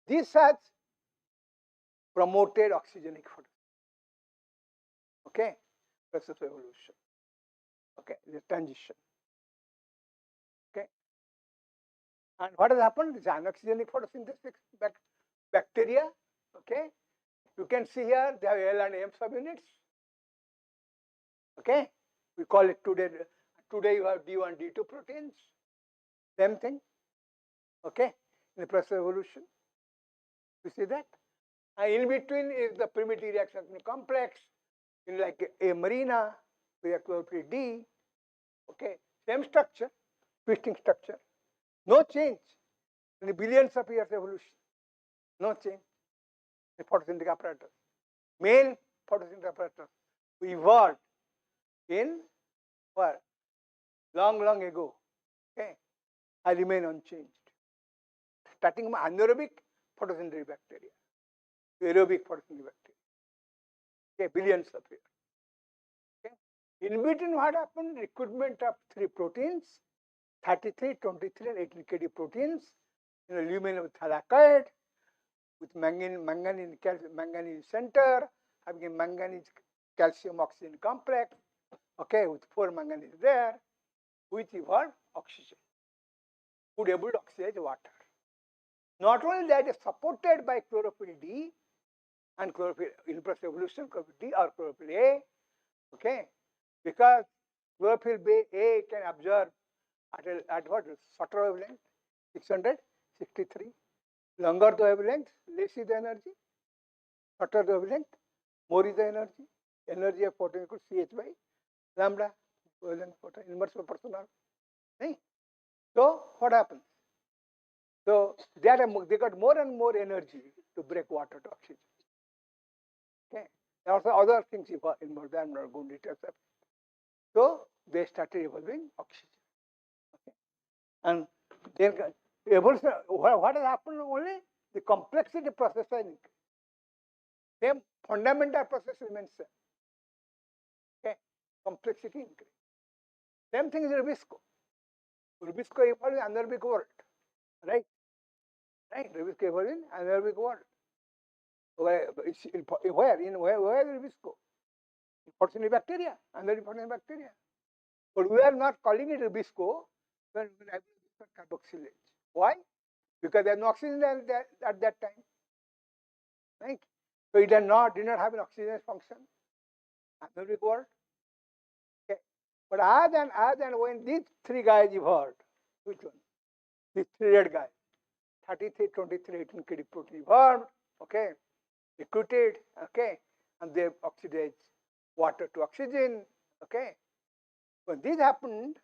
This has promoted oxygenic photosynthesis. Okay, process of evolution. Okay, the transition. Okay, and what has happened? This anoxygenic photosynthesis bacteria. Okay, you can see here they have L and M subunits. Okay, we call it today. Today you have D1, D2 proteins. Same thing. Okay, in the process of evolution. You see that? And in between is the primitive reaction complex, in like a marina, we have chlorophyll D. Okay, same structure, twisting structure. No change in the billions of years evolution. No change. The photosynthetic apparatus. Male photosynthetic apparatus. We evolved in what? Long, long ago. Okay, I remain unchanged. Starting from anaerobic photosynthetic bacteria to aerobic photosynthetic bacteria. Okay, billions of years. Okay. In between, what happened? Recruitment of 3 proteins, 33, 23, and 18 Kd proteins in aluminum thalakite with manganese center, having a manganese calcium oxygen complex. Okay, with 4 manganese there, which evolved oxygen, could able to oxidize water. Not only that, is supported by chlorophyll D and chlorophyll in process evolution, chlorophyll D or chlorophyll A. Okay, because chlorophyll A can absorb at what shorter wavelength, 663. Longer the wavelength, less is the energy. Shorter the wavelength, more is the energy. Energy of photon equals CH by lambda, wavelength photon, inverse proportional. Right? So what happens? So they got more and more energy to break water to oxygen. Okay. There are also other things involved. I'm not going to details. So they started evolving oxygen. Okay. And then evolution, what has happened only? The complexity process is increased. Same fundamental process remains same. Okay. Complexity increase. Same thing is Rubisco. Rubisco evolved in anaerobic world. Right? Right? Rubisco evolved in anaerobic world. Where is Rubisco? Photosynthetic bacteria, anaerobic photosynthetic bacteria. But we are not calling it Rubisco when we have carboxylase. Why? Because there is no oxygen at that time. Right? So it did not have an oxygen function. Anaerobic world. Okay. But as and when these 3 guys evolved, which one? These 3 red guys, 33, 23, 18 Kd protein evolved, okay, recruited, okay, and they oxidized water to oxygen, okay. When this happened,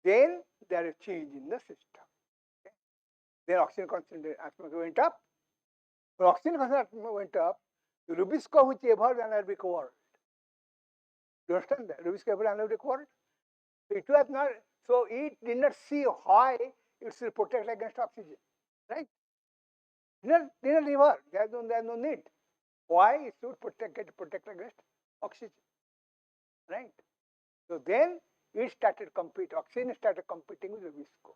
then there is change in the system. Okay. Then oxygen concentration went up. When oxygen concentration went up, the Rubisco which evolved anaerobic world. Do you understand that? Rubisco evolved anaerobic world. So it was not, so it did not see why it should protect against oxygen. Right? Did not evolve. There is no need. Why it should protect against oxygen. Right? So then it started competing, oxygen started competing with Rubisco.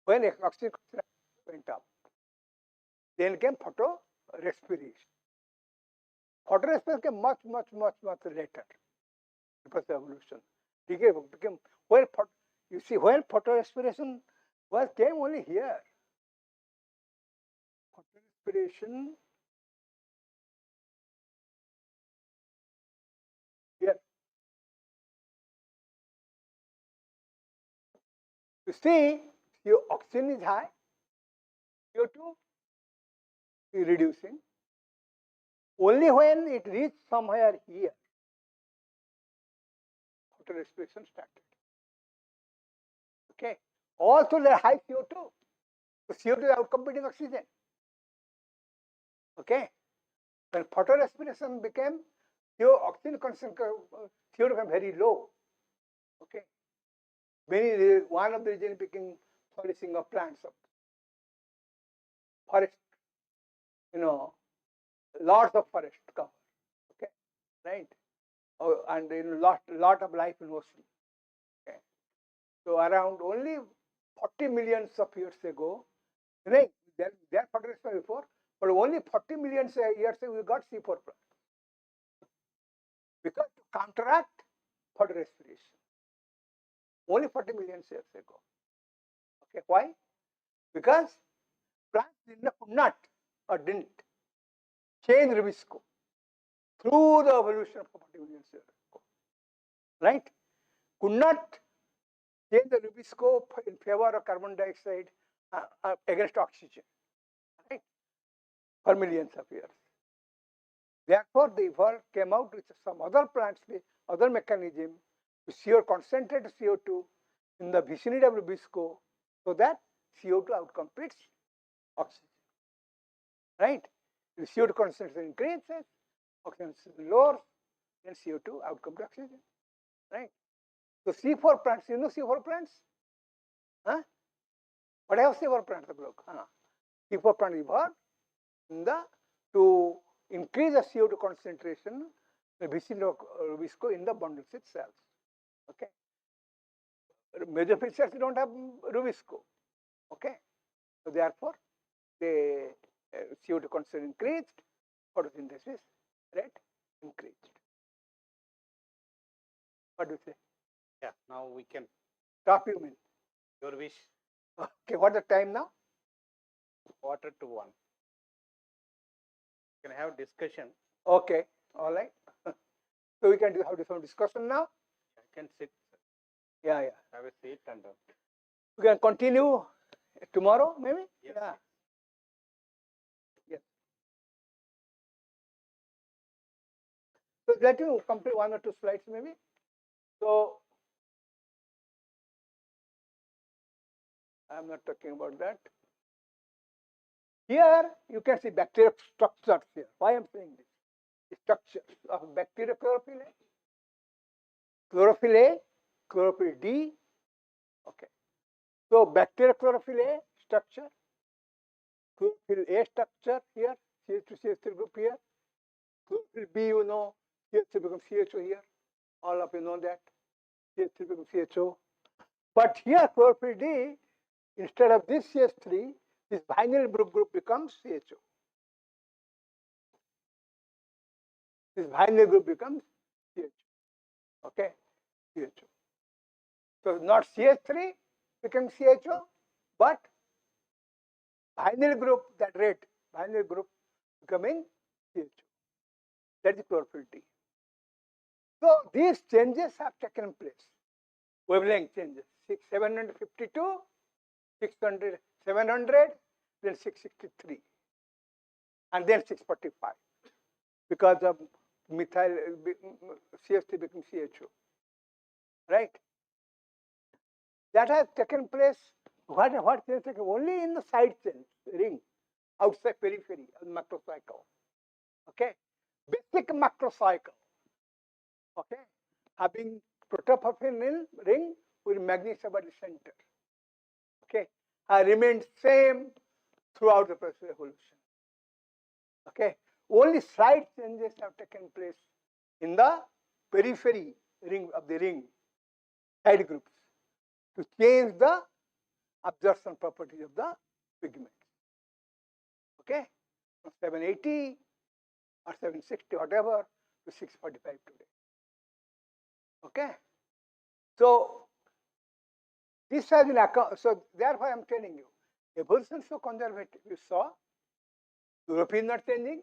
When oxygen went up, then came photorespiration. Photorespiration came much later because of evolution. Became when you see when photorespiration came only here. Photorespiration here. You see, your oxygen is high, CO2 is reducing. Only when it reached somewhere here, photorespiration started. Okay. Also, there high CO2. So CO2 is outcompeting oxygen. Okay. When photorespiration became, your oxygen concentration CO2 became very low. Okay. One of the reasons became flourishing of plants, of forest, lots of forest cover. Okay. Right. And lot of life in ocean. Okay. So around only 40 millions of years ago, right, they are photorespiration before, but only 40 million years ago we got C4 plant. Because to counteract photorespiration, only 40 million years ago. Okay, why? Because plants could not or didn't change rubisco through the evolution of 40 million years ago, right? Could not change the rubisco in favor of carbon dioxide against oxygen, right? For millions of years. Therefore, the world came out with some other plants, other mechanism to concentrate CO2 in the vicinity of rubisco so that CO2 outcompetes oxygen, right? If CO2 concentration increases, oxygen lowers, then CO2 outcomes oxygen, right? So C4 plants, you know C4 plants? Huh? What have C4 plants look? C4 plant evolved in the to increase the CO2 concentration the vicinity of rubisco in the bundle sheath cells. Okay. Major cells don't have rubisco. Okay. So therefore, the CO2 concentration increased, photosynthesis rate increased. What do you say? Yeah, now we can. Stop, you mean? Your wish. Okay, what the time now? 1:45. Can have discussion. Okay, all right. So we can have some discussion now. I can sit. Yeah. Have a seat and. We can continue tomorrow, maybe. Yes, Yeah. Yes. So let you complete 1 or 2 slides, maybe. So I'm not talking about that. Here you can see bacteria structures here. Why I'm saying this? The structure of bacteria chlorophyll A, chlorophyll A, chlorophyll D. Okay. So bacteria chlorophyll A structure, chlorophyll A structure here, CH2 CH3 group here. Chlorophyll B, you know, CH3 becomes CHO here. All of you know that. CH3 becomes CHO. But here chlorophyll D, instead of this CH3, this vinyl group becomes CHO. This vinyl group becomes CHO. Okay, CHO. So not CH3 becomes CHO, but vinyl group, that rate, vinyl group becoming CHO. That is chlorophyll D. So these changes have taken place. Wavelength changes. 752, 600, 700, then 663, and then 645 because of methyl CH3 becomes CHO. Right? That has taken place. What has taken only in the side chain ring, outside periphery of macrocycle. Okay, basic macrocycle. Okay, having protopophyl ring with magnesium at the center. Okay, remained same throughout the process of evolution. Okay, only slight changes have taken place in the periphery ring of the ring, side groups, to change the absorption properties of the pigment. Okay, from 780 or 760, whatever, to 645 today. Okay, so this has been account. So therefore, I am telling you, evolution is so conservative. You saw European not changing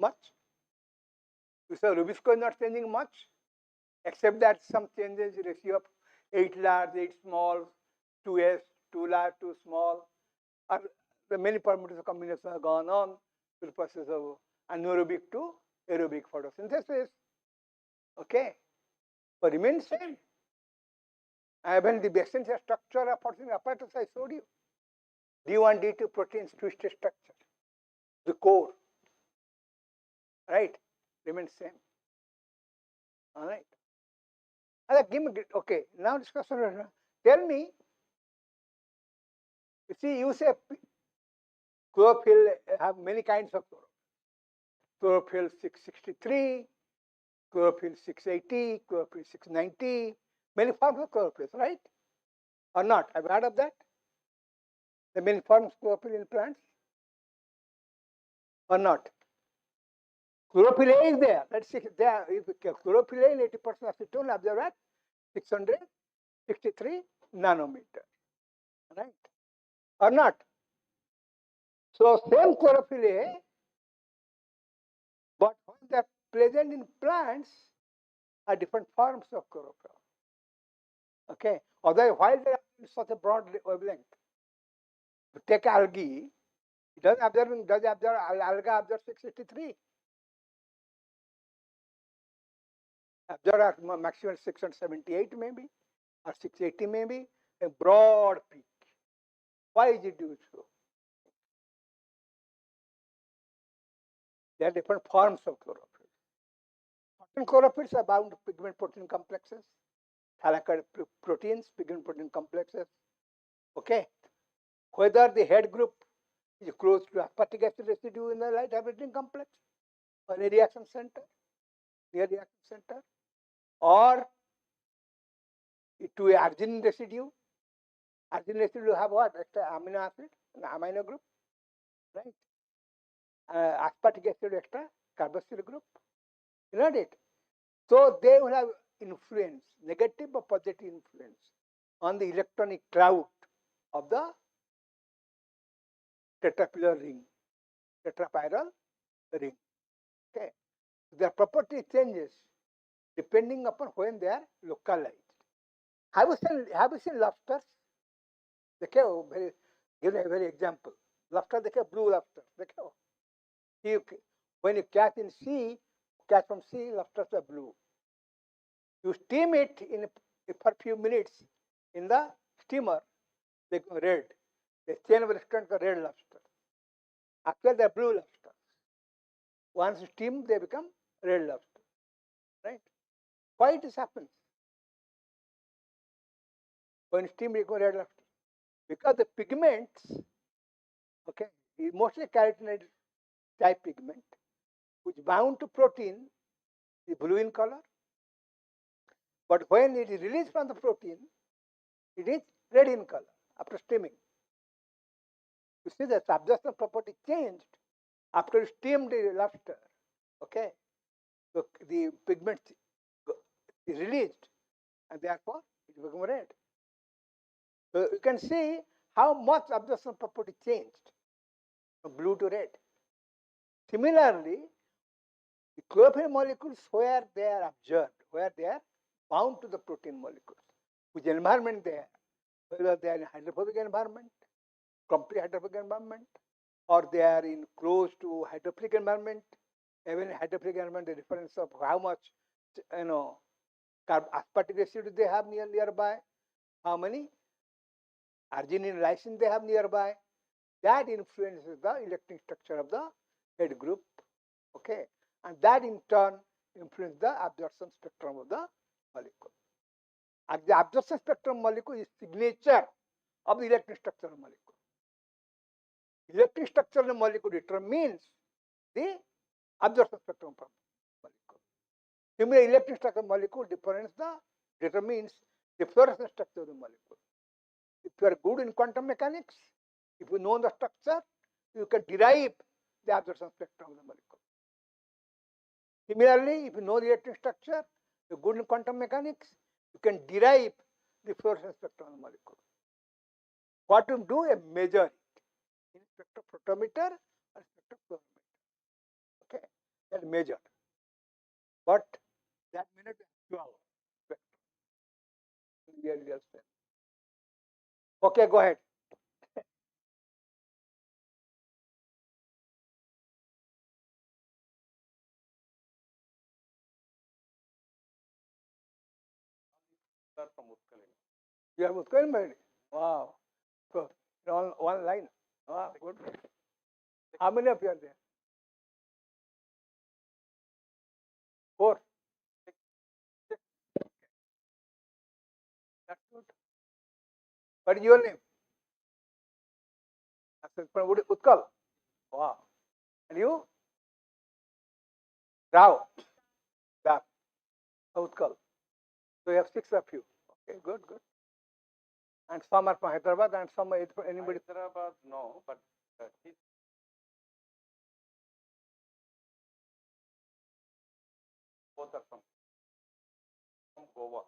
much. You saw rubisco not changing much, except that some changes ratio of 8 large, 8 small, 2s, 2 large, 2 small, or the many parameters of combination have gone on to the process of anaerobic to aerobic photosynthesis. Okay, but remains same. Even the essential structure of photosynthesis apparatus I showed you. D1, D2 proteins twisted structure, the core, right, remains same. All right. Give me, okay, now discussion. Tell me, you see, you say chlorophyll have many kinds of chlorophyll. Chlorophyll 663, chlorophyll 680, chlorophyll 690, many forms of chlorophyll, right? Or not? Have you heard of that? The many forms of chlorophyll in plants or not? Chlorophyll A is there. Let's see there. If chlorophyll A in 80% acetone observed at 663 nanometer, right? Or not? So same chlorophyll A, but when they are present in plants, are different forms of chlorophyll. Okay. Although while they are in such a broad wavelength, take algae, it does observe alga observe 663. Observe at maximum 678 maybe, or 680 maybe, a broad peak. Why is it do so? There are different forms of chlorophyll. Certain chlorophylls are bound to pigment protein complexes, thallic proteins, pigment protein complexes. Okay. Whether the head group is close to aspartic acid residue in the light hydrogen complex or a reaction center, near reaction center, or to a arginine residue. Arginine residue have what? Extra amino acid, an amino group, right? Aspartic acid extra carboxyl group. You know it. So they will have influence, negative or positive influence on the electronic cloud of the tetrapyral ring, tetrapyral ring. Okay. Their property changes depending upon when they are localized. Have you seen lobsters? Very, give a very example. Lobster, blue lobster. You, when you catch in sea, catch from sea, lobsters are blue. You steam it for a few minutes in the steamer, they go red. The chain of restaurants are red lobster. Actually, they're blue lobster. Once steamed, they become red lobster. Right? Why it happens? When steamed, they go red lobster. Because the pigments, okay, is mostly carotenoid type pigment, which bound to protein is blue in color. But when it is released from the protein, it is red in color after steaming. You see the absorption property changed after steamed lobster. Okay, so the pigment is released, and therefore it becomes red. So you can see how much absorption property changed from blue to red. Similarly, the chlorophyll molecules where they are observed, where they are bound to the protein molecules, which environment they are, whether they are in hydrophobic environment, complete hydrophobic environment, or they are in close to hydrophilic environment. Even in hydrophilic environment, the difference of how much aspartic acid they have nearby, how many arginine lysine they have nearby, that influences the electronic structure of the head group. Okay, and that in turn influences the absorption spectrum of the molecule. And the absorption spectrum molecule is signature of the electronic structure of molecule. Electronic structure of the molecule determines the absorption spectrum of molecule. Similarly, electronic structure of molecule determines the fluorescence structure of the molecule. If you are good in quantum mechanics, if you know the structure, you can derive the absorption spectrum of the molecule. Similarly, if you know the electronic structure, you are good in quantum mechanics, you can derive the fluorescence spectrum of the molecule. What you do? A measure it in spectrophotometer or spectrophotometer. Okay, that measured. But that may not be actual spectrum. Okay, go ahead. Sir, from Utkalin. You have Muslim married? Wow. So, on one line. Wow, good. How many of you are there? 4. That's good. What is your name? From Utkal. Wow. And you? Rao. Rao. Utkal. So you have 6 of you. Okay, good, good. And some are from Hyderabad and some are from anybody. Hyderabad, no, but his both are from Goa.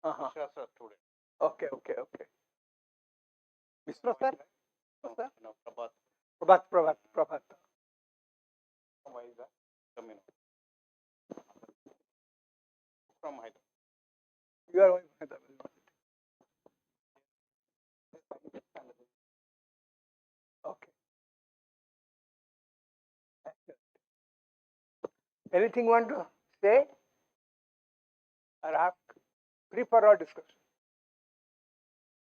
Uh-huh. Shastra student. Okay, okay, okay. Mr. Sir? No, Sir? no, Prabhat Prabhat. from Vizag. Tamil. From Hyderabad. You are going from Hyderabad. Okay. Anything you want to say or ask? Free for all discussion.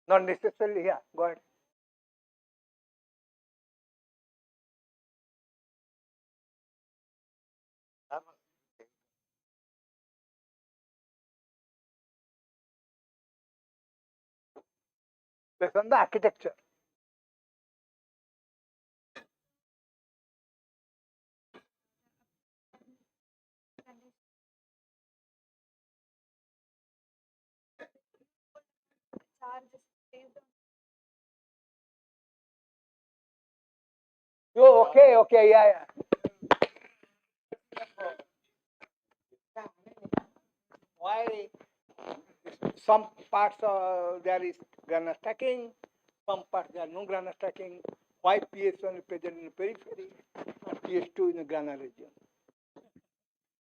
Not necessarily, yeah, go ahead. Based on the architecture. Oh, okay, okay, yeah, yeah. Why some parts there is granular stacking, some parts there are no granular stacking. Why PS1 is present in the periphery and PS2 in the granular region?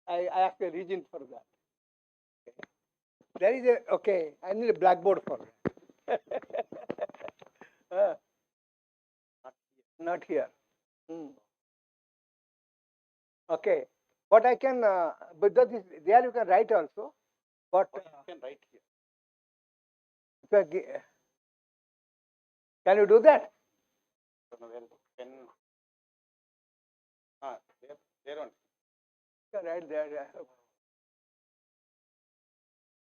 I ask a reason for that. There is a, okay, I need a blackboard for that. Not here. Hmm. Okay, but I can, but that is, there you can write also. But Or you can write here. can you do that? So now when there on. You can write there. Yeah.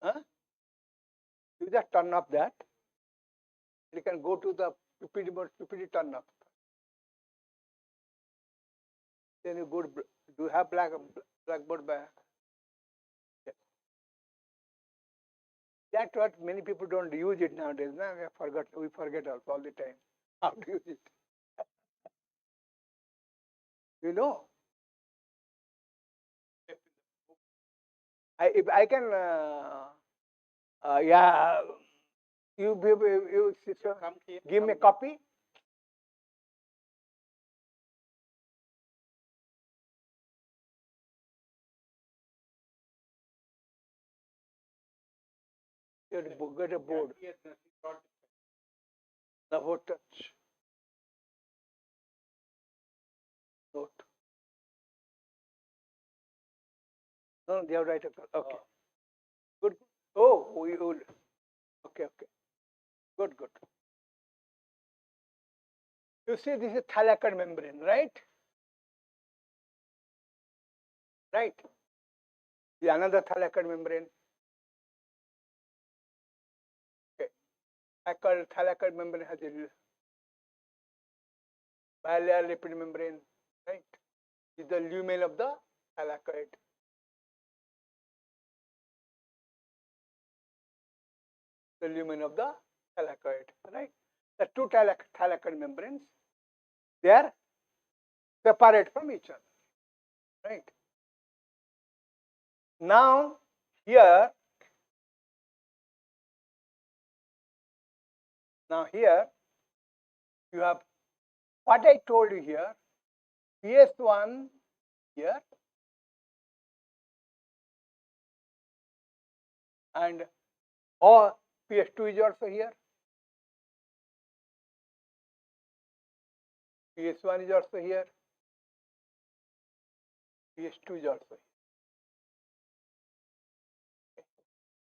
Huh? You just turn up that. You can go to the PPT mode, PPT turn up. Then you go to, do you have blackboard by? Yeah. That's what many people don't use it nowadays. Now we forget all the time how to use it. You know, if I can, yeah, you sister, Come here. give me a come copy. Get a board. here. The whole touch. Note. No, they have write a okay. Good. Oh, we will. Okay, okay. Good, good. You see, this is thalacid membrane, right? Right. The another thalacid membrane. Okay. Thalacid membrane has a bilayer lipid membrane, right? Is the lumen of the thalacid. The lumen of the thalacid, right? The two thalacid membranes, they are separate from each other, right? Now, here, you have what I told you here, PS1 here, and or PS2 is also here. PS1 is also here. PS2 is also here.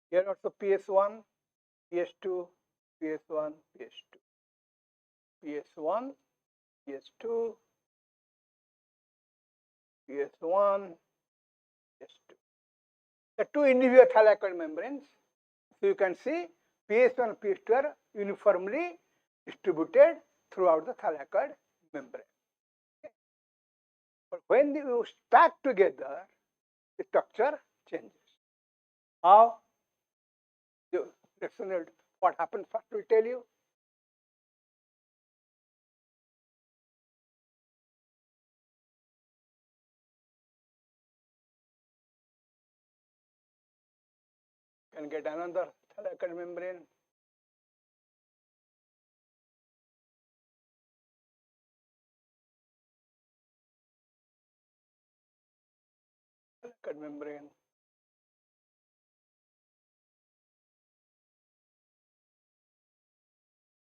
Here also PS1, PS2, PS1, PS2, PS1, PS2, PS1, PS2. The two individual thalacid membranes. So you can see PS1 and PS2 are uniformly distributed throughout the thalacid membrane. Okay. But when you stack together, the structure changes. How? Let's What happens first will tell you. Can get another thallic membrane. Thallic membrane.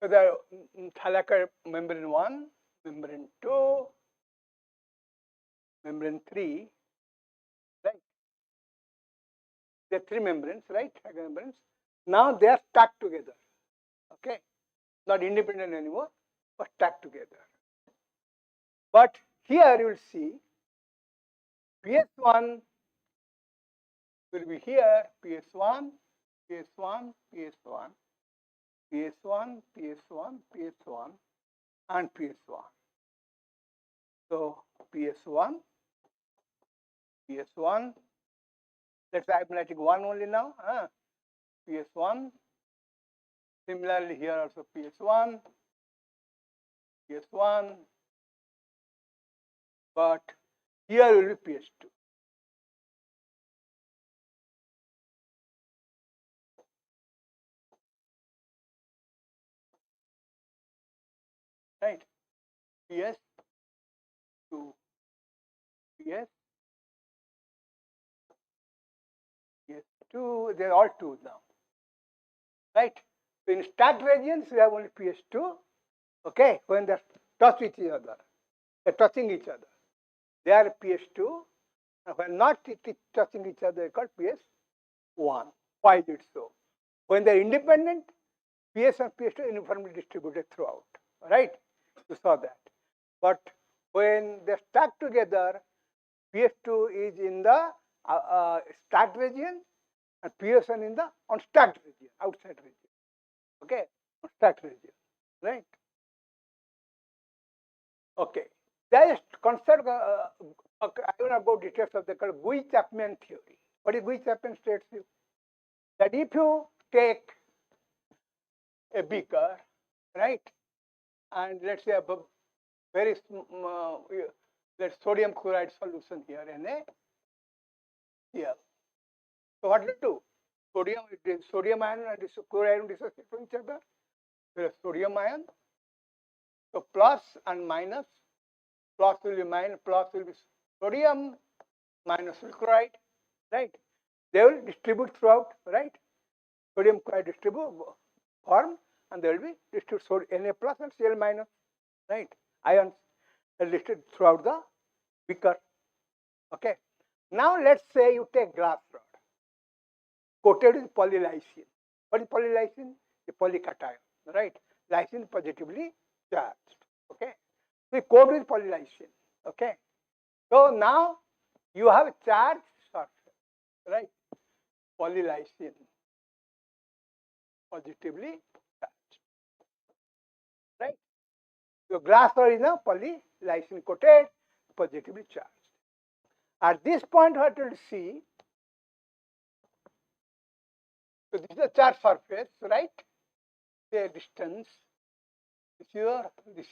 So the thallic membrane 1, membrane 2, membrane 3, right? There are 3 membranes, right? Membranes. Now they are stacked together. Okay, not independent anymore, but stacked together. But here you will see PS1 will be here, PS1, PS1, PS1, PS1, PS1, PS1, and PS1. So PS1, PS1. Let's say I'm writing 1 only now. PS1. Similarly, here also PS1, PS1, but here will be PS2. Right? PS2, PS, PS2, they're all 2 now. Right? So in stacked regions, we have only PS2. Okay, when they touch each other, they're touching each other. They are PS2, and when not touching each other, they're called PS1. Why is it so? When they're independent, PS and PS2 uniformly distributed throughout. Right? You saw that. But when they're stacked together, PS2 is in the stacked region and PS1 in the unstacked region, outside region. Okay, unstacked region, right? Okay, there is concept. I will not go details of the Gui-Chapman theory. What is Gui-Chapman states you that if you take a beaker, right, and let's say a very let's sodium chloride solution here, here. So what will it do? Sodium ion and chloride dissociate from each other. There is sodium ion. So plus and minus. Plus will be minus. Plus will be sodium. Minus will be chloride. Right? They will distribute throughout. Right? Sodium chloride distribute form, and they will be distribute Na plus and Cl minus. Right? Ions are listed throughout the beaker. Okay. Now let's say you take glass rod coated with polylysine. What is polylysine? A polycation, right? Lysine positively charged. Okay. We coat with polylysine. Okay. So now you have a charged surface, right? Polylysine positively charged. Right? So glass rod is now polylysine coated, positively charged. At this point, what you will see. So this is a charged surface, right? Say distance. This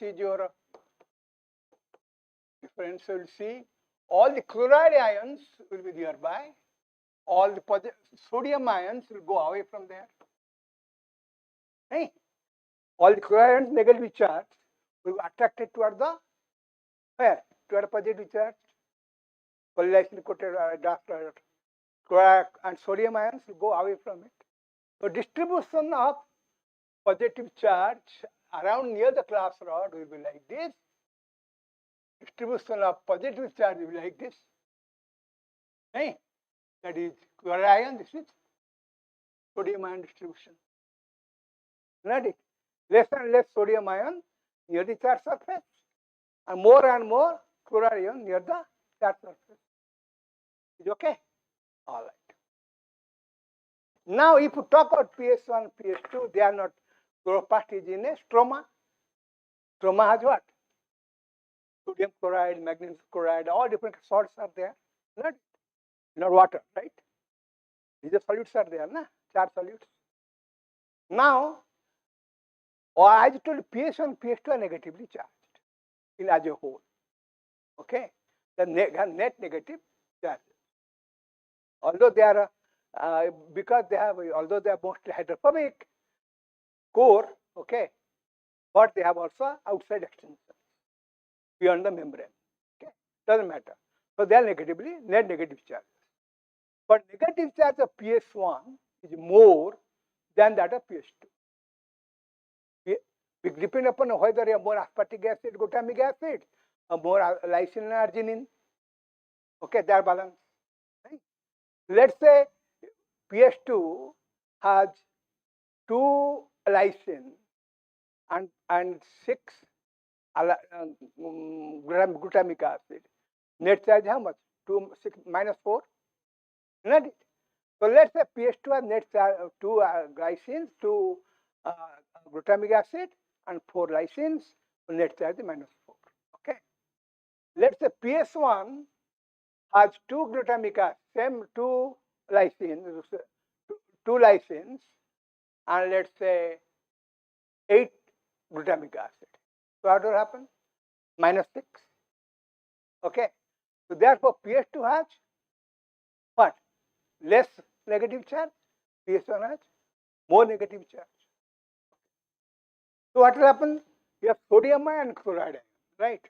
is your reference. So you'll see all the chloride ions will be nearby. All the sodium ions will go away from there. Hey, all the chloride ions negatively charged will be attracted toward the where? Toward a positively charged. Polylysine coated chloride and sodium ions will go away from it. So distribution of positive charge around near the glass rod will be like this. Distribution of positive charge will be like this. Hey, that is chloride ion. This is sodium ion distribution. Not it. Less and less sodium ion near the charged surface, and more chloride ion near the charged surface. Is okay? All right. Now, if you talk about PS1, PS2, they are not. Chloroplast is in a stroma. Stroma has what? Sodium chloride, magnesium chloride, all different salts are there. Not water, right? These solutes are there, na? Charged solutes. Now, as I told you, PS1 PS2 are negatively charged in as a whole. Okay, the net negative charges. Although they are because they have although they are mostly hydrophobic core, okay, but they have also outside extension beyond the membrane. Okay, doesn't matter. So they are net negative charges. But negative charge of PS1 is more than that of PS2. It depends upon whether you have more aspartic acid, glutamic acid, or more lysine and arginine. Okay, they are balanced. Right? Let's say PS2 has 2 lysine and 6 glutamic acid. Net charge how much? 2 6 minus 4. Isn't it? So let's say PS2 has net charge 2 glycines, 2 glutamic acid, and 4 lysines. So net charge is minus 4. Okay. Let's say PS1 has 2 glutamic acid, same 2 lysines, 2 lysines, and let's say 8 glutamic acid. So what will happen? Minus 6. Okay. So therefore, PS2 has what? Less negative charge. PS1 has more negative charge. So what will happen? You have sodium ion and chloride ion, right?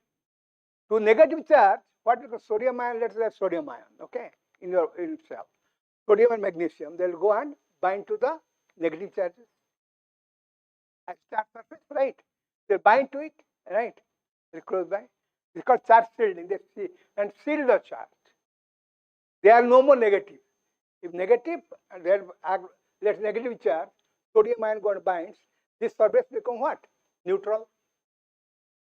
To negative charge, what is the sodium ion? Let's say sodium ion, okay, in your cell. Sodium and magnesium, they will go and bind to the negative charges at charge surface, right? They bind to it, right? They close by. It's called charge shielding. They see and shield the charge. They are no more negative. If negative, there let's negative charge, sodium ion got binds. This surface become what? Neutral.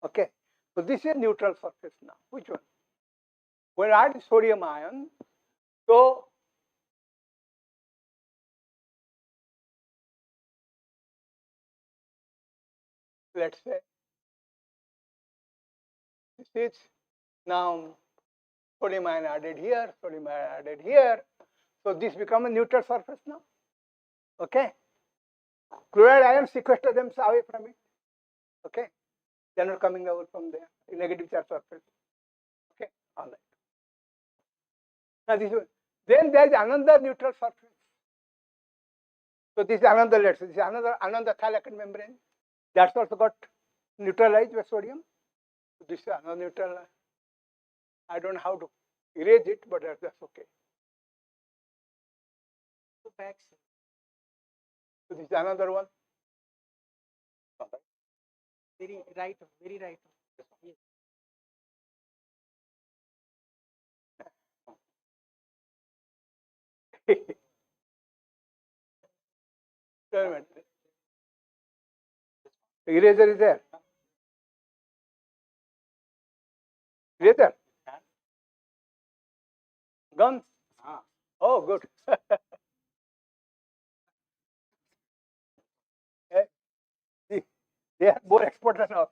Okay. So this is neutral surface now. Which one? When I add sodium ion, so let's say this is now sodium ion added here, sodium ion added here. So this become a neutral surface now. Okay. Chloride ion sequester themselves away from it. Okay. They are not coming out from there. Negative charge surface. Okay. All right. Now this one. Then there is another neutral surface. So this is another, let's say, this is another thalacid membrane. That's also got neutralized by sodium. So this is another neutral. I don't know how to erase it, but that's okay. So back. So this is another one. Very right. Very right. Yes. Eraser is there. Eraser. Guns. Oh, good. They are more expert than us.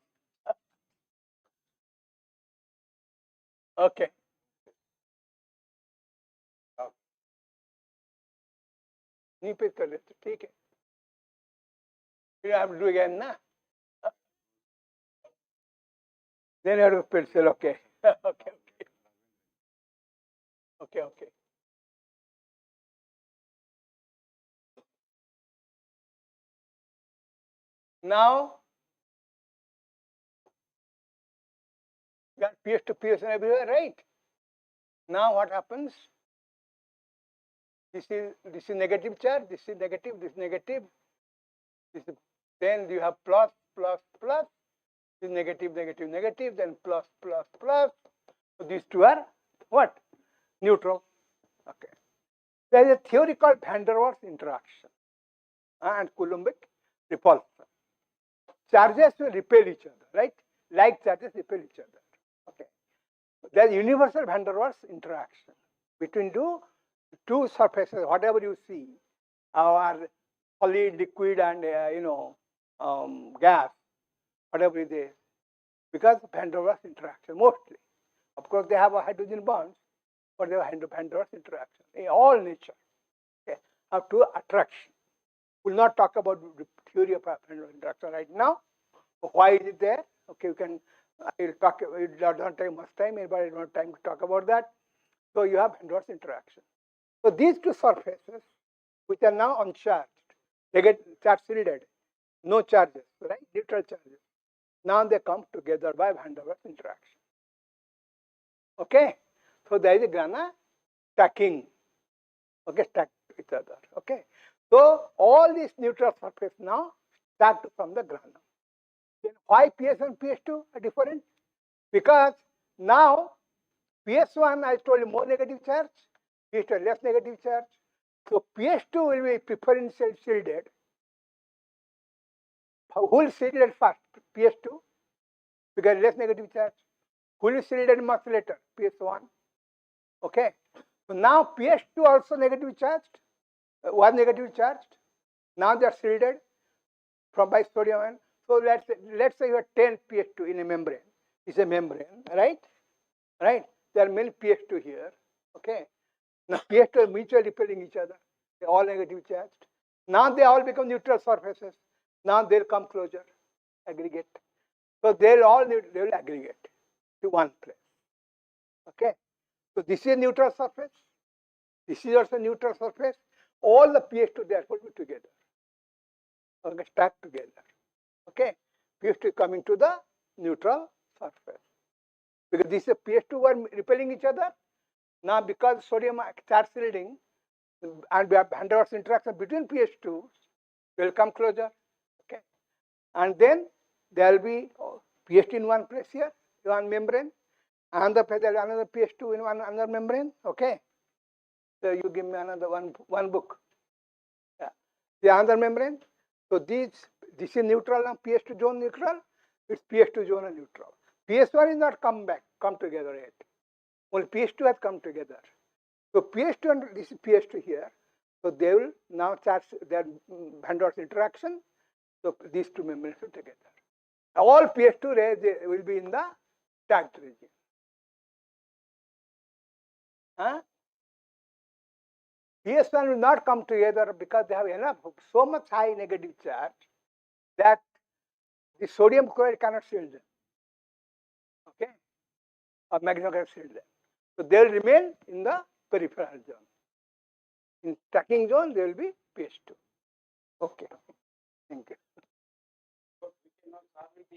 Okay. नहीं पे कर लेते ठीक है फिर आप do again ना then you have to pencil okay okay okay now got PS to PS and everywhere, right? Now what happens? This is negative charge, this is negative, this is negative. This is, then you have plus, plus, plus. This is negative, negative, negative, then plus, plus, plus. So these two are what? Neutral. Okay. There is a theory called van der Waals interaction and Coulombic repulsion. Charges will repel each other, right? Like charges repel each other. Okay. There is universal van der Waals interaction between two surfaces, whatever you see, our solid, liquid, and gas, whatever it is, because van der Waals interaction mostly. Of course, they have a hydrogen bonds, but they have van der Waals interaction in all nature. Okay, have two attraction. We'll not talk about theory of Handorf interaction right now. Why is it there? Okay, you can, I will talk, we don't take much time, anybody don't have time to talk about that. So you have Handorf interaction. So these two surfaces, which are now uncharged, they get charge shielded, no charges, right? Neutral charges. Now they come together by Van der Waals interaction. Okay, so there is a grana stacking. Okay, stacked to each other. Okay, so all these neutral surfaces now stacked from the grana. Then why PS1 and PS2 are different? Because now PS1 I told you more negative charge, PS2 less negative charge. So PS2 will be preferential shielded. Who will shielded first? PS2 because less negative charge. Who will shielded much later? PS1. Okay. So now PS2 also negative charged, was negative charged. Now they are shielded from by sodium ion. So let's say you have 10 PS2 in a membrane. It's a membrane, right? Right. There are many PS2 here. Okay. Now PS2 are mutually repelling each other. They're all negative charged. Now they all become neutral surfaces. Now they'll come closer, aggregate. So they will aggregate to one place. Okay. So this is a neutral surface. This is also a neutral surface. All the PS2 therefore be together. Okay, stacked together. Okay. PS2 coming to the neutral surface. Because this is PS2 were repelling each other. Now because sodium charge shielding and we have Van der Waals interaction between PS2 will come closer. Okay. And then there will be PS2 in one place here, one membrane. Another PS2 in another membrane. Okay. So you give me another one book. Yeah. The other membrane. So this is neutral now, PS2 zone neutral. It's PS2 zone neutral. PS1 is not come together yet. Only PS2 has come together. So PS2 and this is PS2 here. So they will now charge their Van der Waals interaction. So these two membranes are together. All PS2 rays will be in the stacked region. Huh? PS1 will not come together because they have enough, so much high negative charge that the sodium chloride cannot shield them. Okay? Or magnesium cannot shield them. So they will remain in the peripheral zone. In stacking zone, they will be PS2. Okay. Thank you. So we cannot solve it